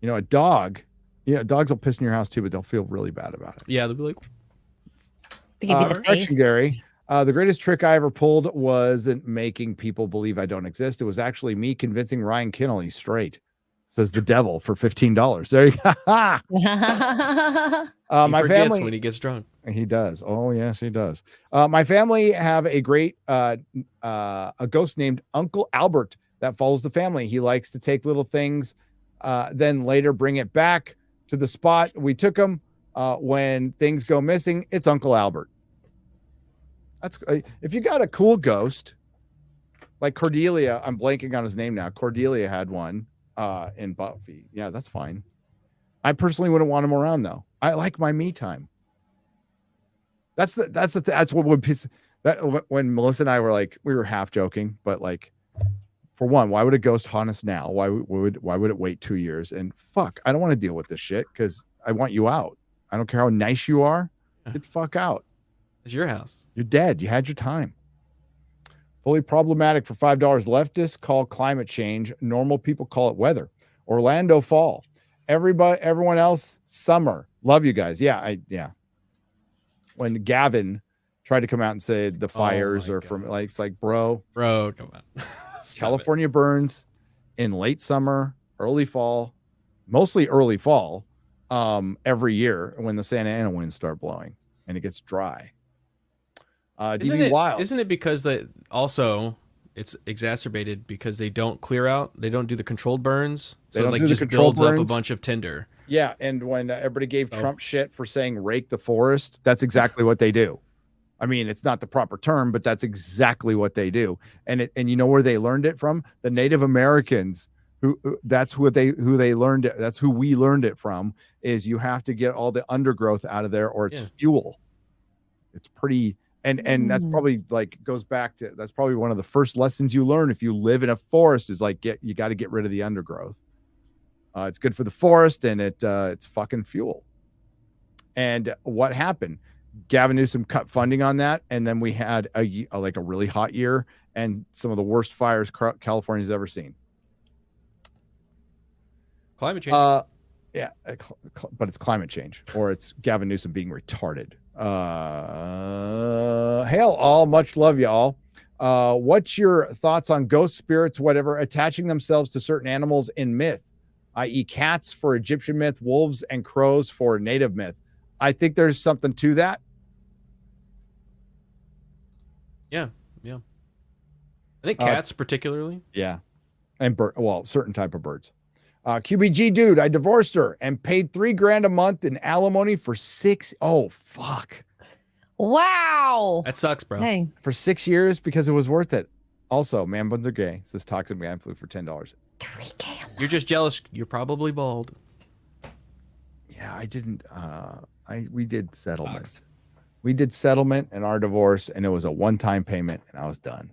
A dog. Yeah, dogs will piss in your house too, but they'll feel really bad about it. Yeah, they'll be like, To give you the face. correction, Gary. The greatest trick I ever pulled wasn't making people believe I don't exist. It was actually me convincing Ryan Kinnell he's straight. says the devil for $15. There you go. He My forgets family, when he gets drunk. he does. Oh yes, he does. My family have a great a ghost named Uncle Albert that follows the family. He likes to take little things, then later bring it back to the spot we took him. When things go missing, it's Uncle Albert. That's if you got a cool ghost like Cordelia. I'm blanking on his name now. Cordelia had one in Buffy. Yeah, that's fine. I personally wouldn't want him around though. I like my me time. That's what would piss that when Melissa and I were like, we were half joking, but like, for one, why would a ghost haunt us now? Why would it wait 2 years? And fuck, I don't want to deal with this shit because I want you out. I don't care how nice you are. Get the fuck out. It's your house. You're dead. You had your time. Fully problematic for $5. Leftists call climate change. Normal people call it weather. Orlando fall. Everyone else summer. Love you guys. Yeah. When Gavin tried to come out and say the fires are from like, it's like, bro, come on. California burns in late summer, early fall, mostly early fall, every year when the Santa Ana winds start blowing and it gets dry. Isn't it because that also it's exacerbated because they don't clear out, they don't do the controlled burns, so it like just builds up a bunch of tinder. Yeah, and when everybody gave Trump shit for saying rake the forest, that's exactly what they do. I mean, it's not the proper term, but that's exactly what they do. And you know where they learned it from? The Native Americans. That's who they learned it. That's who we learned it from. Is you have to get all the undergrowth out of there, or it's fuel. It's pretty, and that's probably like goes back to that's probably one of the first lessons you learn if you live in a forest is like you got to get rid of the undergrowth. It's good for the forest, and it's fucking fuel. And what happened? Gavin Newsom cut funding on that, and then we had a really hot year and some of the worst fires California's ever seen. Climate change. Yeah, but it's climate change, or it's Gavin Newsom being retarded. Hail all, much love y'all. What's your thoughts on ghost spirits, whatever, attaching themselves to certain animals in myth, i.e. cats for Egyptian myth, wolves and crows for native myth? I think there's something to that. Yeah. I think cats particularly. Yeah. And certain type of birds. QBG dude, I divorced her and paid $3,000 a month in alimony for 6. Oh, fuck. Wow. That sucks, bro. Dang. For 6 years because it was worth it. Also, man buns are gay. Says toxic man flu for $10. $3,000. You're just jealous. You're probably bald. Yeah, I didn't. We did settlement. We did settlement in our divorce, and it was a one-time payment, and I was done.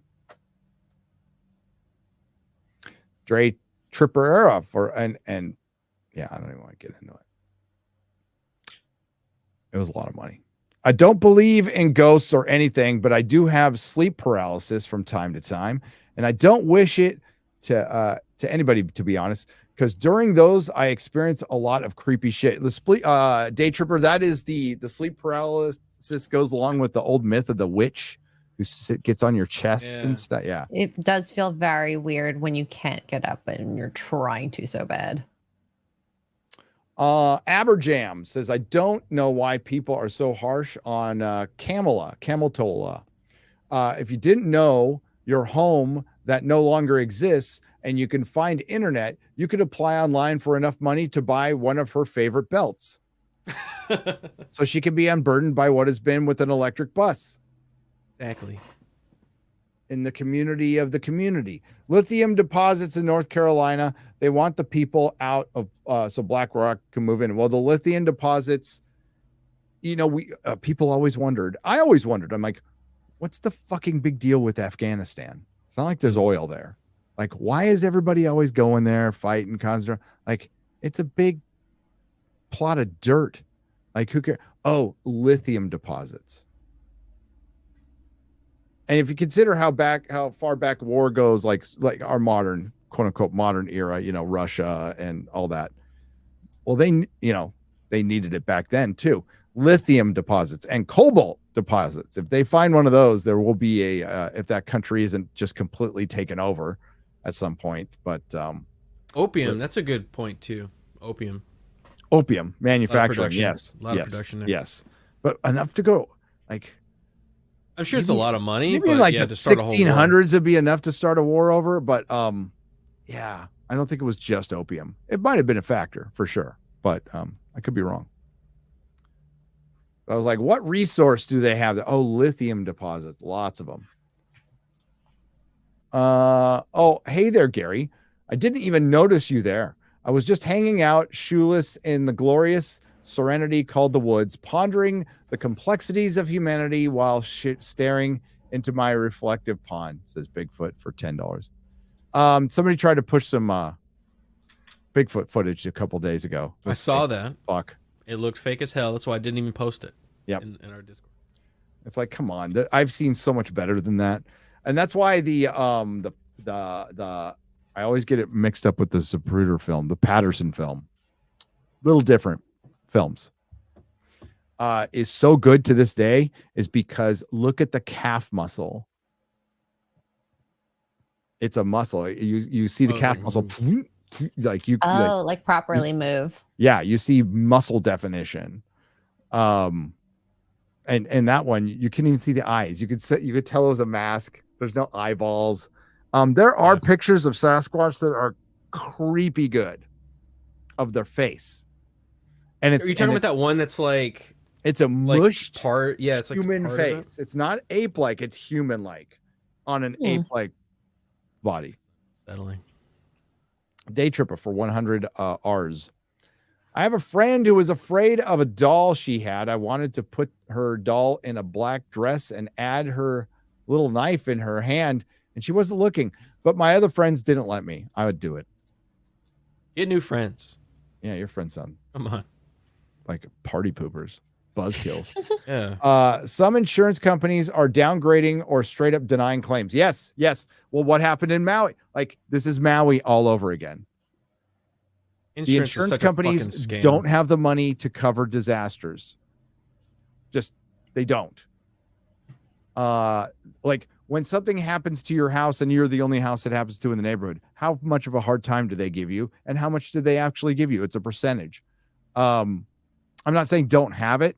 Dre Tripper era for and yeah, I don't even want to get into it. It was a lot of money. I don't believe in ghosts or anything, but I do have sleep paralysis from time to time, and I don't wish it to anybody, to be honest, because during those I experience a lot of creepy shit. The Day Tripper, that is the sleep paralysis goes along with the old myth of the witch who gets on your chest and stuff. Yeah, it does feel very weird when you can't get up and you're trying to so bad. Aberjam says, I don't know why people are so harsh on Cameltola. If you didn't know your home that no longer exists and you can find internet, you could apply online for enough money to buy one of her favorite belts. So she can be unburdened by what has been with an electric bus. Exactly. In the community of the community. Lithium deposits in North Carolina. They want the people out of so BlackRock can move in. Well, the lithium deposits, people always wondered. I always wondered. I'm like, what's the fucking big deal with Afghanistan? It's not like there's oil there. Like, why is everybody always going there, fighting, concentrating? Like, it's a big plot of dirt. Like, who cares? Oh, lithium deposits. And if you consider how far back war goes, like our modern, quote unquote, modern era, Russia and all that. Well, they needed it back then too. Lithium deposits and cobalt deposits. If they find one of those, there will be if that country isn't just completely taken over at some point. But Opium. That's a good point too. Opium. Opium manufacturing. production. Yes. A lot of yes. production there. Yes. But enough to go like. I'm sure it's a lot of money, Maybe but in like yeah, the to start a whole war. 1600s would be enough to start a war over. But yeah, I don't think it was just opium. It might have been a factor for sure, but I could be wrong. I was like, what resource do they have? Oh, lithium deposits, lots of them. Oh, hey there, Gary. I didn't even notice you there. I was just hanging out, shoeless, in the glorious serenity called the woods, pondering the complexities of humanity while staring into my reflective pond, says Bigfoot for $10. Somebody tried to push some Bigfoot footage a couple days ago. I saw that. Fuck. It looked fake as hell. That's why I didn't even post it. Yep. In our Discord. It's like, come on. I've seen so much better than that. And that's why the I always get it mixed up with the Zapruder film, the Patterson film. Little different films. Is so good to this day is because look at the calf muscle. It's a muscle. You see the calf muscle like you like properly move. Yeah, you see muscle definition. And that one you couldn't even see the eyes. You could tell it was a mask. There's no eyeballs. There are pictures of Sasquatch that are creepy good of their face. And Are you talking about that one that's like it's a mushed part? Yeah, it's like human face. It's not ape-like, it's human-like on an ape-like body. Settling. Day tripper for 100 Rs. I have a friend who was afraid of a doll she had. I wanted to put her doll in a black dress and add her little knife in her hand, and she wasn't looking. But my other friends didn't let me. I would do it. Get new friends. Yeah, your friends sound Come on. like party poopers, buzzkills. Yeah. Some insurance companies are downgrading or straight up denying claims. Yes. Well, what happened in Maui? Like, this is Maui all over again. The insurance companies don't have the money to cover disasters. They don't. Like when something happens to your house and you're the only house it happens to in the neighborhood, how much of a hard time do they give you? And how much do they actually give you? It's a percentage. I'm not saying don't have it,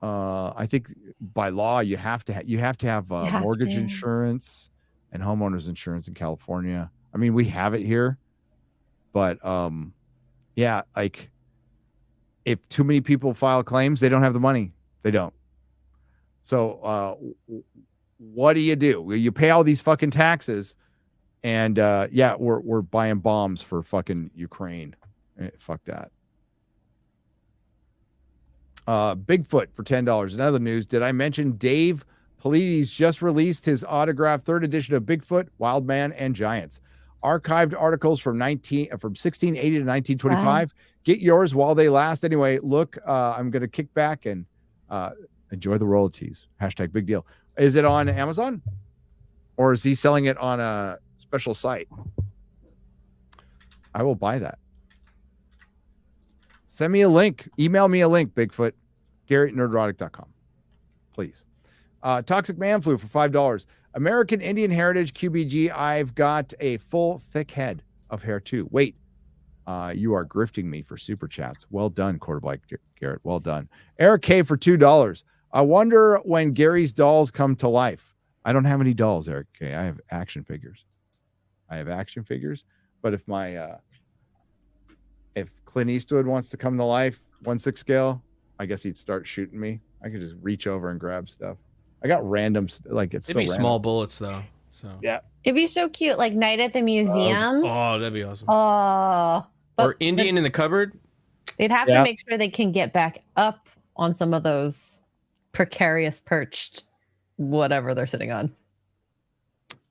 I think by law you have to have mortgage insurance and homeowners insurance in California. I mean, we have it here, but like if too many people file claims, they don't have the money. They don't. So what do? You pay all these fucking taxes, and we're buying bombs for fucking Ukraine. Fuck that. Bigfoot for $10. In other news, did I mention Dave Paulides just released his autographed third edition of Bigfoot, Wild Man, and Giants? Archived articles from 1680 to 1925. Wow. Get yours while they last. Anyway, look, I'm going to kick back and enjoy the royalties. # big deal. Is it on Amazon? Or is he selling it on a special site? I will buy that. Send me a link. Email me a link, Bigfoot. Gary@nerdrotic.com. Please. Toxic Man Flu for $5. American Indian Heritage QBG. I've got a full thick head of hair too. Wait. You are grifting me for super chats. Well done, Quarterback Garrett. Well done. Eric K for $2. I wonder when Gary's dolls come to life. I don't have any dolls, Eric K. I have action figures. But if my if Clint Eastwood wants to come to life, 1/6 scale, I guess he'd start shooting me. I could just reach over and grab stuff. I got random, like it's. It'd be small bullets though. So yeah, it'd be so cute, like Night at the Museum. Oh, that'd be awesome. Oh, or Indian in the cupboard. They'd have to make sure they can get back up on some of those precarious perched whatever they're sitting on.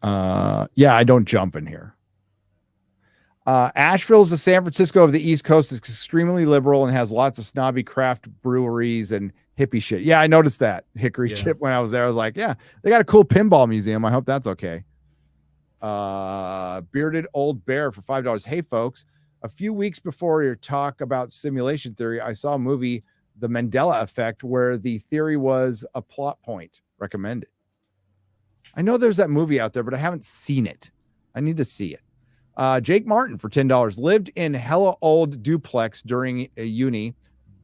I don't jump in here. Asheville's the San Francisco of the East Coast. It's extremely liberal and has lots of snobby craft breweries and hippie shit. Yeah, I noticed that Hickory Chip when I was there. I was like, yeah, they got a cool pinball museum. I hope that's okay. Bearded Old Bear for $5. Hey, folks, a few weeks before your talk about simulation theory, I saw a movie, The Mandela Effect, where the theory was a plot point. Recommended. I know there's that movie out there, but I haven't seen it. I need to see it. Jake Martin for $10 lived in hella old duplex during a uni.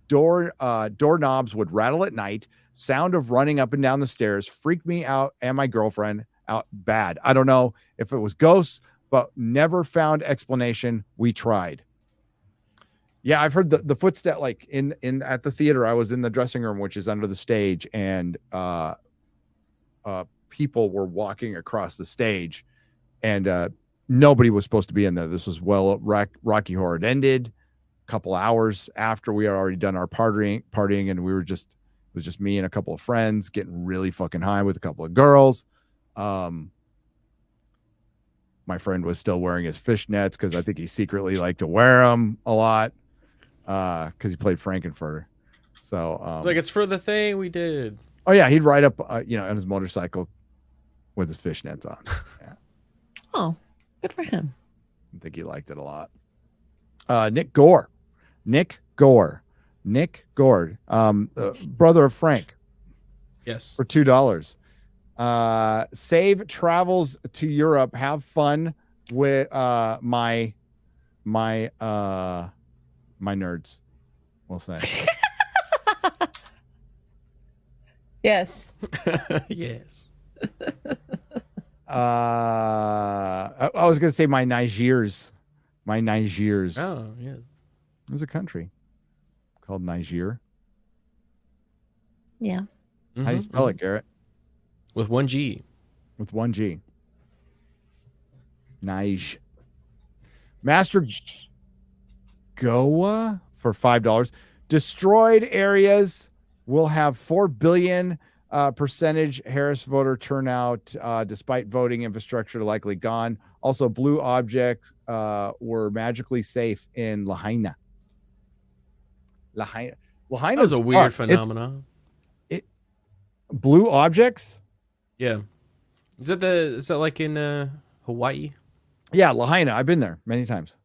Doorknobs would rattle at night. Sound of running up and down the stairs freaked me out and my girlfriend out bad. I don't know if it was ghosts, but never found explanation. We tried. Yeah, I've heard the footstep like in at the theater. I was in the dressing room, which is under the stage, and people were walking across the stage, and nobody was supposed to be in there. This was Rocky Horror had ended a couple hours after we had already done our partying, and it was just me and a couple of friends getting really fucking high with a couple of girls. My friend was still wearing his fishnets because I think he secretly liked to wear them a lot because he played Frankenfurter. So It's like, it's for the thing we did. Oh yeah, he'd ride up on his motorcycle with his fishnets on. Yeah. Oh, good for him. I think he liked it a lot. Nick Gore, brother of Frank, Yes. for $2. Save travels to Europe. Have fun with my nerds. We'll say. Yes. Yes. I was gonna say my Nigers. Oh yeah. There's a country called Niger. Yeah. How do you spell it, Garrett? With one G. With one G. Niger. Master Goa for $5. Destroyed areas will have 4 billion percentage Harris voter turnout, despite voting infrastructure likely gone. Also, blue objects were magically safe in Lahaina. Lahaina was a weird phenomenon. Blue objects? Yeah. Is that like in Hawaii? Yeah, Lahaina. I've been there many times.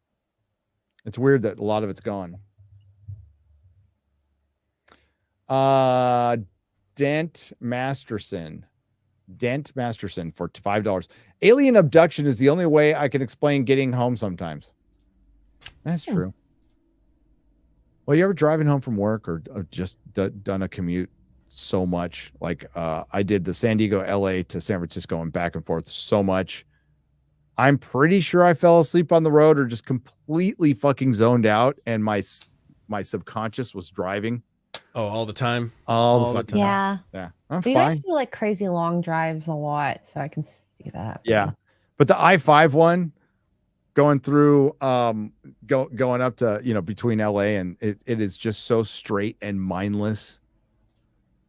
It's weird that a lot of it's gone. Dent Masterson for $5. Alien abduction is the only way I can explain getting home sometimes. That's true. Well, you ever driving home from work or just done a commute so much? Like I did the San Diego, LA to San Francisco and back and forth so much. I'm pretty sure I fell asleep on the road or just completely fucking zoned out, and my subconscious was driving. Oh, all the time. All the time. Yeah. Yeah. I'm You fine. guys do like crazy long drives a lot, so I can see that. Yeah. But the I-5 one going through going up to, between LA and it is just so straight and mindless.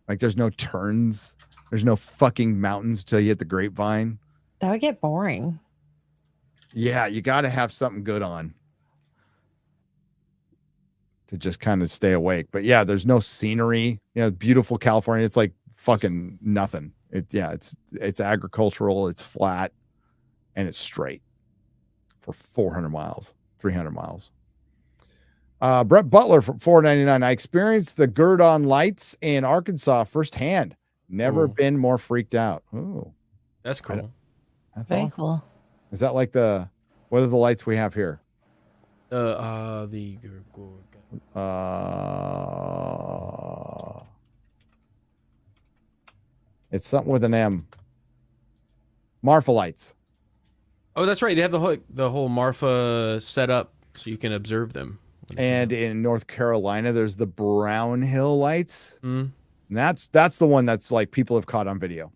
Like there's no turns. There's no fucking mountains till you hit the Grapevine. That would get boring. Yeah, you got to have something good on to just kind of stay awake. But yeah, there's no scenery. Beautiful California. It's like fucking nothing. It's agricultural. It's flat, and it's straight for 400 miles, 300 miles. Brett Butler for $4.99. I experienced the Gurdon lights in Arkansas firsthand. Never been more freaked out. Ooh, that's cool. That's very awesome. cool. Is that like what are the lights we have here? It's something with an M. Marfa lights. Oh, that's right. They have the whole Marfa set up so you can observe them. And in North Carolina, there's the Brown Hill lights. Mm. And that's the one that's like people have caught on video.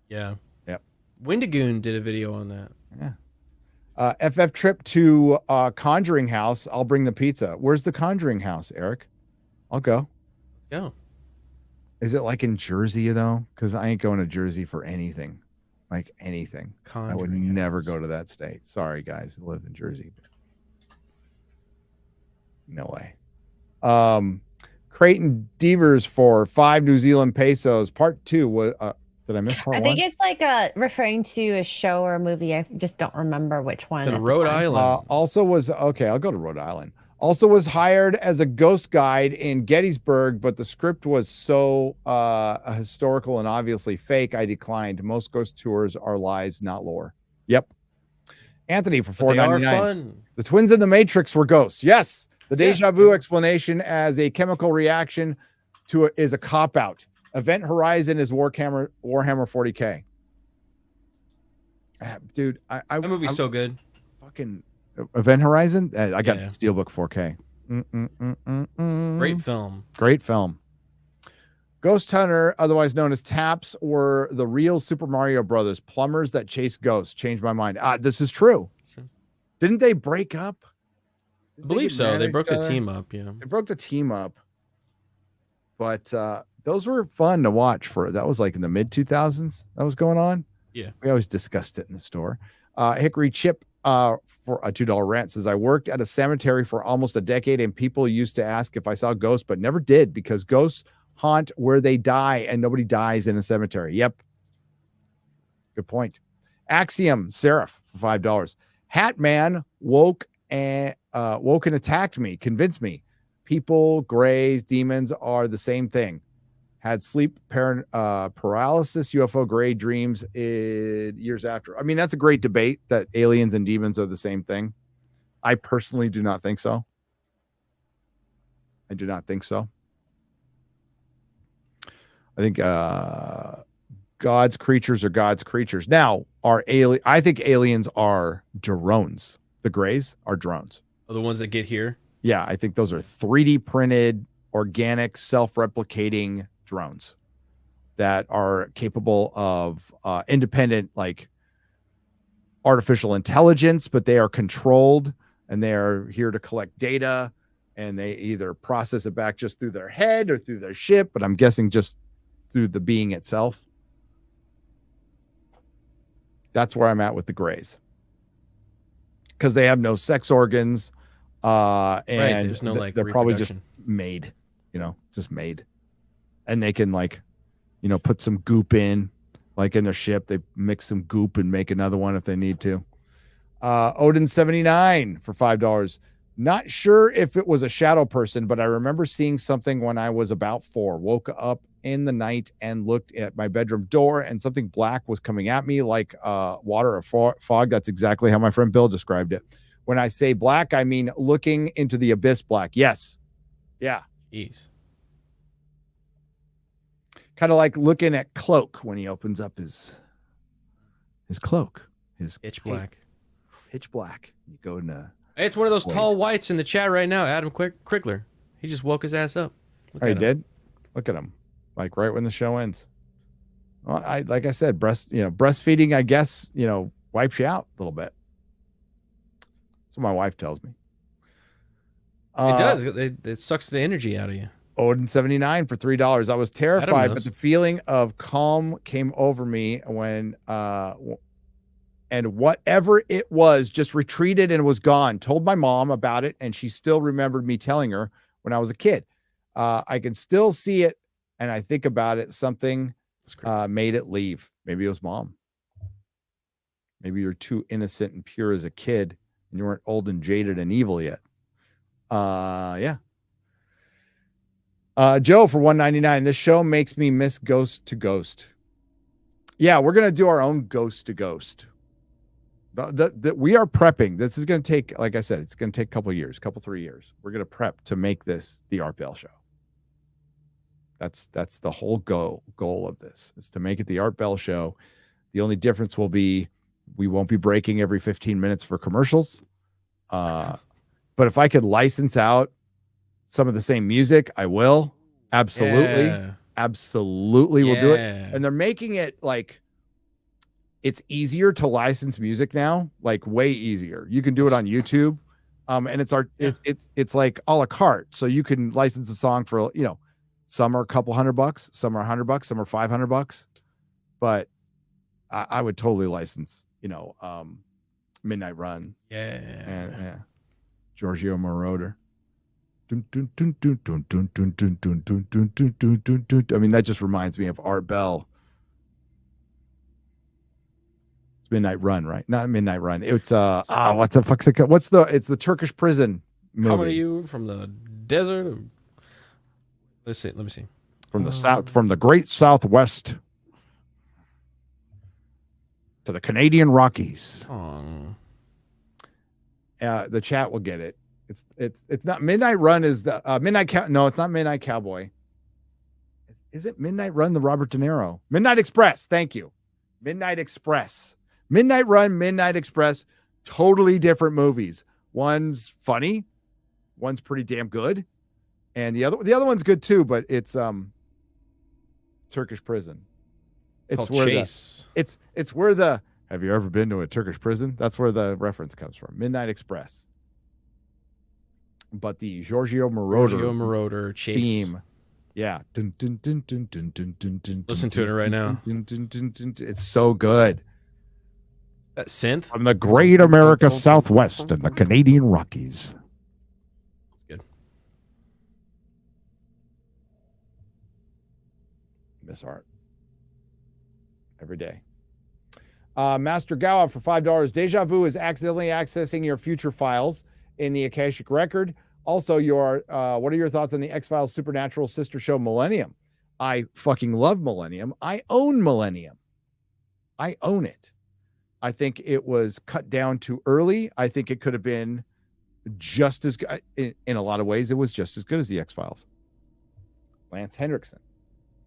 Yeah. Yep. Windigoon did a video on that. Yeah. FF trip to Conjuring House. I'll bring the pizza. Where's the Conjuring House, Eric? I'll go. Let's go. Is it like in Jersey, though? Because I ain't going to Jersey for anything. Like anything. I would never go to that state. Sorry, guys. I live in Jersey. No way. Creighton Devers for 5 New Zealand pesos. Part 2 was did I miss part 1? I think it's like referring to a show or a movie. I just don't remember which one. It's in Rhode Island. Also was I'll go to Rhode Island. Also was hired as a ghost guide in Gettysburg, but the script was so historical and obviously fake, I declined. Most ghost tours are lies, not lore. Yep. Anthony for But they are $4.99. fun. The twins in the Matrix were ghosts. Yes. The Yeah. deja vu explanation as a chemical reaction is a cop out. Event Horizon is Warhammer 40K. Dude, That movie's so good. fucking Event Horizon. I got Yeah. Steelbook 4K. Great film. Great film. Ghost Hunter, otherwise known as TAPS, were the real Super Mario Brothers plumbers that chase ghosts. Changed my mind. This is true. True. Didn't they break up? I believe so. They broke the team up. Yeah. They broke the team up. But those were fun to watch that was like in the mid 2000s that was going on. Yeah. We always discussed it in the store. Hickory Chip for a $2 rant says, I worked at a cemetery for almost a decade and people used to ask if I saw ghosts, but never did because ghosts haunt where they die and nobody dies in a cemetery. Yep. Good point. Axiom Seraph for $5. Hat Man woke and attacked me, convinced me. People, grays, demons are the same thing. Had sleep paralysis, UFO gray dreams years after. I mean, that's a great debate that aliens and demons are the same thing. I personally do not think so. I do not think so. I think God's creatures are God's creatures. Now, I think aliens are drones. The grays are drones. Oh, the ones that get here. Yeah, I think those are 3D printed, organic, self-replicating drones that are capable of independent, like artificial intelligence, but they are controlled and they are here to collect data and they either process it back just through their head or through their ship, but I'm guessing just through the being itself. That's where I'm at with the grays. Because they have no sex organs. And there's no like they're probably just reproduction. made, just made. And they can put some goop in, like in their ship. They mix some goop and make another one if they need to. Odin 79 for $5. Not sure if it was a shadow person, but I remember seeing something when I was about 4. Woke up in the night and looked at my bedroom door and something black was coming at me like water or fog. That's exactly how my friend Bill described it. When I say black, I mean looking into the abyss black. Yes. Yeah. Jeez. Kind of like looking at Cloak when he opens up his cloak. His Pitch black. Pitch black. You go into... It's one of those tall whites in the chat right now. Adam Crigler. He just woke his ass up. He did? Look at him. Like right when the show ends. Well, like I said, breastfeeding, I guess, wipes you out a little bit. That's what my wife tells me. It does. It sucks the energy out of you. Odin 79 for $3. I was terrified, but the feeling of calm came over me when and whatever it was just retreated and was gone. Told my mom about it, and she still remembered me telling her when I was a kid. I can still see it, and I think about it. Something made it leave. Maybe it was mom. Maybe you're too innocent and pure as a kid, and you weren't old and jaded and evil yet. Yeah. Joe for $1.99. This show makes me miss Ghost to Ghost. Yeah, we're gonna do our own Ghost to Ghost. We are prepping. This is going to take, like I said, it's going to take a couple years, 3 years. We're going to prep to make this the Art Bell show. That's the whole goal of this, is to make it the Art Bell show. The only difference will be we won't be breaking every 15 minutes for commercials. But if I could license out some of the same music, I will. Absolutely. Yeah. Absolutely will do it. Yeah. And they're making it like, it's easier to license music now, like way easier. You can do it on YouTube. And it's like a la carte. So you can license a song for, some are a couple $100, some are $100, some are $500. But I would totally license, Midnight Run. Yeah. And Giorgio Moroder. I mean, that just reminds me of Art Bell. Midnight Run, right? Not Midnight Run. It's what the fuck's it called? It's the Turkish prison movie. Coming to you from the desert. Let me see. From the south, from the great Southwest to the Canadian Rockies. The chat will get it. It's not Midnight Run is the no, it's not Midnight Cowboy. Is it Midnight Run, the Robert De Niro? Midnight Express. Thank you. Midnight Express. Midnight Run, Midnight Express. Totally different movies. One's funny, one's pretty damn good, and the other one's good too. But it's Turkish prison. It's where Chase. It's where the have you ever been to a Turkish prison? That's where the reference comes from. Midnight Express. But the Giorgio Moroder Chase theme. Yeah. Dun, dun, dun, dun, dun, dun, dun, dun, Listen to it right now. dun, dun, dun, dun, dun. It's so good. That synth. From the great America Southwest and the Canadian Rockies. Good. Miss art. Every day. Master Gawa for $5. Deja vu is accidentally accessing your future files in the Akashic Record. Also, what are your thoughts on the X-Files Supernatural sister show Millennium? I fucking love Millennium. I own Millennium. I own it. I think it was cut down too early. I think it could have been just as good. In a lot of ways, it was just as good as the X-Files. Lance Hendrickson.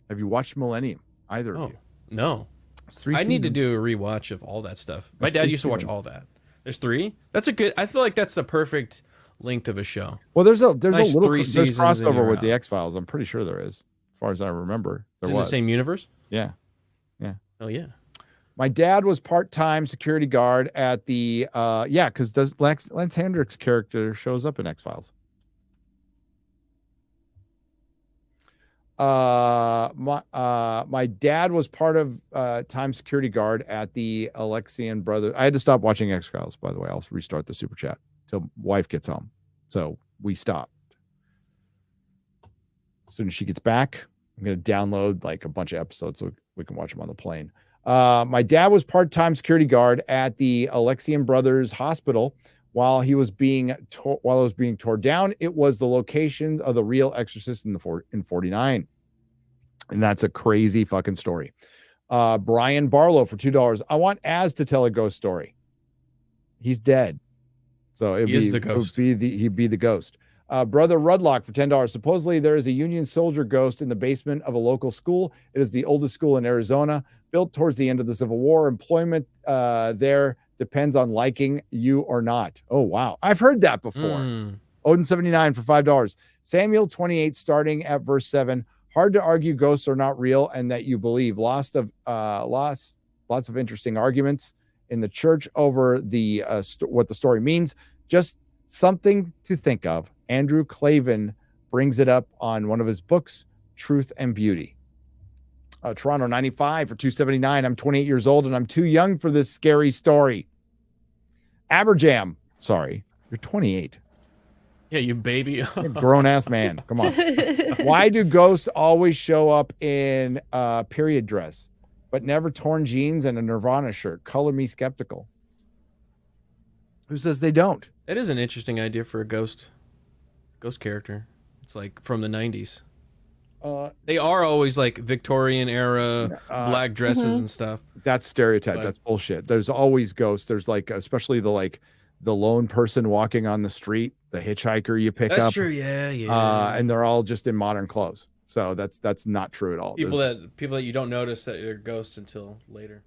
Have you watched Millennium? Either of you? No. It's 3 I need to seasons. do a rewatch of all that stuff. My There's dad 3 used to watch seasons. all that. There's 3. That's a good. I feel like that's the perfect length of a show. Well, there's Nice a little 3 seasons and crossover you're with the out. X-Files. I'm pretty sure there is, as far as I remember. It's There in was. the same universe. Yeah. Oh yeah. My dad was part-time security guard at the because Lance Hendricks' character shows up in X-Files. My dad was part of time security guard at the Alexian Brothers. I had to stop watching X-Files, by the way. I'll restart the super chat till wife gets home. So we stopped. As soon as she gets back, I'm going to download like a bunch of episodes so we can watch them on the plane. My dad was part-time security guard at the Alexian Brothers Hospital while he was being torn down. It was the location of the real Exorcist in 49, and that's a crazy fucking story. Brian Barlow for $2. I want Az to tell a ghost story. He's dead, so he'd be the ghost. Brother Rudlock for $10. Supposedly, there is a Union soldier ghost in the basement of a local school. It is the oldest school in Arizona, built towards the end of the Civil War. Employment there depends on liking you or not. Oh, wow. I've heard that before. Odin 79 for $5. Samuel 28, starting at verse 7. Hard to argue ghosts are not real and that you believe. Lots of interesting arguments in the church over the what the story means. Just something to think of. Andrew Clavin brings it up on one of his books, Truth and Beauty. Toronto 95 for $2.79. I'm 28 years old and I'm too young for this scary story. Aberjam, sorry, you're 28. Yeah, you baby. You're a grown-ass man. Come on. Why do ghosts always show up in period dress, but never torn jeans and a Nirvana shirt? Color me skeptical. Who says they don't? That is an interesting idea for a ghost character. It's like from the 90s. They are always like Victorian era black dresses and stuff. That's stereotype. But- That's bullshit. There's always ghosts. There's like, especially the lone person walking on the street, the hitchhiker you pick That's up. true. Yeah. And they're all just in modern clothes. So that's not true at all. People that you don't notice that they're ghosts until later.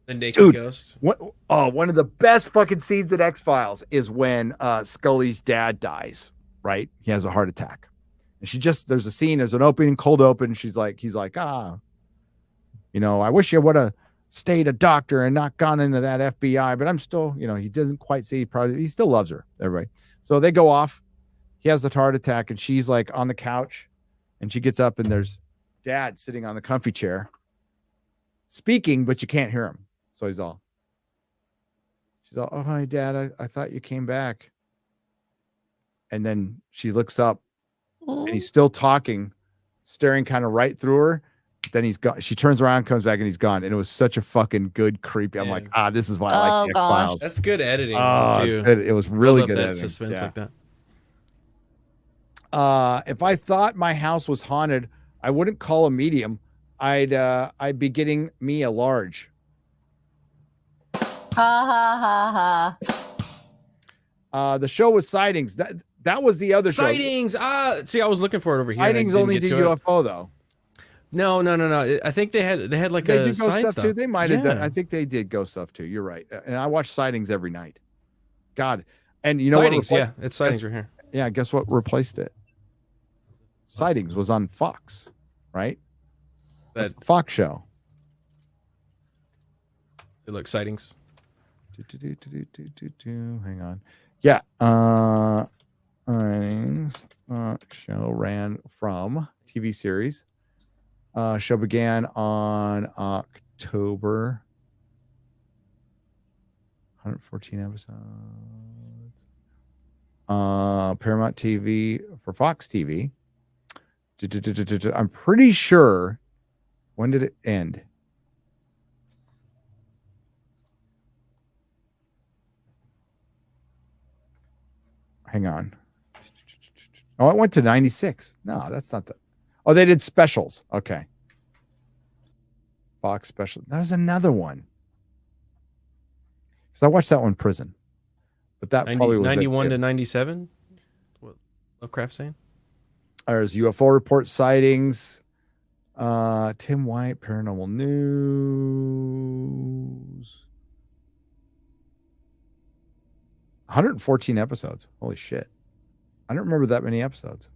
The naked Dude, ghost. One of the best fucking scenes in X-Files is when Scully's dad dies, right? He has a heart attack. And there's a scene, there's an cold open. He's like, I wish you would have stayed a doctor and not gone into that FBI, but I'm still, he doesn't quite see, he still loves her, everybody. So they go off. He has the heart attack and she's like on the couch and she gets up and there's dad sitting on the comfy chair speaking, but you can't hear him. So she's all, oh, hi, Dad. I thought you came back. And then she looks up and he's still talking, staring kind of right through her. Then he's gone. She turns around, comes back, and he's gone. And it was such a fucking good creepy. I'm like, this is why I like the X-Files. That's good editing. It's too. good. It was really good that editing. suspense like that. If I thought my house was haunted, I wouldn't call a medium. I'd be getting me a large. Ha ha ha ha. The show was Sightings. That was the other Sightings. See, I was looking for it over show. here. Sightings only did UFO though. No. I think they had like they a do ghost side stuff too. They might have done. Yeah. I think they did ghost stuff too. You're right. And I watch Sightings every night. God, and you know Sightings. what? Yeah, it's Sightings right here. Yeah, guess what replaced it? Sightings was on Fox, right? That's the Fox show. Look, Sightings. Hang on. Yeah. Sightings show ran from TV series. Show began on October. 114 episodes. Paramount TV for Fox TV. I'm pretty sure. When did it end? Hang on. Oh, it went to 96. No, that's not the. Oh, they did specials. Okay. Fox special. There's another one. Because I watched that one in prison. But that 90, probably was 91 to 97? What Lovecraft saying? There's UFO report sightings. Tim White, Paranormal News. 114 episodes. Holy shit. I don't remember that many episodes.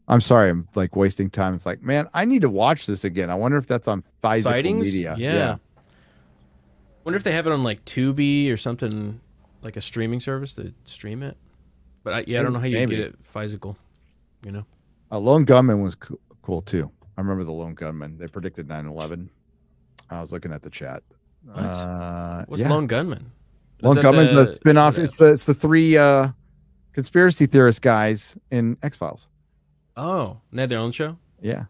I'm sorry, I'm like wasting time. It's like, man, I need to watch this again. I wonder if that's on Physical Media. Yeah. Wonder if they have it on like Tubi or something, like a streaming service to stream it. But I don't know how you get it physical, you know? Lone Gunman was cool too. I remember the Lone Gunman. They predicted 9/11. I was looking at the chat. What? What's Lone Gunman? Lone Gunman's a spin-off. It's the three conspiracy theorist guys in X-Files. Oh, they had their own show? Yeah.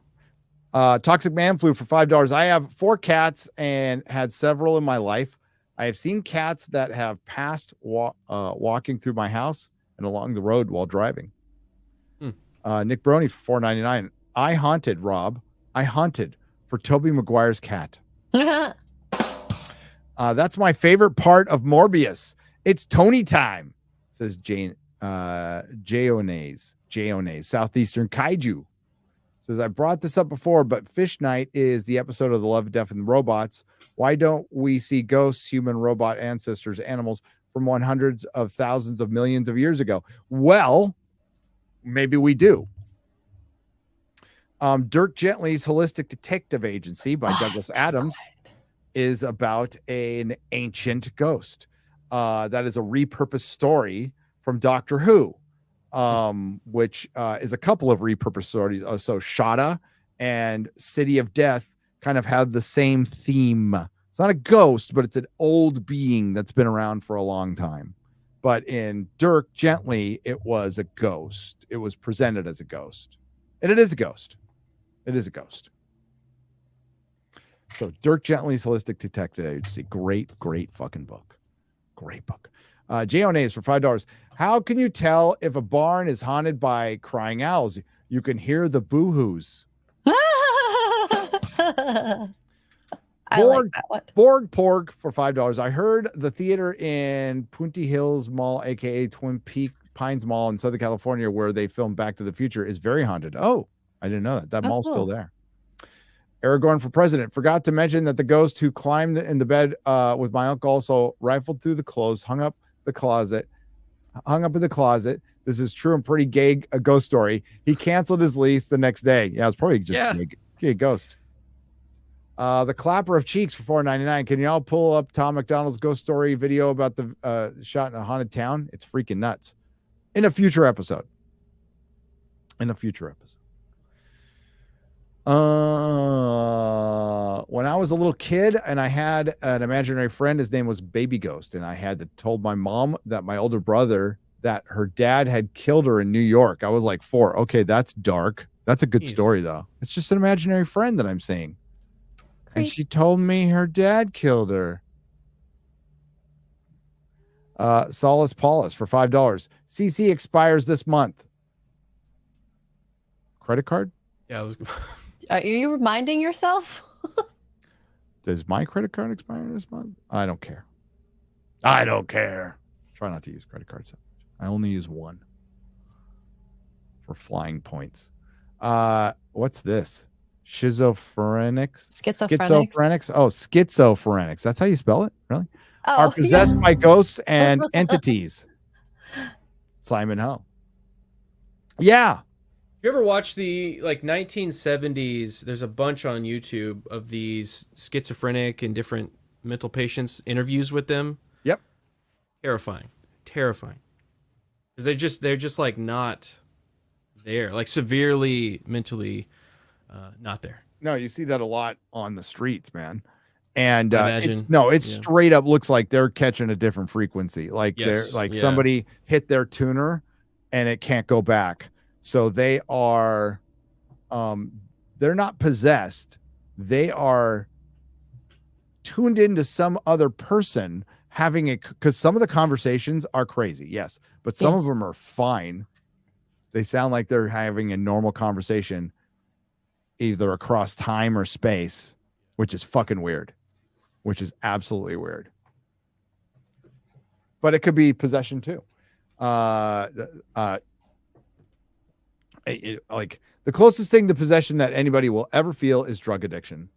Toxic Man Flu for $5. I have 4 cats and had several in my life. I have seen cats that have passed walking through my house and along the road while driving. Nick Brony for $4.99. I haunted for Tobey Maguire's cat. That's my favorite part of Morbius. It's Tony time, says Jayonays, Southeastern Kaiju. Says, I brought this up before, but Fish Night is the episode of The Love, Death, and the Robots. Why don't we see ghosts, human, robot ancestors, animals from hundreds of thousands of millions of years ago? Well, maybe we do. Dirk Gently's Holistic Detective Agency by Douglas Adams is about an ancient ghost. That is a repurposed story from Doctor Who, which is a couple of repurposed stories. So Shada and City of Death kind of have the same theme. It's not a ghost, but it's an old being that's been around for a long time. But in Dirk Gently, it was a ghost. It was presented as a ghost. And it is a ghost. It is a ghost. So Dirk Gently's Holistic Detective Agency. Great fucking book. Great book. J-O-N-A is for $5. How can you tell if a barn is haunted by crying owls? You can hear the boo-hoos. I like that one. Borg Porg for $5. I heard the theater in Punta Hills Mall, aka Twin Pines Mall in Southern California, where they filmed Back to the Future, is very haunted. Oh, I didn't know that. That mall's still there. Aragorn for president. Forgot to mention that the ghost who climbed in the bed with my uncle also rifled through the clothes, hung up in the closet. This is true and pretty gay a ghost story. He canceled his lease the next day. Yeah, it's probably just a gay ghost. The Clapper of Cheeks for $4.99. Can y'all pull up Tom McDonald's ghost story video about the shot in a haunted town? It's freaking nuts. In a future episode. When I was a little kid and I had an imaginary friend, his name was Baby Ghost, and I had told my mom that my older brother that her dad had killed her in New York. I was like 4. Okay, that's dark. That's a good story though. It's just an imaginary friend that I'm seeing. And she told me her dad killed her. Solace Paulus for $5. CC expires this month. Credit card? Yeah, Are you reminding yourself? Does my credit card expire this month? I don't care. I don't care. Try not to use credit cards. I only use one for flying points. What's this? Schizophrenics? Schizophrenics. Oh, schizophrenics. That's how you spell it? Really? Oh, Are possessed by ghosts and entities. Simon Ho. Yeah. You ever watch the 1970s? There's a bunch on YouTube of these schizophrenic and different mental patients interviews with them. Yep. Terrifying, because they're just like not there, like severely mentally not there. No, you see that a lot on the streets, man. And Imagine. it's straight up looks like they're catching a different frequency. Like they're somebody hit their tuner and it can't go back. So they are they're not possessed. They are tuned into some other person having a, because some of the conversations are crazy, yes, but some of them are fine. They sound like they're having a normal conversation either across time or space, which is fucking weird, which is absolutely weird. But it could be possession too. Like the closest thing to possession that anybody will ever feel is drug addiction.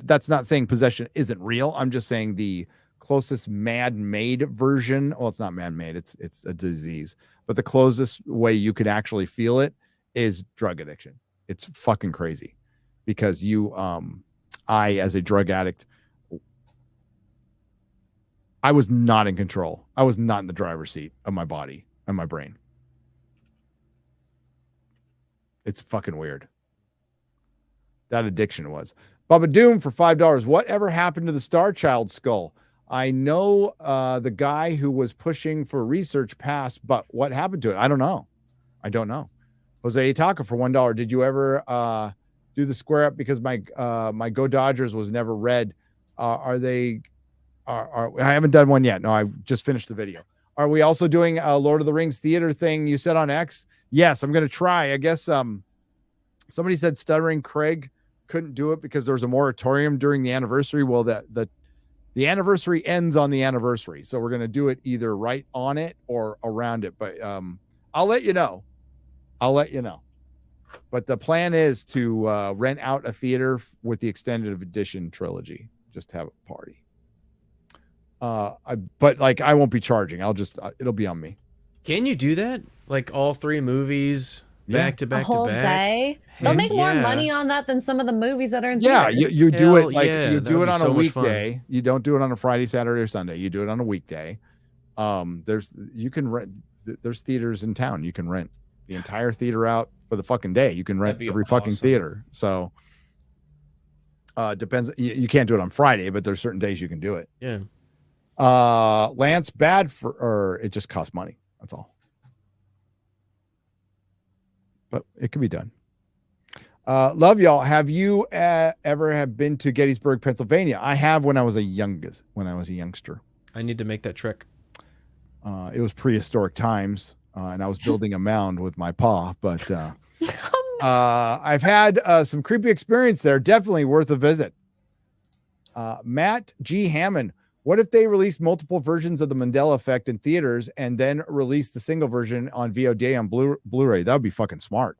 That's not saying possession isn't real. I'm just saying the closest man-made version. Well, it's not man-made. It's a disease. But the closest way you could actually feel it is drug addiction. It's fucking crazy because I, as a drug addict, I was not in control. I was not in the driver's seat of my body and my brain. It's fucking weird. That addiction was. Bubba Doom for $5. Whatever happened to the Star Child skull? I know the guy who was pushing for research passed, but what happened to it? I don't know. Jose Itaka for $1. Did you ever do the square up because my Go Dodgers was never read? I haven't done one yet. No, I just finished the video. Are we also doing a Lord of the Rings theater thing you said on X? Yes, I'm going to try. I guess somebody said Stuttering Craig couldn't do it because there was a moratorium during the anniversary. Well, the anniversary ends on the anniversary. So we're going to do it either right on it or around it. But I'll let you know. But the plan is to rent out a theater with the extended edition trilogy. Just have a party. But I won't be charging. I'll just, it'll be on me. Can you do that? Like all three movies back to back a whole to back? Day? They'll make more money on that than some of the movies that are in theaters. theaters. You do it you do it on a weekday. Fun. You don't do it on a Friday, Saturday, or Sunday. You do it on a weekday. You can rent. There's theaters in town. You can rent the entire theater out for the fucking day. You can rent every fucking theater. So depends. You can't do it on Friday, but there's certain days you can do it. Yeah. Lance, or it just costs money. That's all. But it can be done. Love y'all. Have you ever have been to Gettysburg, Pennsylvania? I have when I was a youngster. I need to make that trek. It was prehistoric times, and I was building a mound with my paw. But I've had some creepy experience there. Definitely worth a visit. Matt G. Hammond. What if they released multiple versions of the Mandela Effect in theaters and then released the single version on VOD on Blu-ray? That would be fucking smart.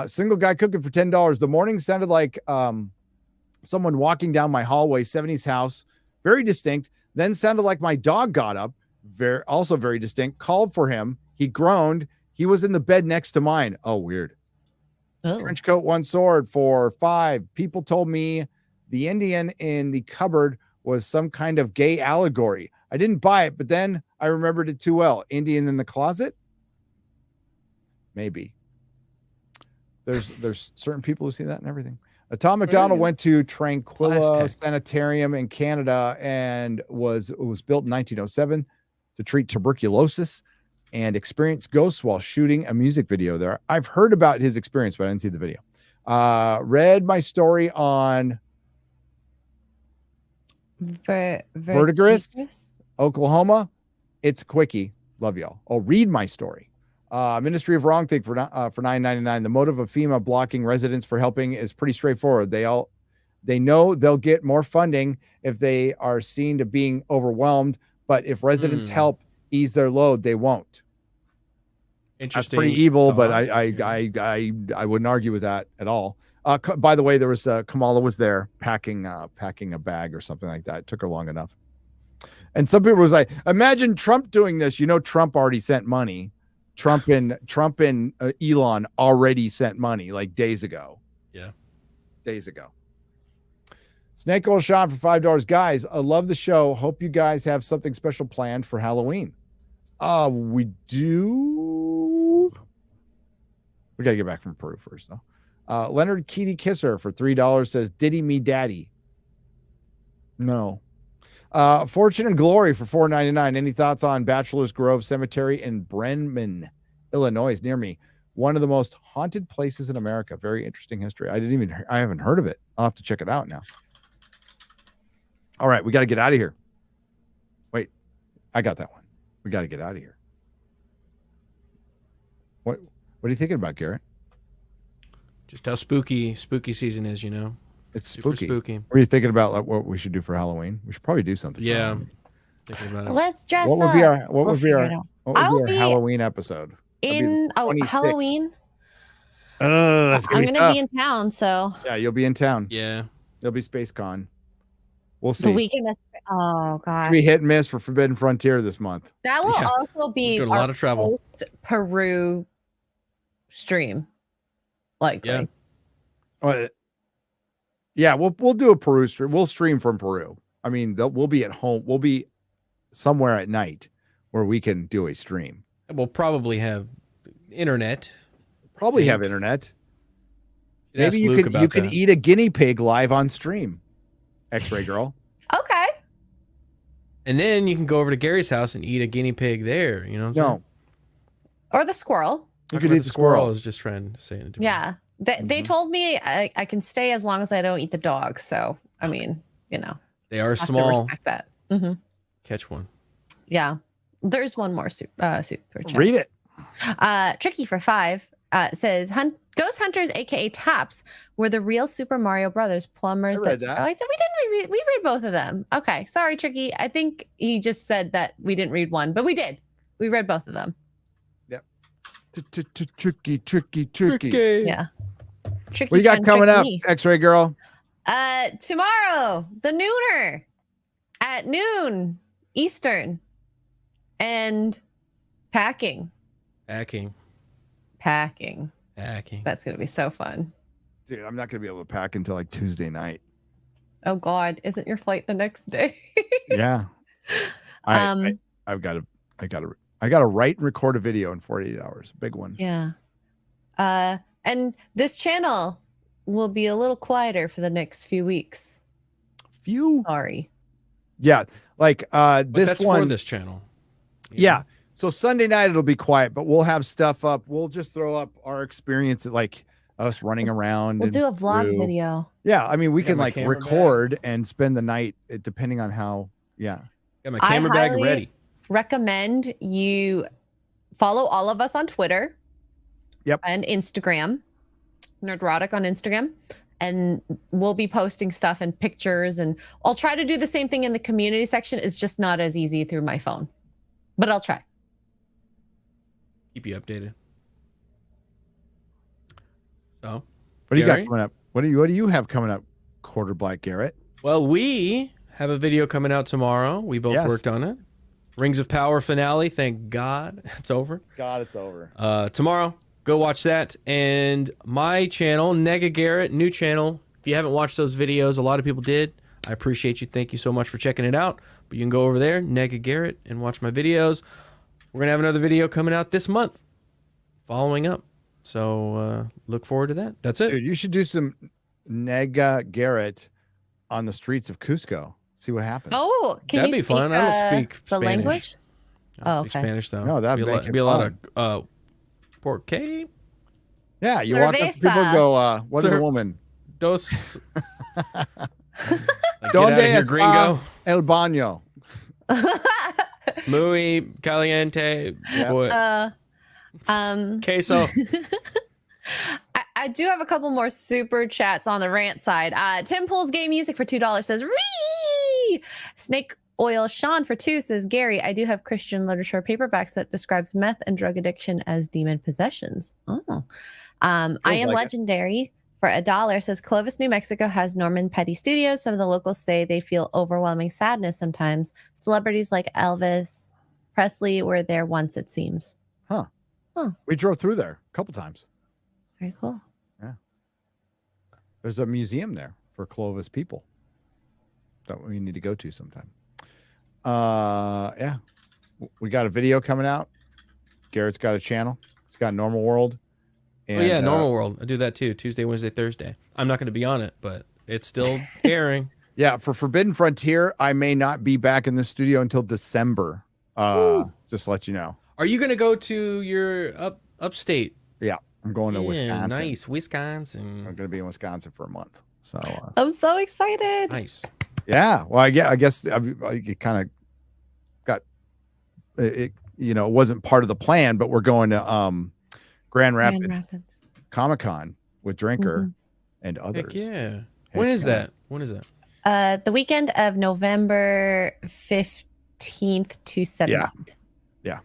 Single guy cooking for $10. The morning sounded like someone walking down my hallway, 70s house, very distinct. Then sounded like my dog got up, also very distinct, called for him. He groaned. He was in the bed next to mine. Oh, weird. Trench coat, one sword for $5. People told me the Indian in the cupboard was some kind of gay allegory. I didn't buy it, but then I remembered it too well. Indian in the closet? Maybe. There's certain people who see that and everything. Tom McDonald went to Tranquilla Sanitarium in Canada and it was built in 1907 to treat tuberculosis and experienced ghosts while shooting a music video there. I've heard about his experience, but I didn't see the video. Read my story on Verdigris, Oklahoma. It's a quickie. Love y'all. Oh, read my story. Ministry of Wrong Thing for $9.99. The motive of FEMA blocking residents for helping is pretty straightforward. They know they'll get more funding if they are seen to being overwhelmed, but if residents help ease their load, they won't. Interesting. That's pretty evil, thought. but I wouldn't argue with that at all. By the way, there was Kamala was there packing a bag or something like that. It took her long enough. And some people was like, imagine Trump doing this. You know, Trump already sent money. Trump and Elon already sent money like days ago. Yeah. Days ago. Snake Oil Sean for $5. Guys, I love the show. Hope you guys have something special planned for Halloween. We do. We got to get back from Peru first, though. Leonard Keaty Kisser for $3 says, Diddy me daddy. No. Fortune and Glory for $4.99. Any thoughts on Bachelor's Grove Cemetery in Bremen, Illinois, near me? One of the most haunted places in America. Very interesting history. I haven't heard of it. I'll have to check it out now. All right, we got to get out of here. Wait, I got that one. We got to get out of here. What are you thinking about, Garrett? Just how spooky season is, you know. It's Super spooky. spooky. What are you thinking about? Like what we should do for Halloween? We should probably do something. for Yeah. Halloween. Thinking about it. Let's dress What would up. be our I will be Halloween episode? in 26th. Halloween. That's I'm gonna gonna be be in town, so Yeah, you'll be in town. Yeah. You'll be Space Con. We'll the see. weekend is. Oh gosh, Be hit and miss for Forbidden Frontier this month. that will Yeah. also be Doing a lot of travel. Peru stream. Likely. Yeah. Yeah, we'll do a Peru stream. We'll stream from Peru. I mean, we'll be at home. We'll be somewhere at night where we can do a stream. We'll probably have internet. Probably have internet. Should ask Maybe you Luke can about that. eat a guinea pig live on stream. X-Ray Girl. Okay. And then you can go over to Gary's house and eat a guinea pig there. You know? No, Or the squirrel. you could eat the squirrel. I was just trying to say it. to me. Yeah. They told me I can stay as long as I don't eat the dog. So I mean, you know, They are I have to small. respect that. Mm-hmm. Catch one. Yeah. There's one more super chat. Read it. Tricky for $5 says Ghost Hunters, aka Taps, were the real Super Mario Brothers plumbers. I read that. Oh, I thought we didn't read. We read both of them. Okay, sorry, Tricky. I think he just said that we didn't read one, but we did. We read both of them. Tricky. Yeah. Tricky. What you got trying to coming trick up, me. X-Ray Girl? Tomorrow, the Nooner at noon Eastern, and packing. Hacking. That's gonna be so fun. Dude, I'm not gonna be able to pack until like Tuesday night. Oh God, isn't your flight the next day? Yeah. I gotta write and record a video in 48 hours. Big one. Yeah. And this channel will be a little quieter for the next few weeks. Sorry. Yeah. Like But this that's one. for this channel. You Yeah. know? So Sunday night it'll be quiet, but we'll have stuff up. We'll just throw up our experience, like us running around. We'll and do a vlog through. video. Yeah, I mean we Got can my like camera record and spend the night depending on how. Yeah. Got my I camera bag highly ready. recommend you follow all of us on Twitter. Yep. And Instagram. Nerdrotic on Instagram. And we'll be posting stuff and pictures, and I'll try to do the same thing in the community section. It's just not as easy through my phone, but I'll try. Keep you updated. So, What do you got Gary? coming up? What do you have coming up, Quarter Black Garrett? well, we have a video coming out tomorrow. We both Yes. worked on it. Rings of Power finale. Thank God it's over. God, it's over. Tomorrow, go watch that. And my channel, Nega Garrett, new channel. If you haven't watched those videos, a lot of people did. I appreciate you. Thank you so much for checking it out. But you can go over there, Nega Garrett, and watch my videos. We're going to have another video coming out this month, following up. So look forward to that. That's it. Dude, you should do some Nega Garrett on the streets of Cusco. See what happens. Oh, can That'd you be fun. speak, I don't speak the Spanish. language? I don't Oh, speak okay. Spanish, though. No, that'd make it be a lot fun. of porque Yeah, you walk up to people and Cerveza. go, what is Sir. a woman? dos. Like, get Donde out of here, está gringo. El baño. Muy caliente. Yeah. Boy. Okay, so I do have a couple more super chats on the rant side. Tim pulls gay music for $2 says, Ree! Snake Oil Sean for $2 says, Gary, I do have Christian literature paperbacks that describes meth and drug addiction as demon possessions. Oh. I Am Legendary for $1 says, Clovis, New Mexico has Norman Petty Studios. Some of the locals say they feel overwhelming sadness sometimes. Celebrities like Elvis Presley were there once, it seems. Huh. Huh. We drove through there a couple times. Very cool. Yeah. There's a museum there for Clovis people that we need to go to sometime. Yeah. We got a video coming out. Garrett's got a channel. It's got Normal World. And, oh yeah, Normal World. I do that too. Tuesday, Wednesday, Thursday. I'm not going to be on it, but it's still airing. Yeah, for Forbidden Frontier, I may not be back in the studio until December. Just to let you know. Are you going to go to your upstate? Yeah, I'm going to Wisconsin. Nice, Wisconsin. I'm going to be in Wisconsin for a month. So I'm so excited. Nice. Yeah, well, I guess it kind of got it. You know, it wasn't part of the plan, but we're going to Grand Rapids Comic-Con with Drinker and others. Heck yeah. When is that? When is that? The weekend of November 15th to 17th. Yeah.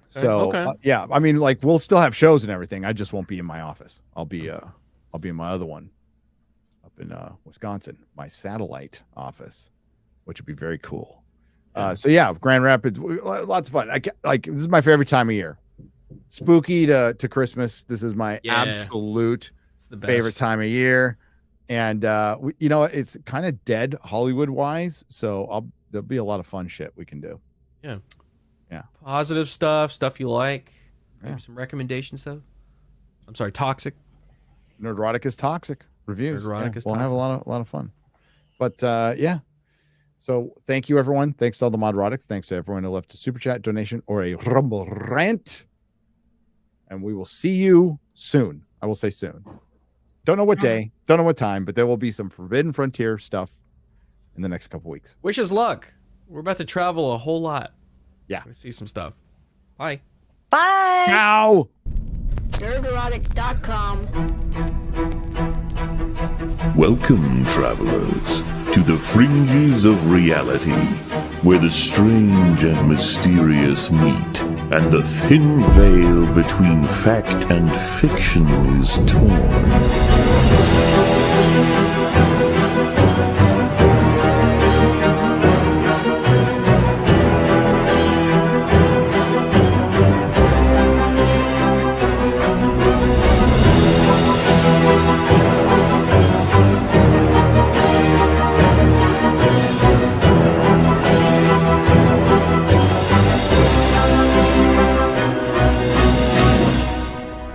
So yeah, I mean, like we'll still have shows and everything. I just won't be in my office. I'll be in my other one up in Wisconsin, my satellite office, which would be very cool. So yeah, Grand Rapids, lots of fun. Like this is my favorite time of year. Spooky to Christmas. This is my absolute favorite time of year. And you know, it's kind of dead Hollywood wise. So there'll be a lot of fun shit we can do. Yeah. Yeah. Positive stuff you like. Maybe some recommendations though. I'm sorry, toxic. Nerdrotic is toxic. Reviews. Nerdrotic is we'll toxic. have a lot of fun. But yeah. So thank you everyone. Thanks to all the Modrotics. Thanks to everyone who left a super chat, donation, or a Rumble rant. And we will see you soon. I will say soon. Don't know what day, don't know what time, but there will be some Forbidden Frontier stuff in the next couple weeks. Wish us luck. We're about to travel a whole lot. Yeah. We see some stuff. Bye. Bye. Ciao. Nerdrotic.com. Welcome, travelers, to the fringes of reality, where the strange and mysterious meet, and the thin veil between fact and fiction is torn.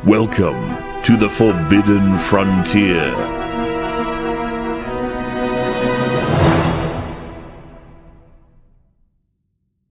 Welcome to the Forbidden Frontier.